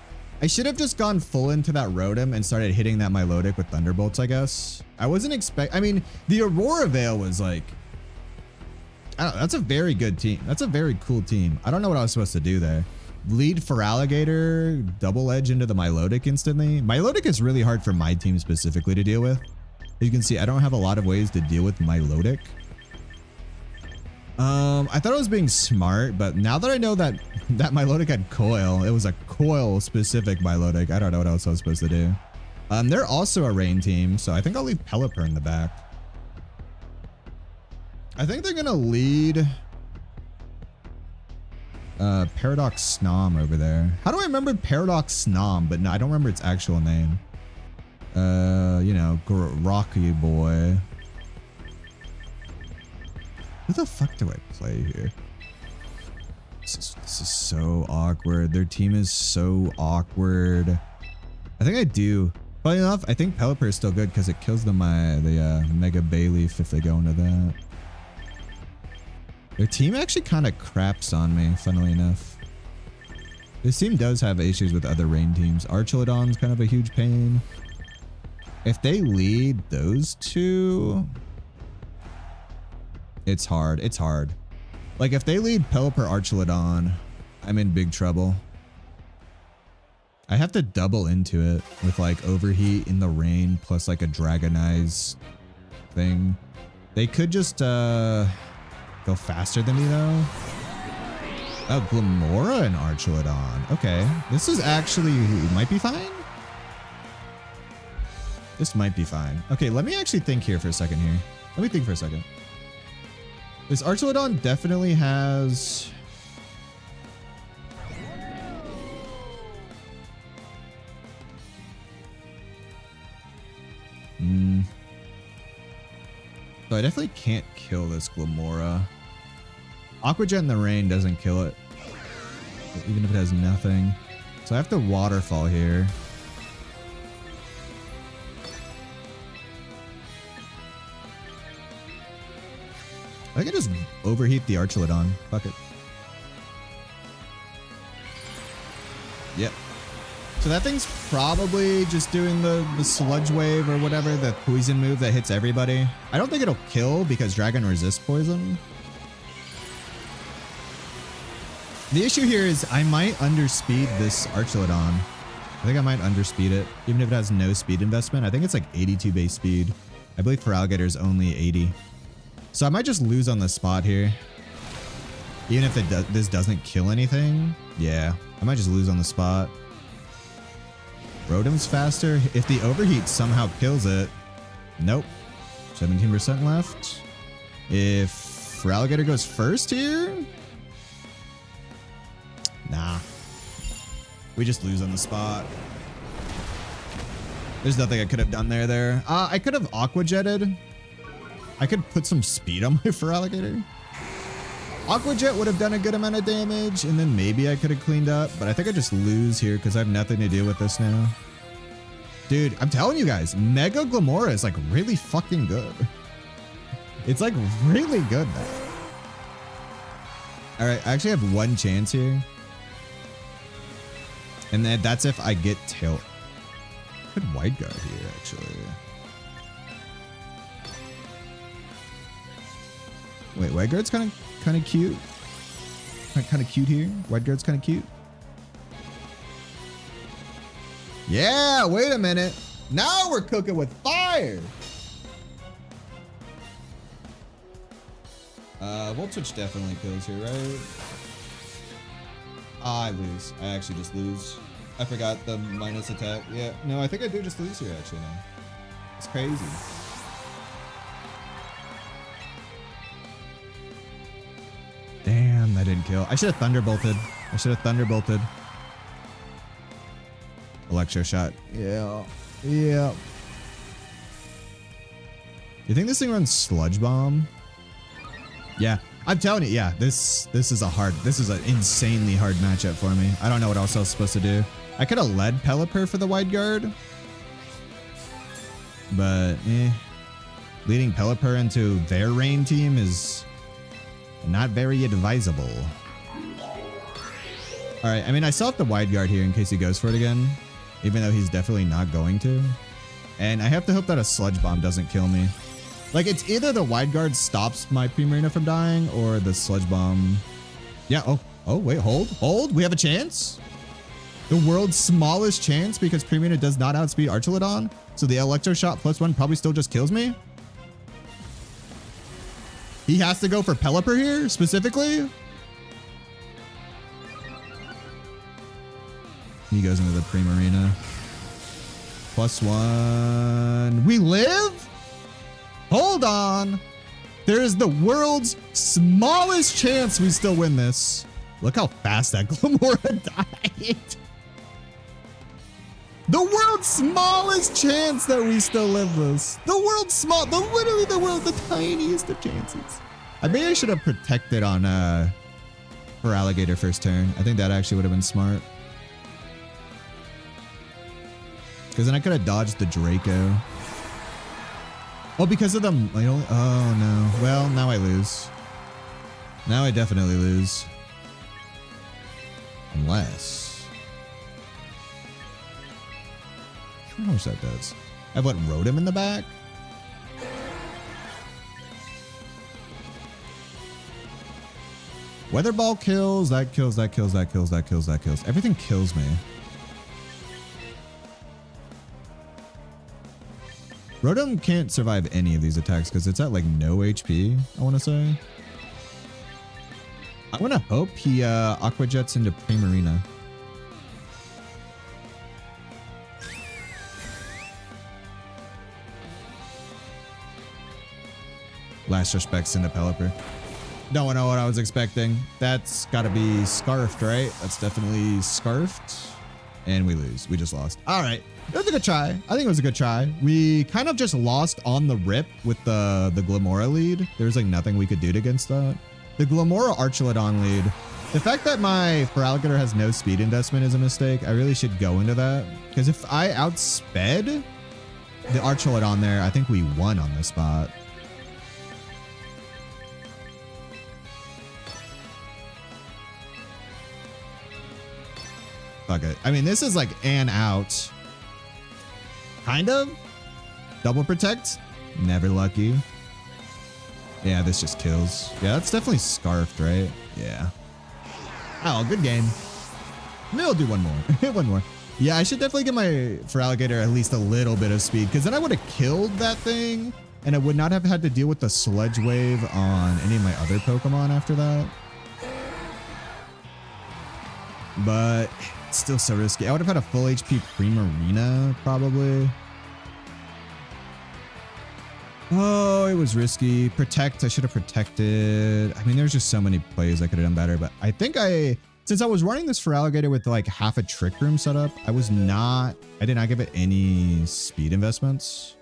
I should have just gone full into that Rotom and started hitting that Milotic with Thunderbolts, I guess. I wasn't I mean, the Aurora Veil was like, I don't know, that's a very good team. That's a very cool team. I don't know what I was supposed to do there. Lead for Alligator, double edge into the Milotic instantly. Milotic is really hard for my team specifically to deal with. As you can see, I don't have a lot of ways to deal with Milotic. I thought I was being smart, but now that I know that Milotic had coil, it was a coil specific Milotic. I don't know what else I was supposed to do. They're also a rain team, so I think I'll leave Pelipper in the back. I think they're gonna lead Paradox Snom over there. How do I remember Paradox Snom, but no, I don't remember its actual name. You know, Rocky Boy. Who the fuck do I play here? This is so awkward. Their team is so awkward. I think I do. Funny enough, I think Pelipper is still good because it kills them the Mega Bayleaf if they go into that. Their team actually kind of craps on me, funnily enough. This team does have issues with other rain teams. Archelodon's kind of a huge pain. If they lead those two, it's hard. It's hard. Like if they lead Pelipper Archelodon, I'm in big trouble. I have to double into it with like Overheat in the rain plus like a Dragonize thing. They could just go faster than me though. Oh, Glamora and Archelodon. Okay, this is actually might be fine. This might be fine. Okay, let me actually think here for a second here. Let me think for a second. This Archelodon definitely has... So I definitely can't kill this Glamora. Aqua Jet in the rain doesn't kill it, even if it has nothing. So I have to Waterfall here. I think I just overheat the Archelodon. Fuck it. Yep. So that thing's probably just doing the Sludge Wave or whatever, the poison move that hits everybody. I don't think it'll kill because Dragon resists poison. The issue here is I might underspeed this Archelodon. I think I might underspeed it, even if it has no speed investment. I think it's like 82 base speed. I believe for Alligator is only 80. So I might just lose on the spot here. Even if this doesn't kill anything. Yeah, I might just lose on the spot. Rotom's faster. If the Overheat somehow kills it. Nope. 17% left. If Alligator goes first here. Nah. We just lose on the spot. There's nothing I could have done there. I could have Aqua Jetted. I could put some speed on my Feraligatr. Aqua Jet would have done a good amount of damage, and then maybe I could have cleaned up, but I think I just lose here because I have nothing to do with this now. Dude, I'm telling you guys, Mega Glamora is like really fucking good. It's like really good now. All right, I actually have one chance here. And then that's if I get Tilt. I could Wide Guard here, actually. Wait, Wide Guard's kind of cute. Kind of cute here. Wide Guard's kind of cute. Yeah, wait a minute. Now we're cooking with fire. Voltage definitely kills here, right? I lose. I actually just lose. I forgot the minus attack. Yeah, no, I think I do just lose here actually now. It's crazy. Damn, that didn't kill. I should have Thunderbolted. Electro Shot. Yeah. Yeah. You think this thing runs Sludge Bomb? Yeah. I'm telling you, yeah, this is an insanely hard matchup for me. I don't know what else I was supposed to do. I could have led Pelipper for the Wide Guard. But, leading Pelipper into their rain team is not very advisable. Alright, I mean, I still have the Wide Guard here in case he goes for it again. Even though he's definitely not going to. And I have to hope that a Sludge Bomb doesn't kill me. Like, it's either the Wide Guard stops my Primarina from dying, or the Sludge Bomb. Yeah, oh, wait, hold. We have a chance. The world's smallest chance because Primarina does not outspeed Archelodon. So the Electro Shot +1 probably still just kills me. He has to go for Pelipper here, specifically. He goes into the Primarina. +1. We live? Hold on. There is the world's smallest chance we still win this. Look how fast that Glamora died. The world's smallest chance that we still live this. Literally the tiniest of chances. I maybe I should have protected on for Alligator first turn. I think that actually would have been smart. Because then I could have dodged the Draco. Oh, because of the... Oh, no. Well, now I lose. Now I definitely lose. Unless... I don't know what that does. I have what, Rotom in the back? Weather Ball kills, that kills, that kills, that kills, that kills, that kills. Everything kills me. Rotom can't survive any of these attacks because it's at like no HP, I want to say. I want to hope he Aqua Jets into Primarina. Last Respects into Pelipper. Don't know what I was expecting. That's got to be Scarfed, right? That's definitely Scarfed. And we lose. We just lost. All right. It was a good try. I think it was a good try. We kind of just lost on the rip with the Glamora lead. There's like nothing we could do against that. The Glamora Archelodon lead. The fact that my Feraligatr has no speed investment is a mistake. I really should go into that. Because if I outsped the Archelodon there, I think we won on this spot. Fuck it. I mean, this is like an out. Kind of. Double protect. Never lucky. Yeah, this just kills. Yeah, that's definitely Scarfed, right? Yeah. Oh, good game. Maybe I'll do one more. One more. Yeah, I should definitely get my Feraligatr at least a little bit of speed, because then I would have killed that thing, and I would not have had to deal with the Sludge Wave on any of my other Pokemon after that. But it's still so risky. I would have had a full HP Primarina, probably. Oh, it was risky. Protect. I should have protected. I mean, there's just so many plays I could have done better, but I think since I was running this Feraligatr with like half a Trick Room set up, I did not give it any speed investments.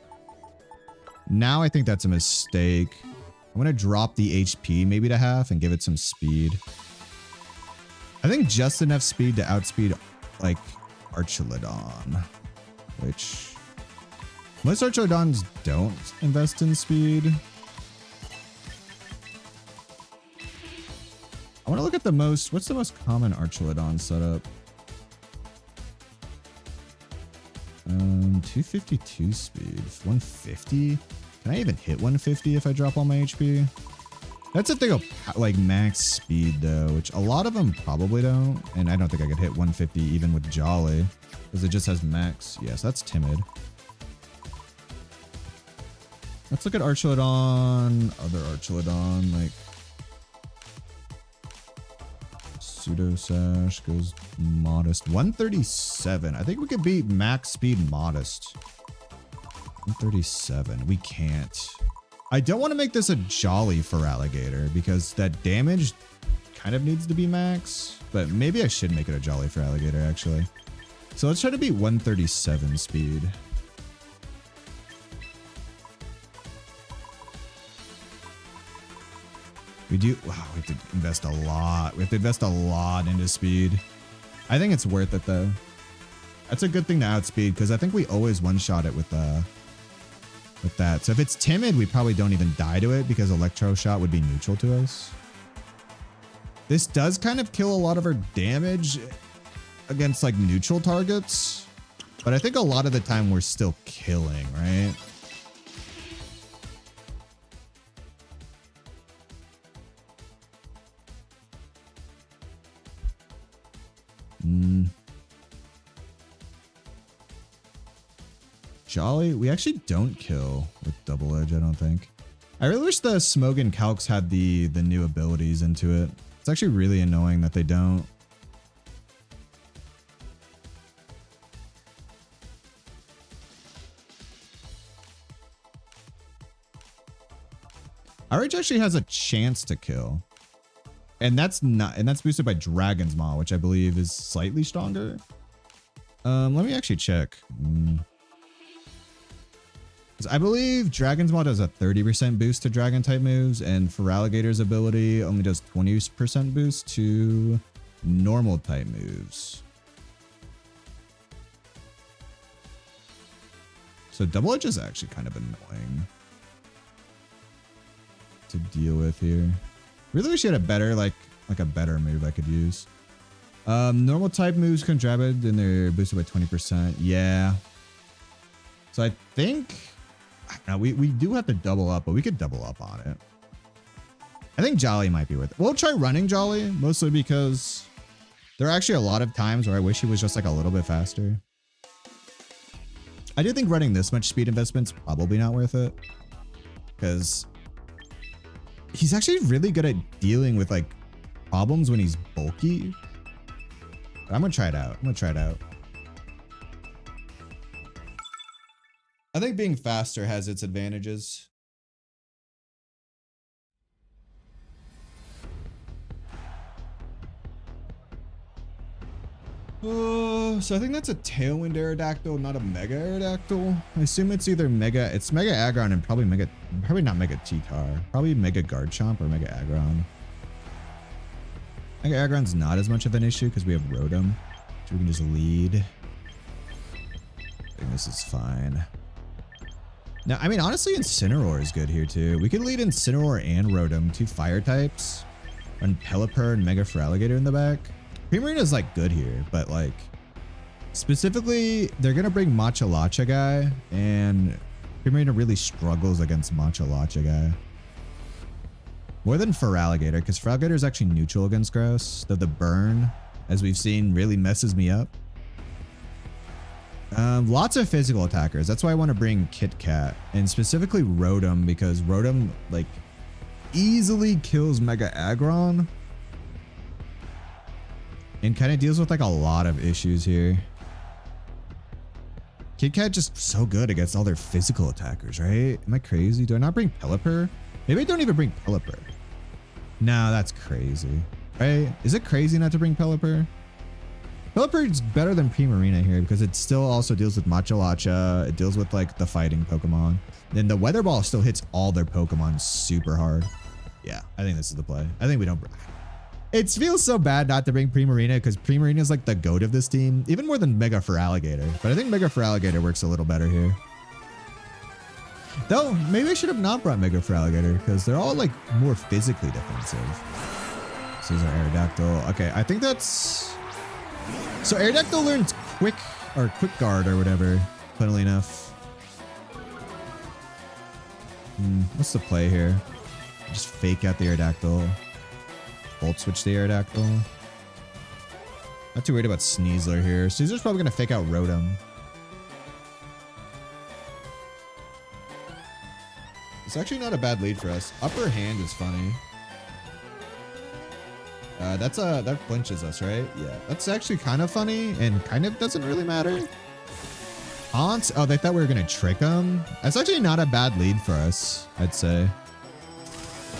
Now I think that's a mistake. I'm going to drop the HP maybe to half and give it some speed. I think just enough speed to outspeed like Archelodon, which most Archelodons don't invest in speed. I want to look at what's the most common Archelodon setup? 252 speed, 150. Can I even hit 150 if I drop all my HP? That's a thing of like max speed though, which a lot of them probably don't. And I don't think I could hit 150 even with Jolly because it just has max. Yes, that's timid. Let's look at Archelodon, other Archelodon, like Pseudo Sash goes modest. 137. I think we could beat max speed modest. 137. We can't. I don't want to make this a Jolly Feraligatr because that damage kind of needs to be max, but maybe I should make it a Jolly Feraligatr actually. So let's try to beat 137 speed. Wow, we have to invest a lot. We have to invest a lot into speed. I think it's worth it though. That's a good thing to outspeed because I think we always one-shot it with that. So if it's timid, we probably don't even die to it because Electro Shot would be neutral to us. This does kind of kill a lot of our damage against like neutral targets, but I think a lot of the time we're still killing, right? Jolly, we actually don't kill with Double Edge, I don't think. I really wish the Smogon Calcs had the new abilities into it. It's actually really annoying that they don't. RH actually has a chance to kill. And that's boosted by Dragon's Maw, which I believe is slightly stronger. Let me actually check. I believe Dragon's Maw does a 30% boost to dragon type moves, and Feraligator's ability only does 20% boost to normal type moves. So Double Edge is actually kind of annoying to deal with here. Really wish you had a better, like a better move I could use. Normal type moves can drab it and they're boosted by 20%. Yeah. So I think, I don't know, we do have to double up, but we could double up on it. I think Jolly might be worth it. We'll try running Jolly, mostly because there are actually a lot of times where I wish he was just like a little bit faster. I do think running this much speed investment's probably not worth it, because he's actually really good at dealing with like problems when he's bulky. I'm gonna try it out. I think being faster has its advantages. So I think that's a Tailwind Aerodactyl, not a Mega Aerodactyl. I assume it's either Mega, it's Mega Aggron and probably not Mega T-Tar. Probably Mega Garchomp or Mega Aggron. Mega Aggron's not as much of an issue because we have Rotom, which we can just lead. I think this is fine. Now, I mean, honestly, Incineroar is good here too. We could lead Incineroar and Rotom, 2 fire types, and Pelipper and Mega Feraligator in the back. Primarina's like good here, but like specifically, they're gonna bring Matcha Lacha guy, and Primarina really struggles against Matcha Lacha guy. More than Feraligator, because Feraligator is actually neutral against grass, though the burn, as we've seen, really messes me up. Lots of physical attackers. That's why I want to bring Kit Kat, and specifically Rotom, because Rotom like easily kills Mega Aggron and kind of deals with like a lot of issues here. Kit Kat just so good against all their physical attackers, right? Am I crazy? Do I not bring Pelipper? Maybe I don't even bring Pelipper. No, that's crazy, right? Is it crazy not to bring Pelipper? Pelipper is better than Primarina here because it still also deals with Matcha Lacha. It deals with like the fighting Pokemon. Then the Weather Ball still hits all their Pokemon super hard. Yeah, I think this is the play. I think we don't. It feels so bad not to bring Primarina because Primarina is like the GOAT of this team, even more than Mega Feraligator. But I think Mega Feraligator works a little better here. Though, maybe I should have not brought Mega Feraligator because they're all like more physically defensive. So here's our Aerodactyl. Okay, I think that's... So Aerodactyl learns Quick Guard or whatever, funnily enough. What's the play here? Just fake out the Aerodactyl. Volt switch the Aerodactyl. Not too worried about Sneasler here. Sneasler's probably going to fake out Rotom. It's actually not a bad lead for us. Upper hand is funny. That flinches us, right? Yeah, that's actually kind of funny and kind of doesn't really matter. Haunts? Oh, they thought we were going to trick them. That's actually not a bad lead for us, I'd say.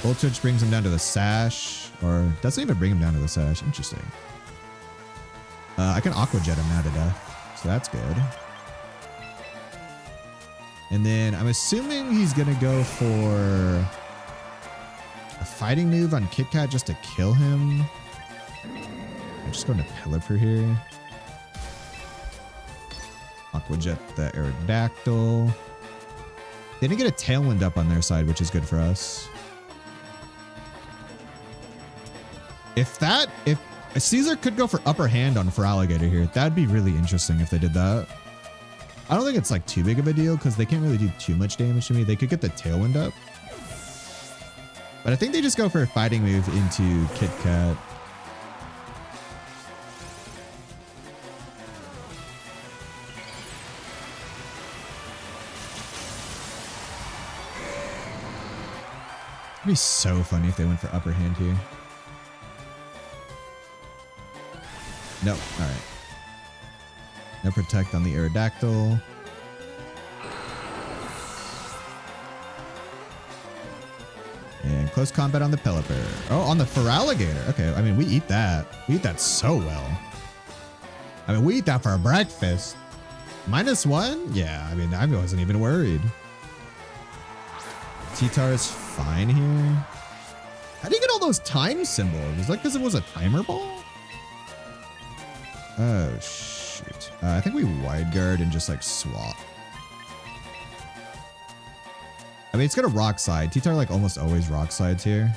Volt switch brings him down to the Sash, or doesn't even bring him down to the Sash. Interesting. I can Aqua Jet him now to death, so that's good. And then I'm assuming he's going to go for a fighting move on Kit Kat just to kill him. I'm just going to Pelipper here. Aqua Jet the Aerodactyl. They didn't get a Tailwind up on their side, which is good for us. If Caesar could go for upper hand on Feraligator here, that'd be really interesting if they did that. I don't think it's like too big of a deal because they can't really do too much damage to me. They could get the Tailwind up. But I think they just go for a fighting move into Kit Kat. It'd be so funny if they went for upper hand here. Nope. All right. No protect on the Aerodactyl. And close combat on the Pelipper. Oh, on the Feraligator. Okay, I mean, we eat that. We eat that so well. I mean, we eat that for breakfast. -1? Yeah, I mean, I wasn't even worried. T-Tar is fine here. How do you get all those time symbols? Is that because it was a timer ball? Oh, shoot. I think we wide guard and just like swap. I mean, it's gonna rock slide. T-Tar like almost always rock slides here.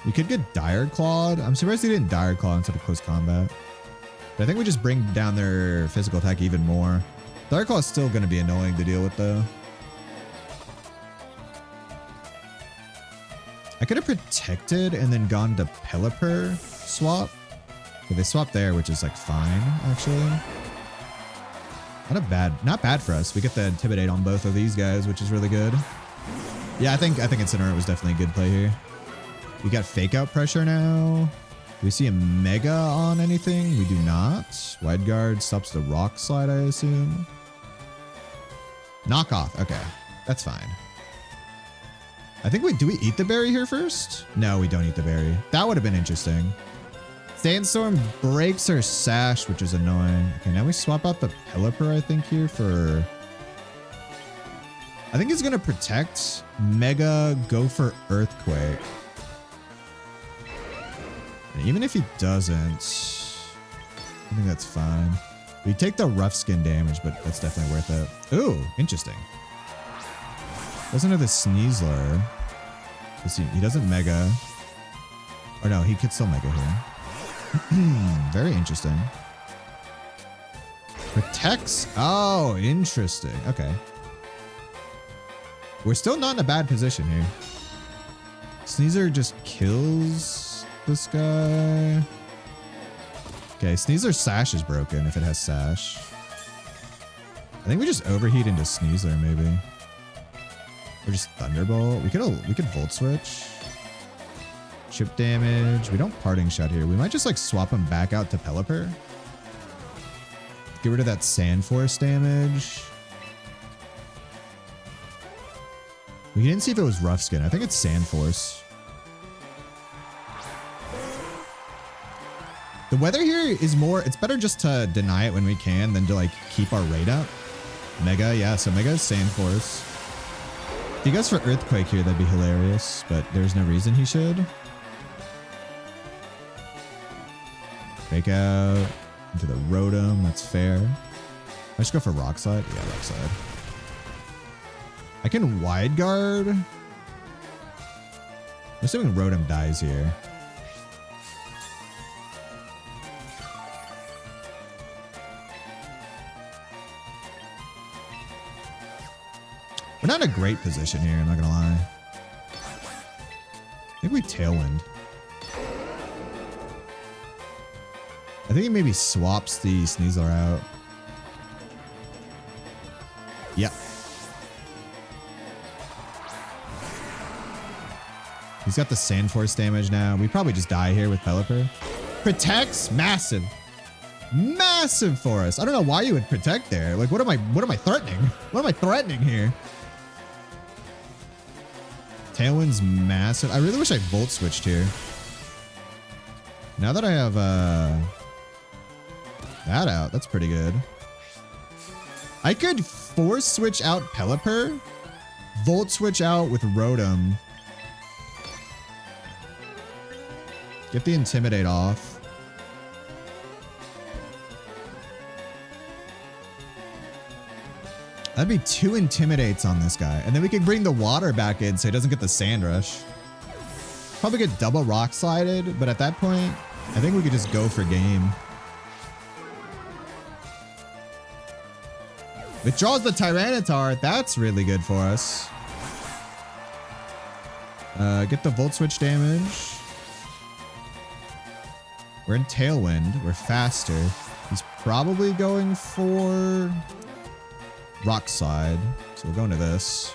We could get Dire Clawed. I'm surprised they didn't Dire Claw instead of close combat. But I think we just bring down their physical attack even more. Dire Claw is still going to be annoying to deal with though. I could have protected and then gone to Pelipper swap. Okay, they swapped there, which is like fine, actually. Not bad for us. We get the Intimidate on both of these guys, which is really good. Yeah, I think Incinerate was definitely a good play here. We got Fake Out pressure now. Do we see a Mega on anything? We do not. Wide Guard stops the Rock Slide, I assume. Knockoff. Okay, that's fine. I think do we eat the berry here first? No, we don't eat the berry. That would have been interesting. Sandstorm breaks her sash, which is annoying. Okay, now we swap out the Pelipper, I think, here for... I think he's going to protect. Mega, go for Earthquake. And even if he doesn't, I think that's fine. We take the rough skin damage, but that's definitely worth it. Ooh, interesting. Doesn't have the Sneasler. He doesn't Mega. Or no, he could still Mega here. Very interesting. Protects. Oh, interesting. Okay. We're still not in a bad position here. Sneasler just kills this guy. Okay, Sneasler's Sash is broken if it has Sash. I think we just overheat into Sneasler maybe. Or just Thunderbolt. We could Volt Switch. Chip damage. We don't Parting Shot here. We might just like swap him back out to Pelipper. Get rid of that Sand Force damage. We didn't see if it was Rough Skin. I think it's Sand Force. The weather here is more, it's better just to deny it when we can than to like keep our rate up. Mega, yeah, so Mega is Sand Force. If he goes for Earthquake here, that'd be hilarious, but there's no reason he should. Fake out into the Rotom, that's fair. I just go for Rock Slide? Yeah, Rock Slide. I can Wide Guard. I'm assuming Rotom dies here. We're not in a great position here, I'm not gonna lie. I think we Tailwind. I think he maybe swaps the Sneasler out. Yep. He's got the Sand Force damage now. We probably just die here with Pelipper. Protects, massive. Massive for us. I don't know why you would protect there. Like, what am I threatening? What am I threatening here? Tailwind's massive. I really wish I Volt Switched here. Now that I have that out, that's pretty good. I could Force Switch out Pelipper, Volt Switch out with Rotom. Get the Intimidate off. That'd be 2 Intimidates on this guy. And then we could bring the water back in so he doesn't get the Sand Rush. Probably get double Rock Slided, but at that point, I think we could just go for game. Withdraws the Tyranitar. That's really good for us. Get the Volt Switch damage. We're in Tailwind. We're faster. He's probably going for Rock Slide. So we're going to this.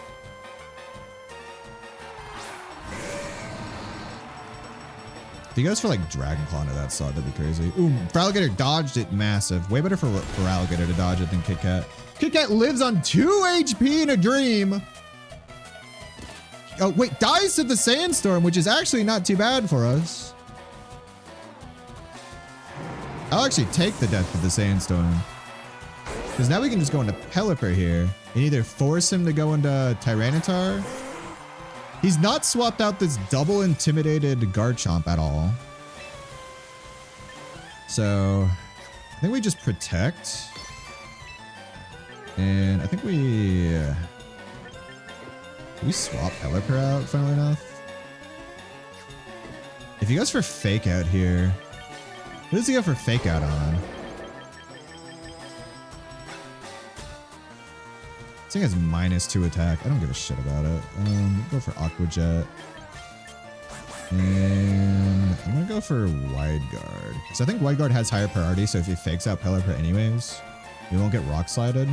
If he goes for like Dragon Claw into that slot, that'd be crazy. Ooh, Feraligatr dodged it massive. Way better for Feraligatr to dodge it than Kit Kat. Kit Kat lives on 2 HP in a dream. Oh, wait, dies to the Sandstorm, which is actually not too bad for us. I'll actually take the death of the Sandstorm. Because now we can just go into Pelipper here and either force him to go into Tyranitar. He's not swapped out this double intimidated Garchomp at all. So I think we just protect. And I think we swap Pelipper out, funnily enough. If he goes for Fake Out here, who does he go for Fake Out on? This thing has -2 attack. I don't give a shit about it. Go for Aqua Jet. And I'm gonna go for Wide Guard. So I think Wide Guard has higher priority, so if he fakes out Pelipper anyways, he won't get Rock Slided.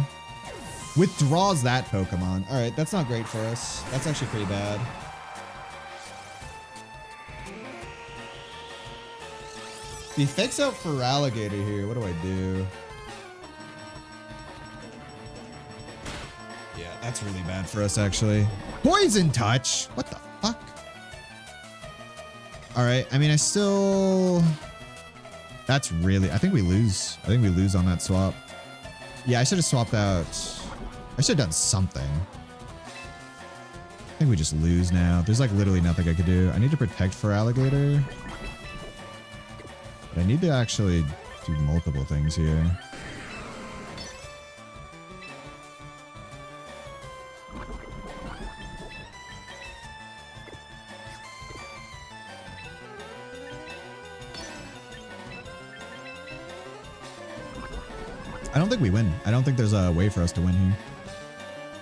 Withdraws that Pokemon. Alright, that's not great for us. That's actually pretty bad. If he fakes out Feraligatr here, what do I do? Yeah, that's really bad for us, actually. Poison Touch? What the fuck? Alright, I mean, I still... That's really... I think we lose. I think we lose on that swap. Yeah, I should have swapped out... I should have done something. I think we just lose now. There's like literally nothing I could do. I need to protect Feraligatr. But I need to actually do multiple things here. I don't think we win. I don't think there's a way for us to win here.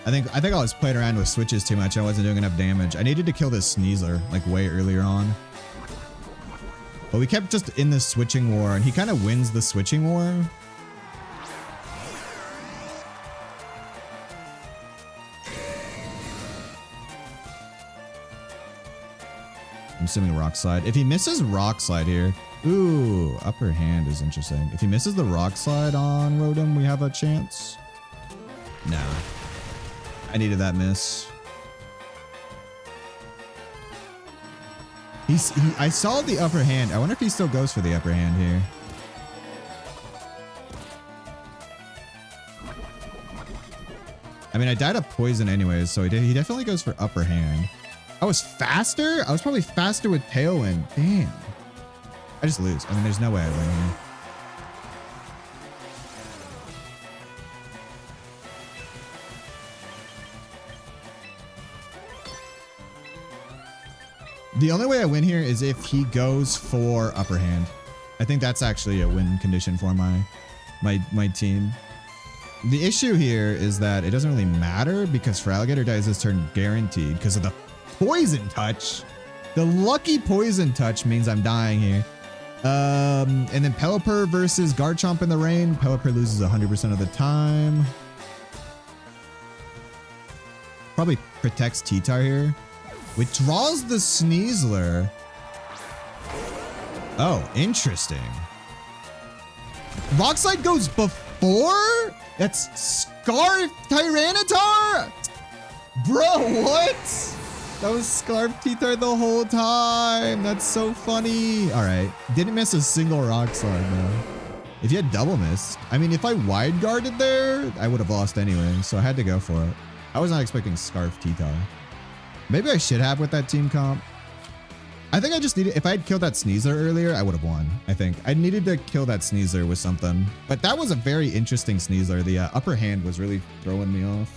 I think I was playing around with switches too much. I wasn't doing enough damage. I needed to kill this Sneasler like way earlier on. But we kept just in this switching war, and he kind of wins the switching war. I'm assuming Rock Slide. If he misses Rock Slide here, ooh, Upper Hand is interesting. If he misses the Rock Slide on Rotom, we have a chance. No. I needed that miss. I saw the Upper Hand. I wonder if he still goes for the Upper Hand here. I mean, I died of poison anyways, so he definitely goes for Upper Hand. I was faster? I was probably faster with Tailwind. Damn. I just lose. I mean, there's no way I win here. The only way I win here is if he goes for Upper Hand. I think that's actually a win condition for my team. The issue here is that it doesn't really matter because Feraligatr dies this turn guaranteed because of the Poison Touch. The lucky Poison Touch means I'm dying here. And then Pelipper versus Garchomp in the rain. Pelipper loses 100% of the time. Probably protects T-Tar here. Withdraws the Sneasler. Oh, interesting. Rock Slide goes before? That's Scarf Tyranitar? Bro, what? That was Scarf T-Tar the whole time. That's so funny. All right. Didn't miss a single Rock Slide, though. If you had double missed, I mean, if I wide guarded there, I would have lost anyway. So I had to go for it. I was not expecting Scarf T-Tar. Maybe I should have with that team comp. I think I just needed, if I had killed that Sneasler earlier, I would have won. I think I needed to kill that Sneasler with something, but that was a very interesting Sneasler. The Upper Hand was really throwing me off.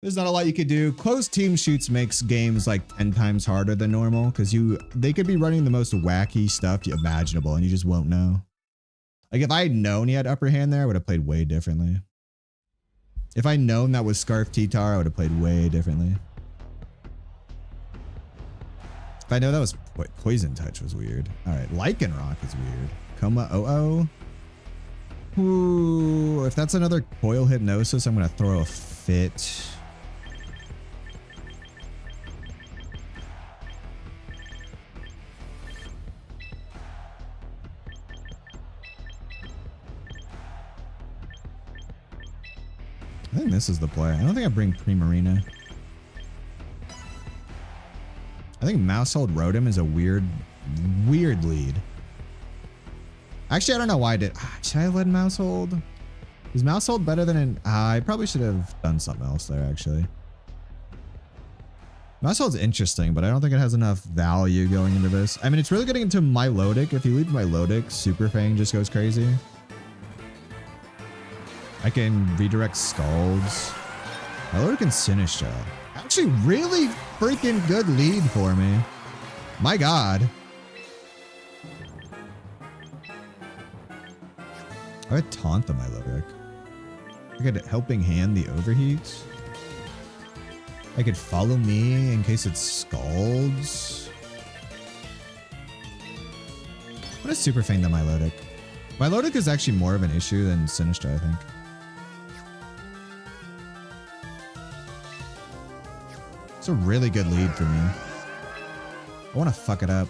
There's not a lot you could do. Closed team shoots makes games like 10 times harder than normal because they could be running the most wacky stuff imaginable and you just won't know. Like if I had known he had Upper Hand there, I would have played way differently. If I'd known that was Scarf T-Tar, I would have played way differently. If I know that was Poison Touch was weird. All right, Lycanroc is weird. Coma Oh. Ooh, if that's another Coil Hypnosis, I'm gonna throw a fit. I think this is the play. I don't think I bring Primarina. I think Mousehold Rotom is a weird lead. Actually, I don't know why I did. Should I have led mouse hold? Is mouse hold better than an... I probably should have done something else there, actually. Mouse hold's interesting, but I don't think it has enough value going into this. I mean, it's really getting into Milotic. If you leave Milotic, Super Fang just goes crazy. I can redirect Scalds. Milotic and Sinistra. Actually, really freaking good lead for me. My God. I would taunt the Milotic. I could Helping Hand the Overheat. I could Follow Me in case it Scalds. I'm gonna Super Fang the Milotic. Milotic is actually more of an issue than Sinistra, I think. It's a really good lead for me. I want to fuck it up.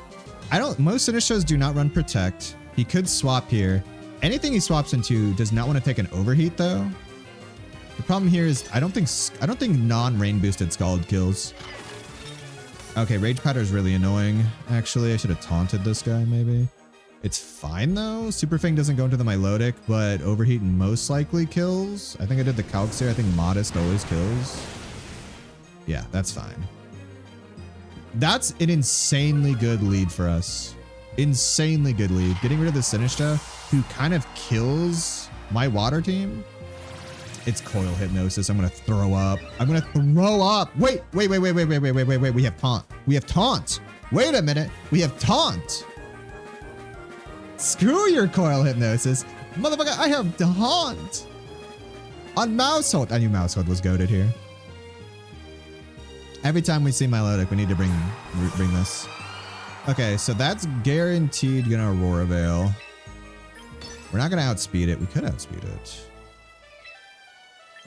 Most Sinistras do not run Protect. He could swap here. Anything he swaps into does not want to take an Overheat though. The problem here is I don't think non-rain boosted Scald kills. Okay, Rage Powder is really annoying. Actually, I should have taunted this guy maybe. It's fine though. Super Fang doesn't go into the Milotic, but Overheat most likely kills. I think I did the calcs here. I think Modest always kills. Yeah, that's fine. That's an insanely good lead for us. Insanely good lead. Getting rid of the Sinistra, who kind of kills my water team. It's Coil Hypnosis. I'm gonna throw up. I'm gonna throw up. Wait. We have taunt. We have taunt. Wait a minute. We have taunt. Screw your Coil Hypnosis. Motherfucker, I have taunt. On Mouse Hold. I knew Mouse Hold was goated here. Every time we see Milotic, we need to bring this. Okay, so that's guaranteed gonna Aurora Veil. We're not gonna outspeed it. We could outspeed it.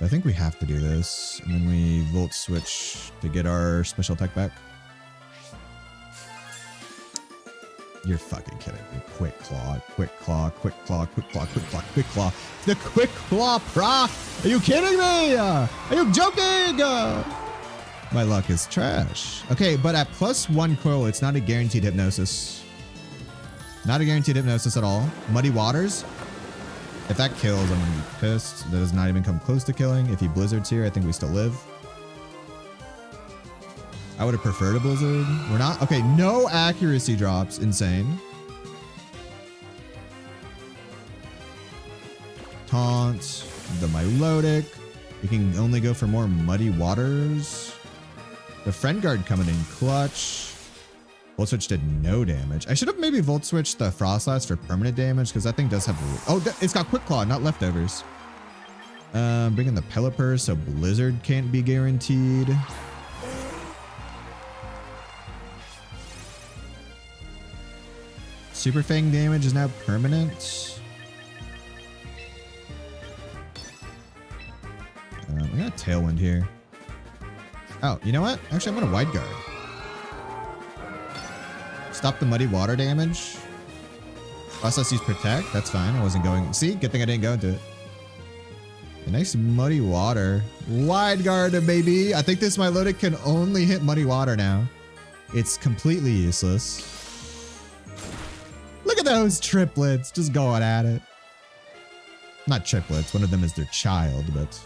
I think we have to do this. And then we Volt Switch to get our special attack back. You're fucking kidding me. Quick Claw, Quick Claw, Quick Claw, Quick Claw, Quick Claw, Quick Claw. The Quick Claw Proc! Are you kidding me? Are you joking? My luck is trash. Okay, but at +1 coil, it's not a guaranteed hypnosis. Not a guaranteed hypnosis at all. Muddy Waters. If that kills, I'm gonna be pissed. That does not even come close to killing. If he Blizzards here, I think we still live. I would have preferred a Blizzard. We're not. Okay, no accuracy drops. Insane. Taunt. The Milotic. We can only go for more Muddy Waters. The Friend Guard coming in clutch. Volt Switch did no damage. I should have maybe Volt Switched the Frostlass for permanent damage because that thing does have... Oh, it's got Quick Claw, not Leftovers. Bring in the Pelipper so Blizzard can't be guaranteed. Super Fang damage is now permanent. I got a Tailwind here. Oh, you know what? Actually, I'm going to Wide Guard. Stop the Muddy Water damage. Process use Protect. That's fine. I wasn't going... See? Good thing I didn't go into it. A nice Muddy Water. Wide Guard, baby. I think this Milotic can only hit Muddy Water now. It's completely useless. Look at those triplets. Just going at it. Not triplets. One of them is their child, but...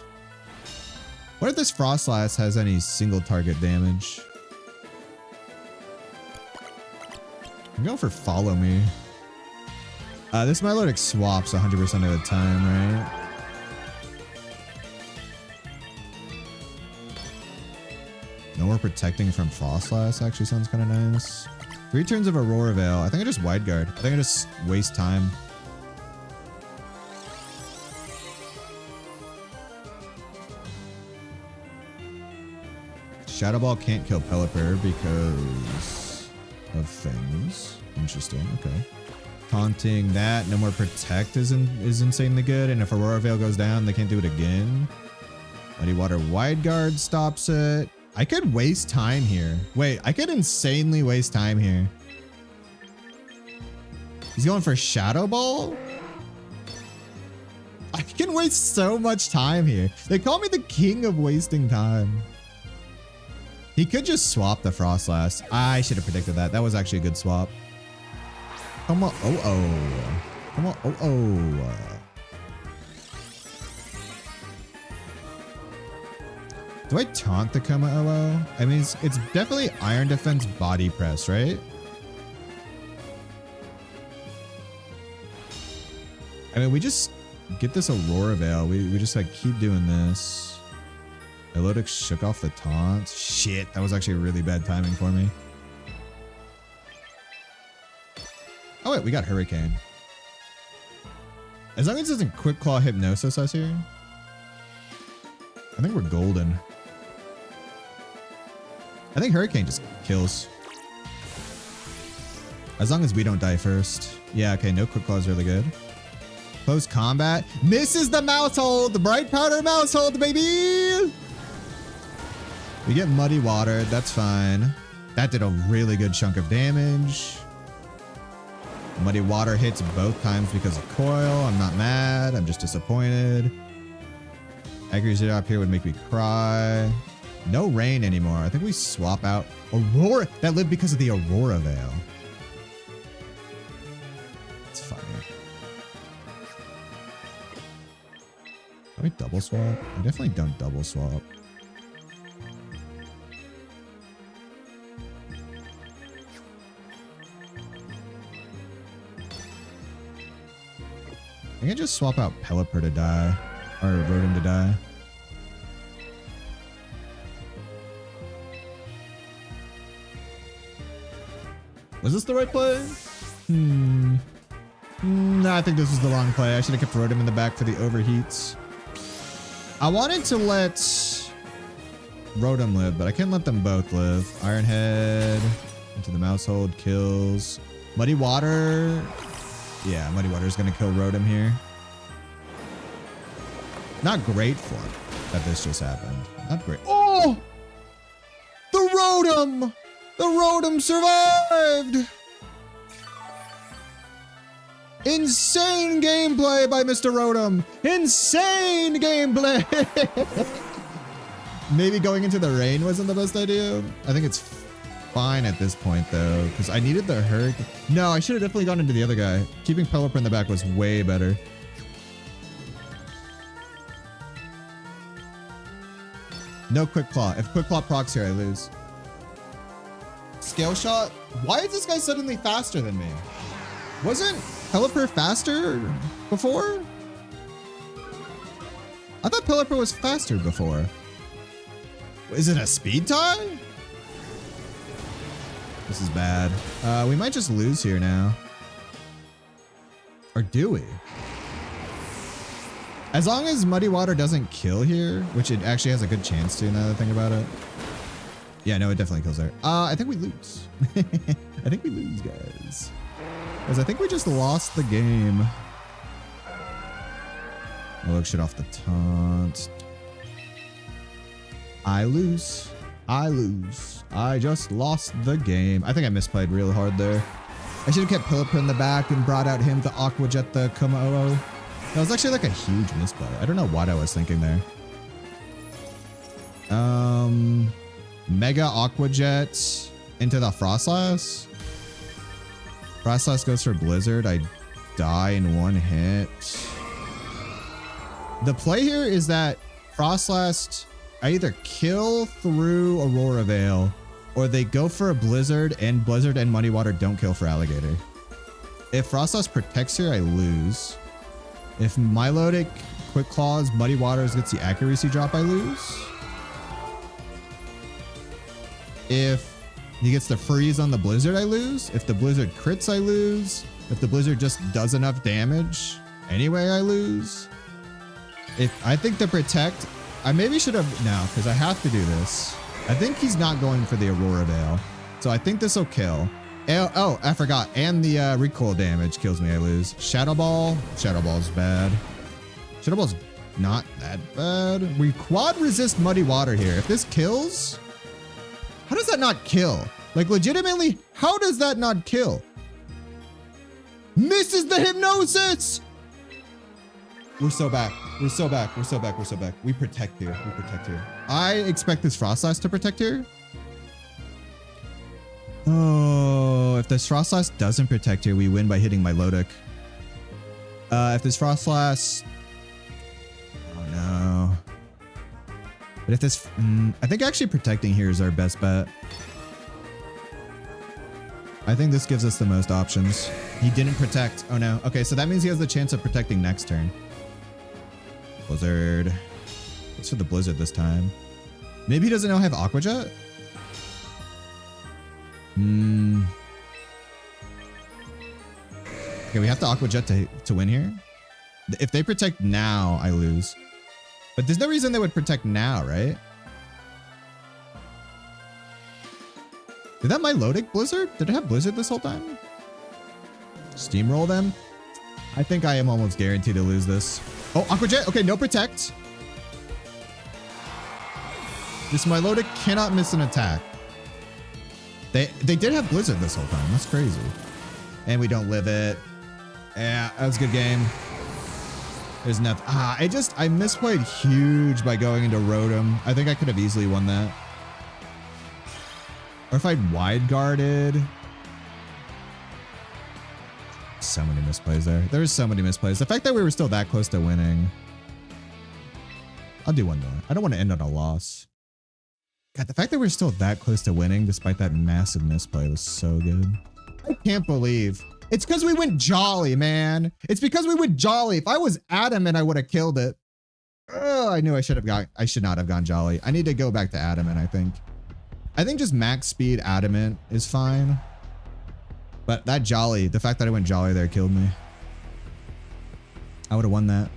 What if this Frostlass has any single target damage? I'm going for Follow Me. This Milotic swaps 100% of the time, right? No more protecting from Frostlass actually sounds kind of nice. 3 turns of Aurora Veil. I think I just Wide Guard. I think I just waste time. Shadow Ball can't kill Pelipper because of things. Interesting. Okay. Taunting that. No more Protect is insanely good. And if Aurora Veil goes down, they can't do it again. Muddy Water Wide Guard stops it. I could waste time here. Wait, I could insanely waste time here. He's going for Shadow Ball? I can waste so much time here. They call me the king of wasting time. He could just swap the Frostlass. I should have predicted that. That was actually a good swap. Come on. Oh. Come on. Oh. Do I taunt the Coma OO? I mean, it's definitely Iron Defense body press, right? I mean, we just get this Aurora Veil. We just like keep doing this. Elodic shook off the taunts. Shit, that was actually really bad timing for me. Oh wait, we got Hurricane. As long as it doesn't Quick Claw Hypnosis us here, I think we're golden. I think Hurricane just kills. As long as we don't die first. Yeah, okay, no Quick Claw is really good. Close combat. Misses the mouse hold. The Bright Powder mouse hold, baby. We get Muddy Water. That's fine. That did a really good chunk of damage. Muddy Water hits both times because of Coil. I'm not mad. I'm just disappointed. Accuracy up here would make me cry. No Rain anymore. I think we swap out Aurora. That lived because of the Aurora Veil. It's fine. Do we double swap? I definitely don't double swap. I can just swap out Pelipper to die. Or Rotom to die. Was this the right play? No, I think this was the wrong play. I should have kept Rotom in the back for the overheats. I wanted to let Rotom live, but I can't let them both live. Iron Head into the mouse hold, kills. Muddy Water. Yeah, Muddy Water is going to kill Rotom here. Not great for him that this just happened. Not great. Oh! The Rotom! The Rotom survived! Insane gameplay by Mr. Rotom! Insane gameplay! Maybe going into the rain wasn't the best idea. I think it's fine at this point though, because I needed the Hurricane. No, I should have definitely gone into the other guy. Keeping Pelipper in the back was way better. No Quick Claw. If Quick Claw procs here, I lose. Scale Shot? Why is this guy suddenly faster than me? Wasn't Pelipper faster before? I thought Pelipper was faster before. Is it a speed tie? This is bad. We might just lose here now. Or do we? As long as Muddy Water doesn't kill here, which it actually has a good chance to now that I think about it. Yeah, no, it definitely kills there. I think we lose. I think we lose, guys. Because I think we just lost the game. Oh, look, shit off the taunt. I lose. I lose. I just lost the game. I think I misplayed real hard there. I should have kept Pelipper in the back and brought out him to Aqua Jet the Coma OO. That was actually like a huge misplay. I don't know what I was thinking there. Mega Aqua Jet into the Frostlass. Frostlass goes for Blizzard. I die in one hit. The play here is that Frostlass, I either kill through Aurora Veil or they go for a Blizzard and Muddy Water don't kill for Alligator. If Frostlass protects here, I lose. If Milotic, Quick Claws, Muddy Waters gets the accuracy drop, I lose. If he gets the freeze on the Blizzard, I lose. If the Blizzard crits, I lose. If the Blizzard just does enough damage, anyway, I lose. If I think the protect, I maybe should have, no, because I have to do this. I think he's not going for the Aurora Veil. So I think this will kill. Oh, I forgot. And the recoil damage kills me, I lose. Shadow Ball. Shadow Ball's bad. Shadow Ball's not that bad. We quad resist Muddy Water here. If this kills, how does that not kill? Like legitimately, how does that not kill? Misses the hypnosis! We're so back. We're so back. We're so back. We're so back. We protect here. We protect here. I expect this Frostlass to protect here. Oh, if this Frostlass doesn't protect here, we win by hitting Milotic. If this Frost lasts... Oh no. But if this... I think actually protecting here is our best bet. I think this gives us the most options. He didn't protect. Oh no. Okay, so that means he has the chance of protecting next turn. Blizzard. Let's for the Blizzard this time. Maybe he doesn't know I have Aqua Jet? Okay, we have to Aqua Jet to win here. If they protect now, I lose. But there's no reason they would protect now, right? Did that Milotic Blizzard? Did it have Blizzard this whole time? Steamroll them? I think I am almost guaranteed to lose this. Oh, Aqua Jet. Okay, no protect. This Milotic cannot miss an attack. They did have Blizzard this whole time. That's crazy. And we don't live it. Yeah, that was a good game. There's nothing. I misplayed huge by going into Rotom. I think I could have easily won that. Or if I'd wide guarded. So many misplays there. There was so many misplays. The fact that we were still that close to winning. I'll do one more. I don't want to end on a loss. God, the fact that we're still that close to winning despite that massive misplay was so good. I can't believe. It's because we went Jolly, man. It's because we went Jolly. If I was Adamant, I would have killed it. Oh, I knew I should not have gone Jolly. I need to go back to Adamant, I think. I think just max speed Adamant is fine. But that Jolly, the fact that I went Jolly there killed me. I would have won that.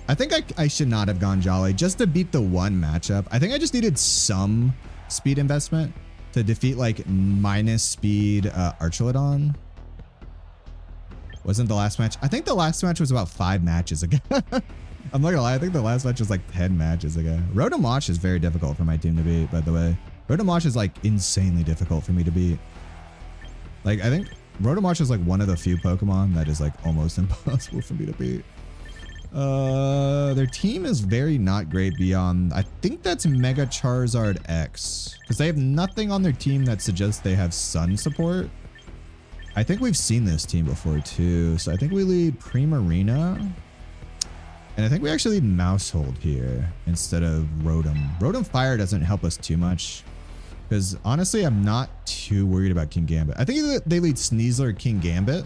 I think I should not have gone Jolly just to beat the one matchup. I think I just needed some speed investment to defeat like minus speed Archelodon. Wasn't the last match? I think the last match was about 5 matches ago. I'm not gonna lie, I think the last match was like 10 matches ago. Rotom is very difficult for my team to beat, by the way. Rotom is like insanely difficult for me to beat. Like, I think Rotom is like one of the few Pokemon that is like almost impossible for me to beat. Their team is very not great beyond, I think that's Mega Charizard X. Because they have nothing on their team that suggests they have Sun support. I think we've seen this team before too. So I think we lead Primarina. And I think we actually lead Mousehold here instead of Rotom. Rotom Fire doesn't help us too much. Because honestly, I'm not too worried about King Gambit. I think they lead Sneasler King Gambit.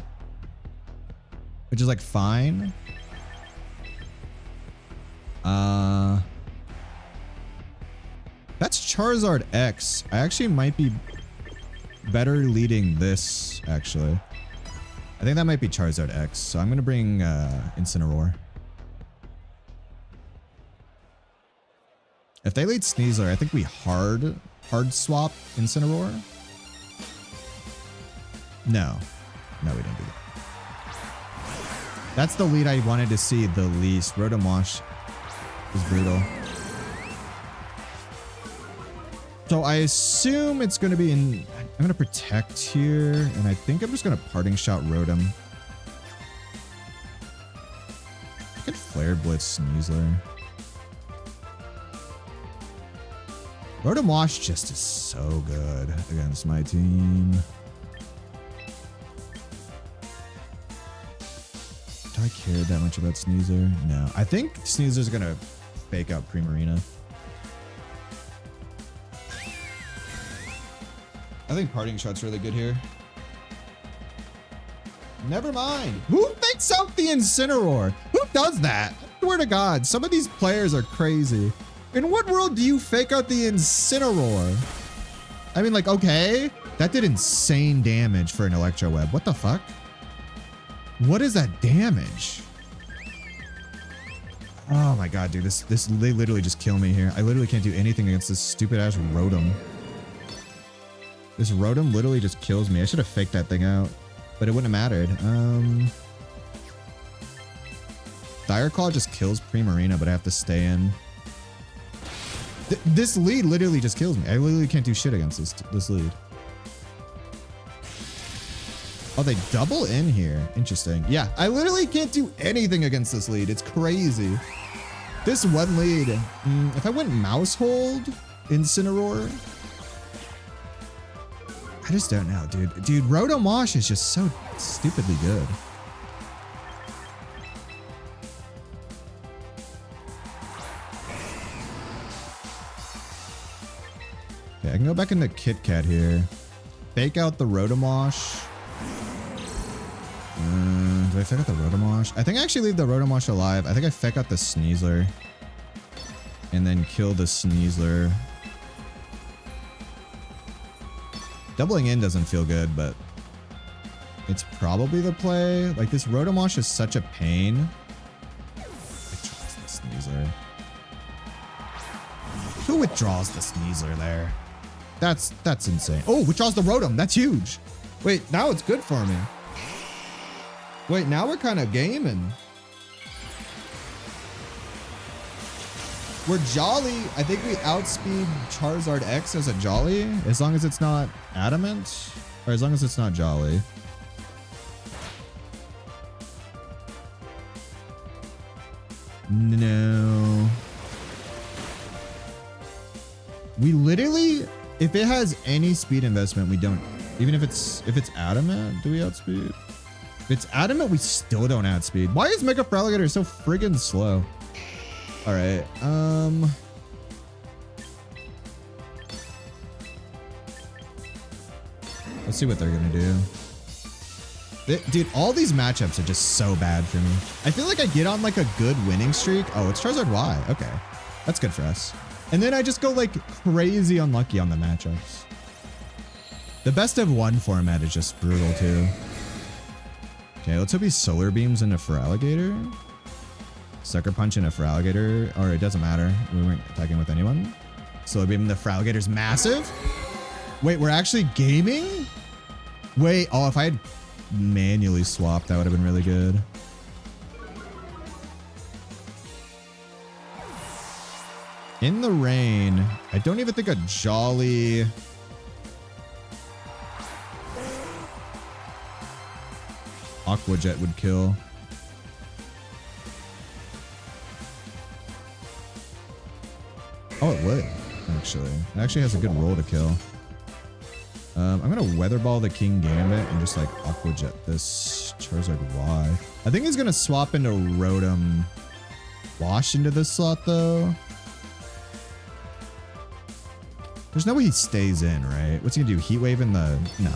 Which is like fine. That's Charizard X. I actually might be better leading this, actually. I think that might be Charizard X. So I'm going to bring Incineroar. If they lead Sneasler, I think we hard swap Incineroar. No, we didn't do that. That's the lead I wanted to see the least. Rotom is brutal. So I assume it's going to be in... I'm going to protect here, and I think I'm just going to Parting Shot Rotom. I could Flare Blitz Sneasler. Rotom just is so good against my team. Do I care that much about Sneasler? No. I think Sneasler's going to fake out Primarina. I think Parting Shot's really good here. Never mind. Who fakes out the Incineroar? Who does that? I swear to God, some of these players are crazy. In what world do you fake out the Incineroar? I mean, like, okay. That did insane damage for an Electro Web. What the fuck? What is that damage? Oh my God, dude. They literally just kill me here. I literally can't do anything against this stupid ass Rotom. This Rotom literally just kills me. I should have faked that thing out, but it wouldn't have mattered. Dire Claw just kills Primarina, but I have to stay in. This lead literally just kills me. I literally can't do shit against this lead. Oh, they double in here. Interesting. Yeah, I literally can't do anything against this lead. It's crazy. This one lead. If I went Mousehold, Incineroar. I just don't know, dude. Dude, Rotomosh is just so stupidly good. Okay, I can go back into Kit Kat here. Fake out the Rotomosh. Do I fake out the Rotomosh? I think I actually leave the Rotomosh alive. I think I fake out the Sneasler. And then kill the Sneasler. Doubling in doesn't feel good, but it's probably the play. Like, this Rotomosh is such a pain. Withdraws the Sneasler. Who withdraws the Sneasler there? That's insane. Oh, withdraws the Rotom. That's huge. Wait, now it's good for me. Wait, now we're kind of gaming. We're Jolly. I think we outspeed Charizard X as a Jolly, as long as it's not Adamant, or as long as it's not Jolly. No. We literally, if it has any speed investment, we don't, even if it's Adamant, do we outspeed? If it's Adamant, we still don't outspeed. Why is Mega Feraligatr so friggin' slow? All right. Let's see what they're gonna do. Dude, all these matchups are just so bad for me. I feel like I get on like a good winning streak. Oh, it's Charizard Y. Okay, that's good for us. And then I just go like crazy unlucky on the matchups. The best of one format is just brutal too. Okay, let's hope he Solar Beams into Feraligatr. Sucker Punch into Feraligatr, or it doesn't matter. We weren't attacking with anyone. Solar Beam into Feraligator's massive. Wait, we're actually gaming? Wait, oh, if I had manually swapped, that would have been really good. In the rain, I don't even think a Jolly... Aqua Jet would kill. Oh, it would, actually. It actually has a good roll to kill. I'm going to Weather Ball the King Gambit and just like Aqua Jet this Charizard Y. I think he's going to swap into Rotom Wash into this slot, though. There's no way he stays in, right? What's he going to do? Heat Wave in the... No.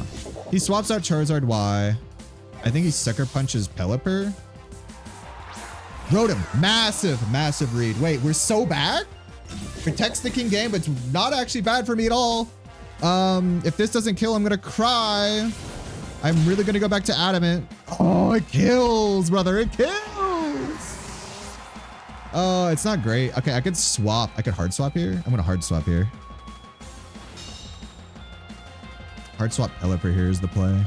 He swaps out Charizard Y. I think he Sucker Punches Pelipper. Rotom. Massive, massive read. Wait, we're so bad? Protects the King Game, but it's not actually bad for me at all. If this doesn't kill, I'm gonna cry. I'm really gonna go back to Adamant. Oh, it kills, brother. It kills. Oh, it's not great. Okay, I could swap. I could hard swap here. I'm gonna hard swap here. Hard swap Pelipper here is the play.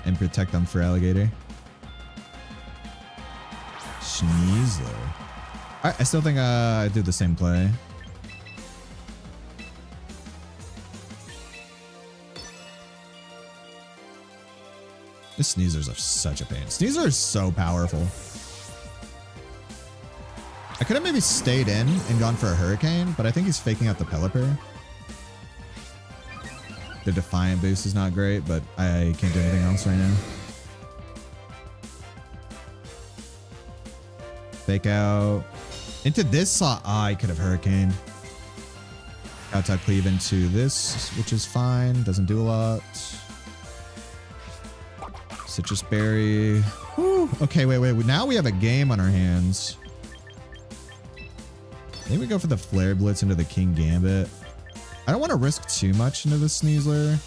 And protect them for Alligator. Sneasler. I still think I do the same play. This Sneasler's such a pain. Sneasler is so powerful. I could have maybe stayed in and gone for a Hurricane, but I think he's faking out the Pelipper. The Defiant boost is not great, but I can't do anything else right now. Fake out. Into this slot. I could have Hurricaned. Outside Cleave into this, which is fine. Doesn't do a lot. Citrus Berry. Whew. Okay, wait. Now we have a game on our hands. Maybe we go for the Flare Blitz into the King Gambit. I don't want to risk too much into the Sneasler.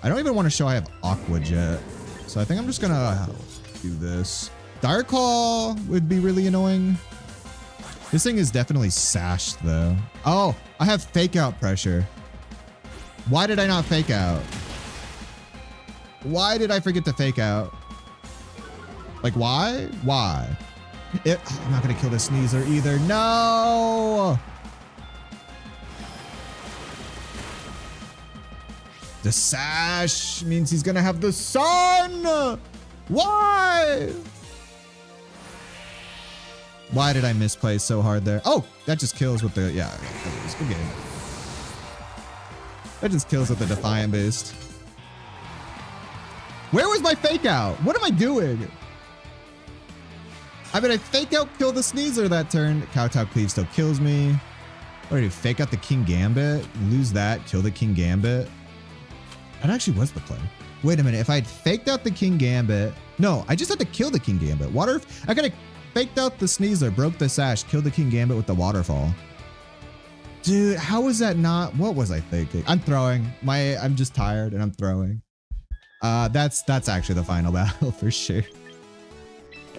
I don't even want to show I have Aqua Jet. So I think I'm just going to do this. Dark Claw would be really annoying. This thing is definitely sashed though. Oh, I have Fake Out pressure. Why did I not Fake Out? Why did I forget to Fake Out? Like, why? Why? I'm not going to kill the Sneasler either. No! The sash means he's going to have the sun! Why? Why did I misplay so hard there? Oh, that just kills with the... Yeah, it's good game. That just kills with the Defiant boost. Where was my fake out? What am I doing? I mean, I fake out, kill the Sneasler that turn. Kowtow Cleave still kills me. What do I do? Fake out the King Gambit, lose that, kill the King Gambit. That actually was the play. Wait a minute. If I had faked out the King Gambit, no, I just had to kill the King Gambit. I could have faked out the Sneasler, broke the sash, killed the King Gambit with the waterfall. Dude, how was that not? What was I thinking? I'm throwing. I'm just tired and I'm throwing. That's actually the final battle for sure.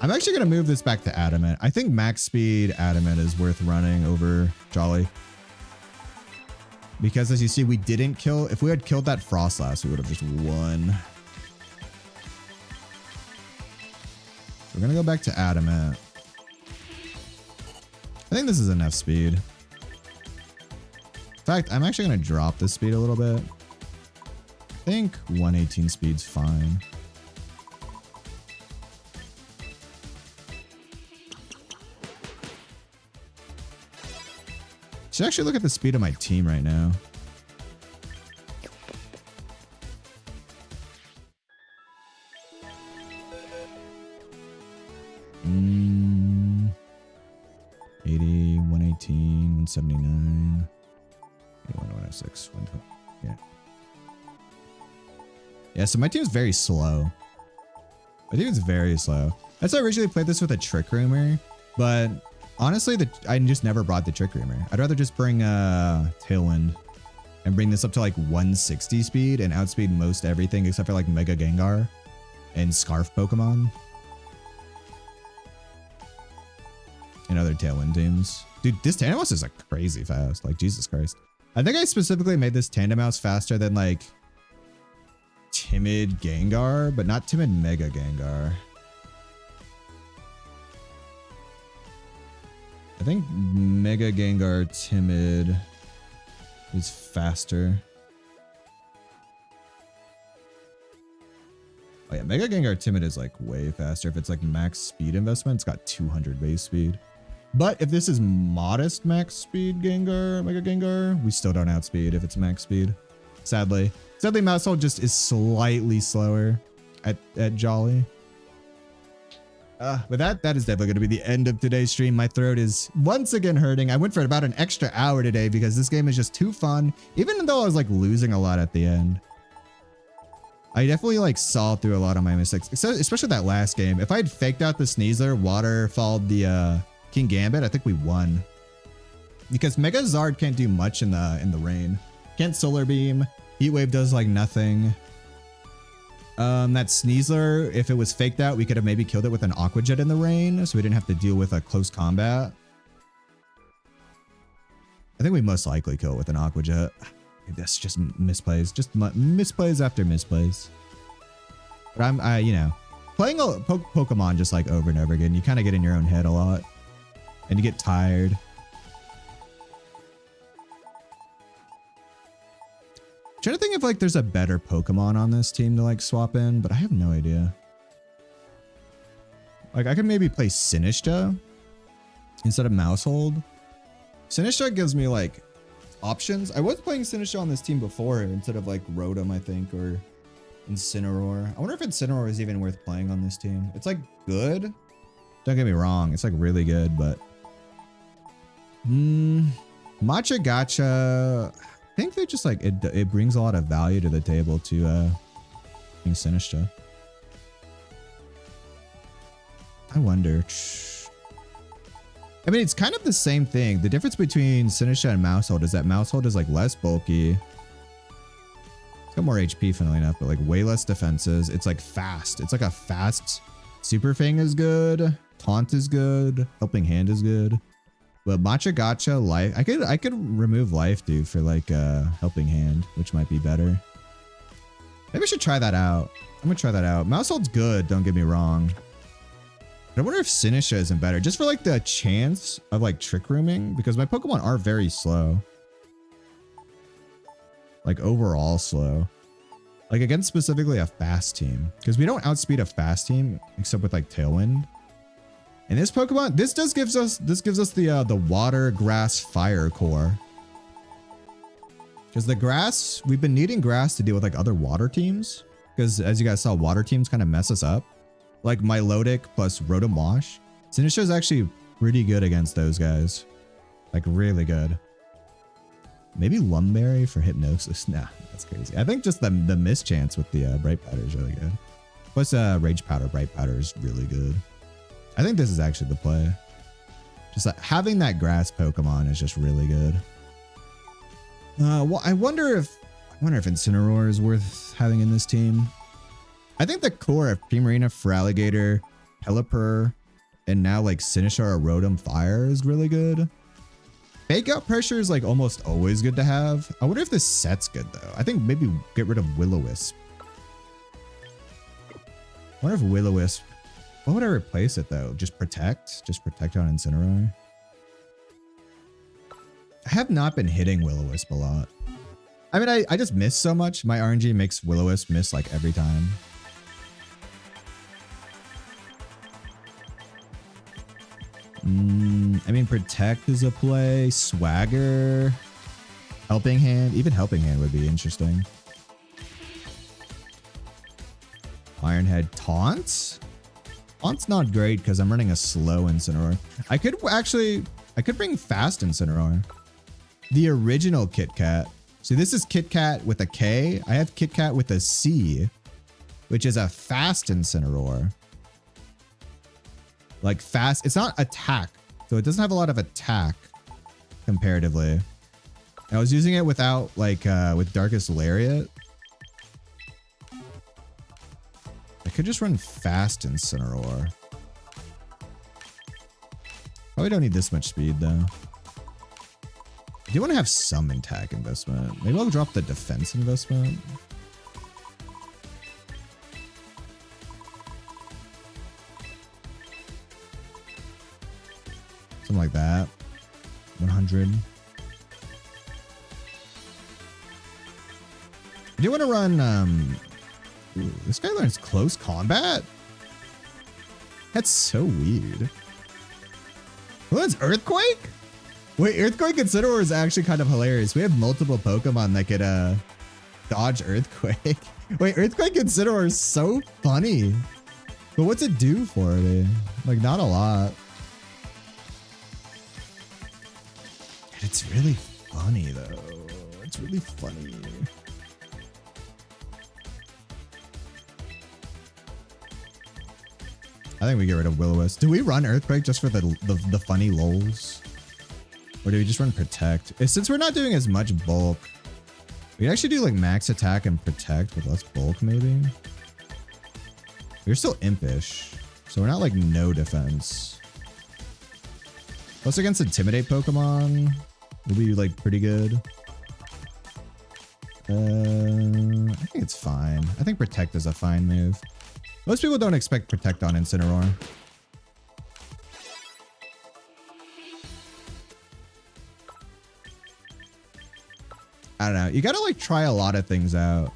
I'm actually gonna move this back to Adamant. I think max speed Adamant is worth running over Jolly. Because as you see, we didn't kill. If we had killed that Frostlass, we would have just won. We're gonna go back to Adamant. I think this is enough speed. In fact, I'm actually gonna drop this speed a little bit. I think 118 speed's fine. Should actually look at the speed of my team right now. Mm, 80, 118, 179, 106, 120. Yeah. Yeah, so my team's very slow. My team's very slow. That's why I originally played this with a Trick Roomer, but honestly, I just never brought the Trick Roomer. I'd rather just bring Tailwind and bring this up to like 160 speed and outspeed most everything except for like Mega Gengar and Scarf Pokemon and other Tailwind teams. Dude, this Tandemaus is like crazy fast. Like, Jesus Christ. I think I specifically made this Tandemaus faster than like Timid Gengar, but not Timid Mega Gengar. I think Mega Gengar Timid is faster. Oh yeah, Mega Gengar Timid is like way faster. If it's like max speed investment, it's got 200 base speed. But if this is modest max speed Gengar, Mega Gengar, we still don't outspeed if it's max speed. Sadly. Sadly, Maushold just is slightly slower at Jolly. With that is definitely going to be the end of today's stream. My throat is once again hurting. I went for about an extra hour today because this game is just too fun, even though I was like losing a lot at the end. I definitely like saw through a lot of my mistakes, especially that last game. If I had faked out the Sneasler, waterfalled the King Gambit, I think we won. Because Mega Zard can't do much in the rain. Can't Solar Beam. Heat Wave does like nothing. That Sneasler, if it was faked out, we could have maybe killed it with an Aqua Jet in the rain, so we didn't have to deal with a close combat. I think we most likely kill it with an Aqua Jet. That's just misplays, just misplays after misplays. But you know, playing a Pokemon just like over and over again, you kind of get in your own head a lot, and you get tired. Trying to think if like there's a better Pokemon on this team to like swap in, but I have no idea. Like I could maybe play Sinistcha instead of Maushold. Sinistcha gives me like options. I was playing Sinistcha on this team before instead of like Rotom, I think, or Incineroar. I wonder if Incineroar is even worth playing on this team. It's like good. Don't get me wrong. It's like really good, but Matcha Gacha. I think they just like it brings a lot of value to the table to being Sinistcha. I wonder. I mean, it's kind of the same thing. The difference between Sinistcha and Maushold is that Maushold is like less bulky. It's got more HP, funnily enough, but like way less defenses. It's like fast. It's like a fast. Super Fang is good. Taunt is good. Helping Hand is good. But Matcha Gacha life, I could remove life dude for like Helping Hand, which might be better. Maybe I should try that out. I'm gonna try that out. Maushold's good, don't get me wrong. But I wonder if Sinistcha isn't better, just for like the chance of like Trick Rooming, because my Pokemon are very slow. Like overall slow. Like against specifically a fast team, because we don't outspeed a fast team except with like Tailwind. And this Pokemon, this gives us the water, grass, fire core. Because the grass, we've been needing grass to deal with like other water teams. because as you guys saw, water teams kind of mess us up. Like Milotic plus Rotom Wash. Sinistcha is actually pretty good against those guys. Like really good. Maybe Lumberry for Hypnosis. Nah, that's crazy. I think just the mischance with the Bright Powder is really good. Plus Rage Powder, Bright Powder is really good. I think this is actually the play. Just like having that grass Pokemon is just really good. Well, I wonder if Incineroar is worth having in this team. I think the core of Primarina, Feraligatr, Pelipper, and now like Sinistcha or Rotom Fire is really good. Fake Out Pressure is like almost always good to have. I wonder if this set's good though. I think maybe get rid of Will-O-Wisp. I wonder if Will-O-Wisp, what would I replace it though? Just Protect? Just Protect on Incineroar? I have not been hitting Will-O-Wisp a lot. I mean, I just miss so much. My RNG makes Will-O-Wisp miss like every time. I mean, Protect is a play. Swagger. Helping Hand. Even Helping Hand would be interesting. Ironhead. Taunt? Taunt's not great because I'm running a slow Incineroar. I could bring fast Incineroar. The original Kit Kat. So this is Kit Kat with a K. I have Kit Kat with a C, which is a fast Incineroar. Like fast, it's not attack. So it doesn't have a lot of attack comparatively. I was using it without like, with Darkest Lariat. I could just run fast Incineroar. Probably don't need this much speed though. I do want to have some attack investment. Maybe I'll drop the defense investment. Something like that. 100. I do want to run, ooh, this guy learns close combat? That's so weird. Well, that's Earthquake? Wait, Earthquake Incineroar is actually kind of hilarious. We have multiple Pokemon that could dodge Earthquake. Wait, Earthquake Incineroar is so funny. But what's it do for me? Like, not a lot. It's really funny, though. It's really funny. I think we get rid of Will-O-Wisp. Do we run Earthquake just for the funny lols? Or do we just run Protect? Since we're not doing as much bulk, we actually do like max attack and Protect with less bulk maybe. We're still impish, so we're not like no defense. Plus against Intimidate Pokemon, we'll be like pretty good. I think it's fine. I think Protect is a fine move. Most people don't expect Protect on Incineroar. I don't know. You gotta like try a lot of things out.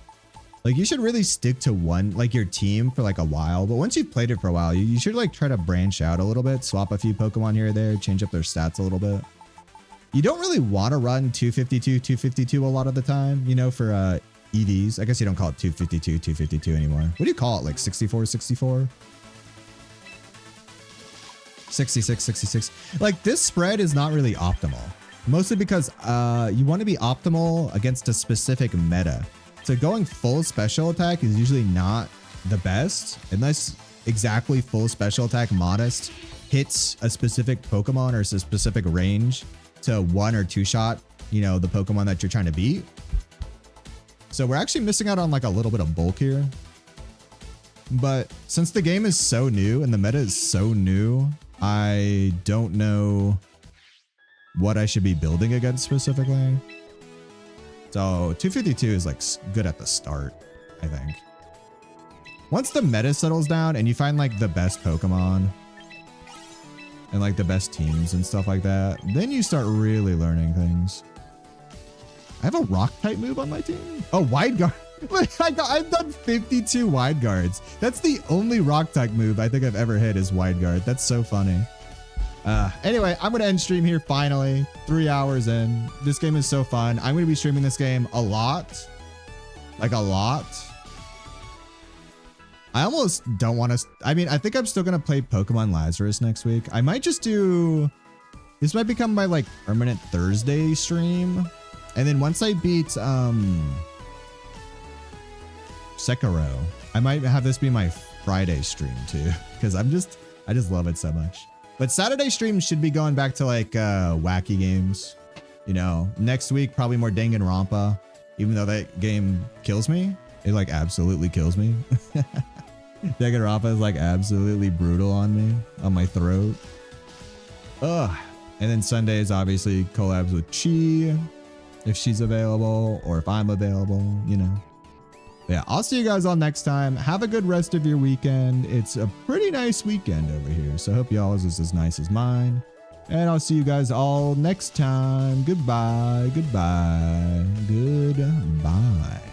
Like you should really stick to one, like your team for like a while. But once you've played it for a while, you should like try to branch out a little bit, swap a few Pokemon here or there, change up their stats a little bit. You don't really want to run 252 a lot of the time, you know, for EDs. I guess you don't call it 252 anymore. What do you call it? Like 64? 66. Like this spread is not really optimal. Mostly because you want to be optimal against a specific meta. So going full special attack is usually not the best unless exactly full special attack modest hits a specific Pokemon or a specific range to one or two shot, you know, the Pokemon that you're trying to beat. So we're actually missing out on like a little bit of bulk here. But since the game is so new and the meta is so new, I don't know what I should be building against specifically. So 252 is like good at the start, I think. Once the meta settles down and you find like the best Pokemon and like the best teams and stuff like that, then you start really learning things. I have a rock type move on my team. Oh, wide guard. I've done 52 wide guards. That's the only rock type move I think I've ever hit is wide guard. That's so funny. Anyway, I'm going to end stream here finally. 3 hours in. This game is so fun. I'm going to be streaming this game a lot. Like a lot. I almost don't want to. I mean, I think I'm still going to play Pokemon Lazarus next week. I might just do. This might become my like permanent Thursday stream. And then once I beat Sekiro, I might have this be my Friday stream too. Because I just love it so much. But Saturday streams should be going back to like wacky games. You know, next week, probably more Danganronpa. Even though that game kills me. It like absolutely kills me. Danganronpa is like absolutely brutal on me, on my throat. Ugh. And then Sundays, obviously collabs with Chi, if she's available or if I'm available, you know. But yeah, I'll see you guys all next time. Have a good rest of your weekend. It's a pretty nice weekend over here, so I hope y'all's is as nice as mine. And I'll see you guys all next time. Goodbye, goodbye, goodbye.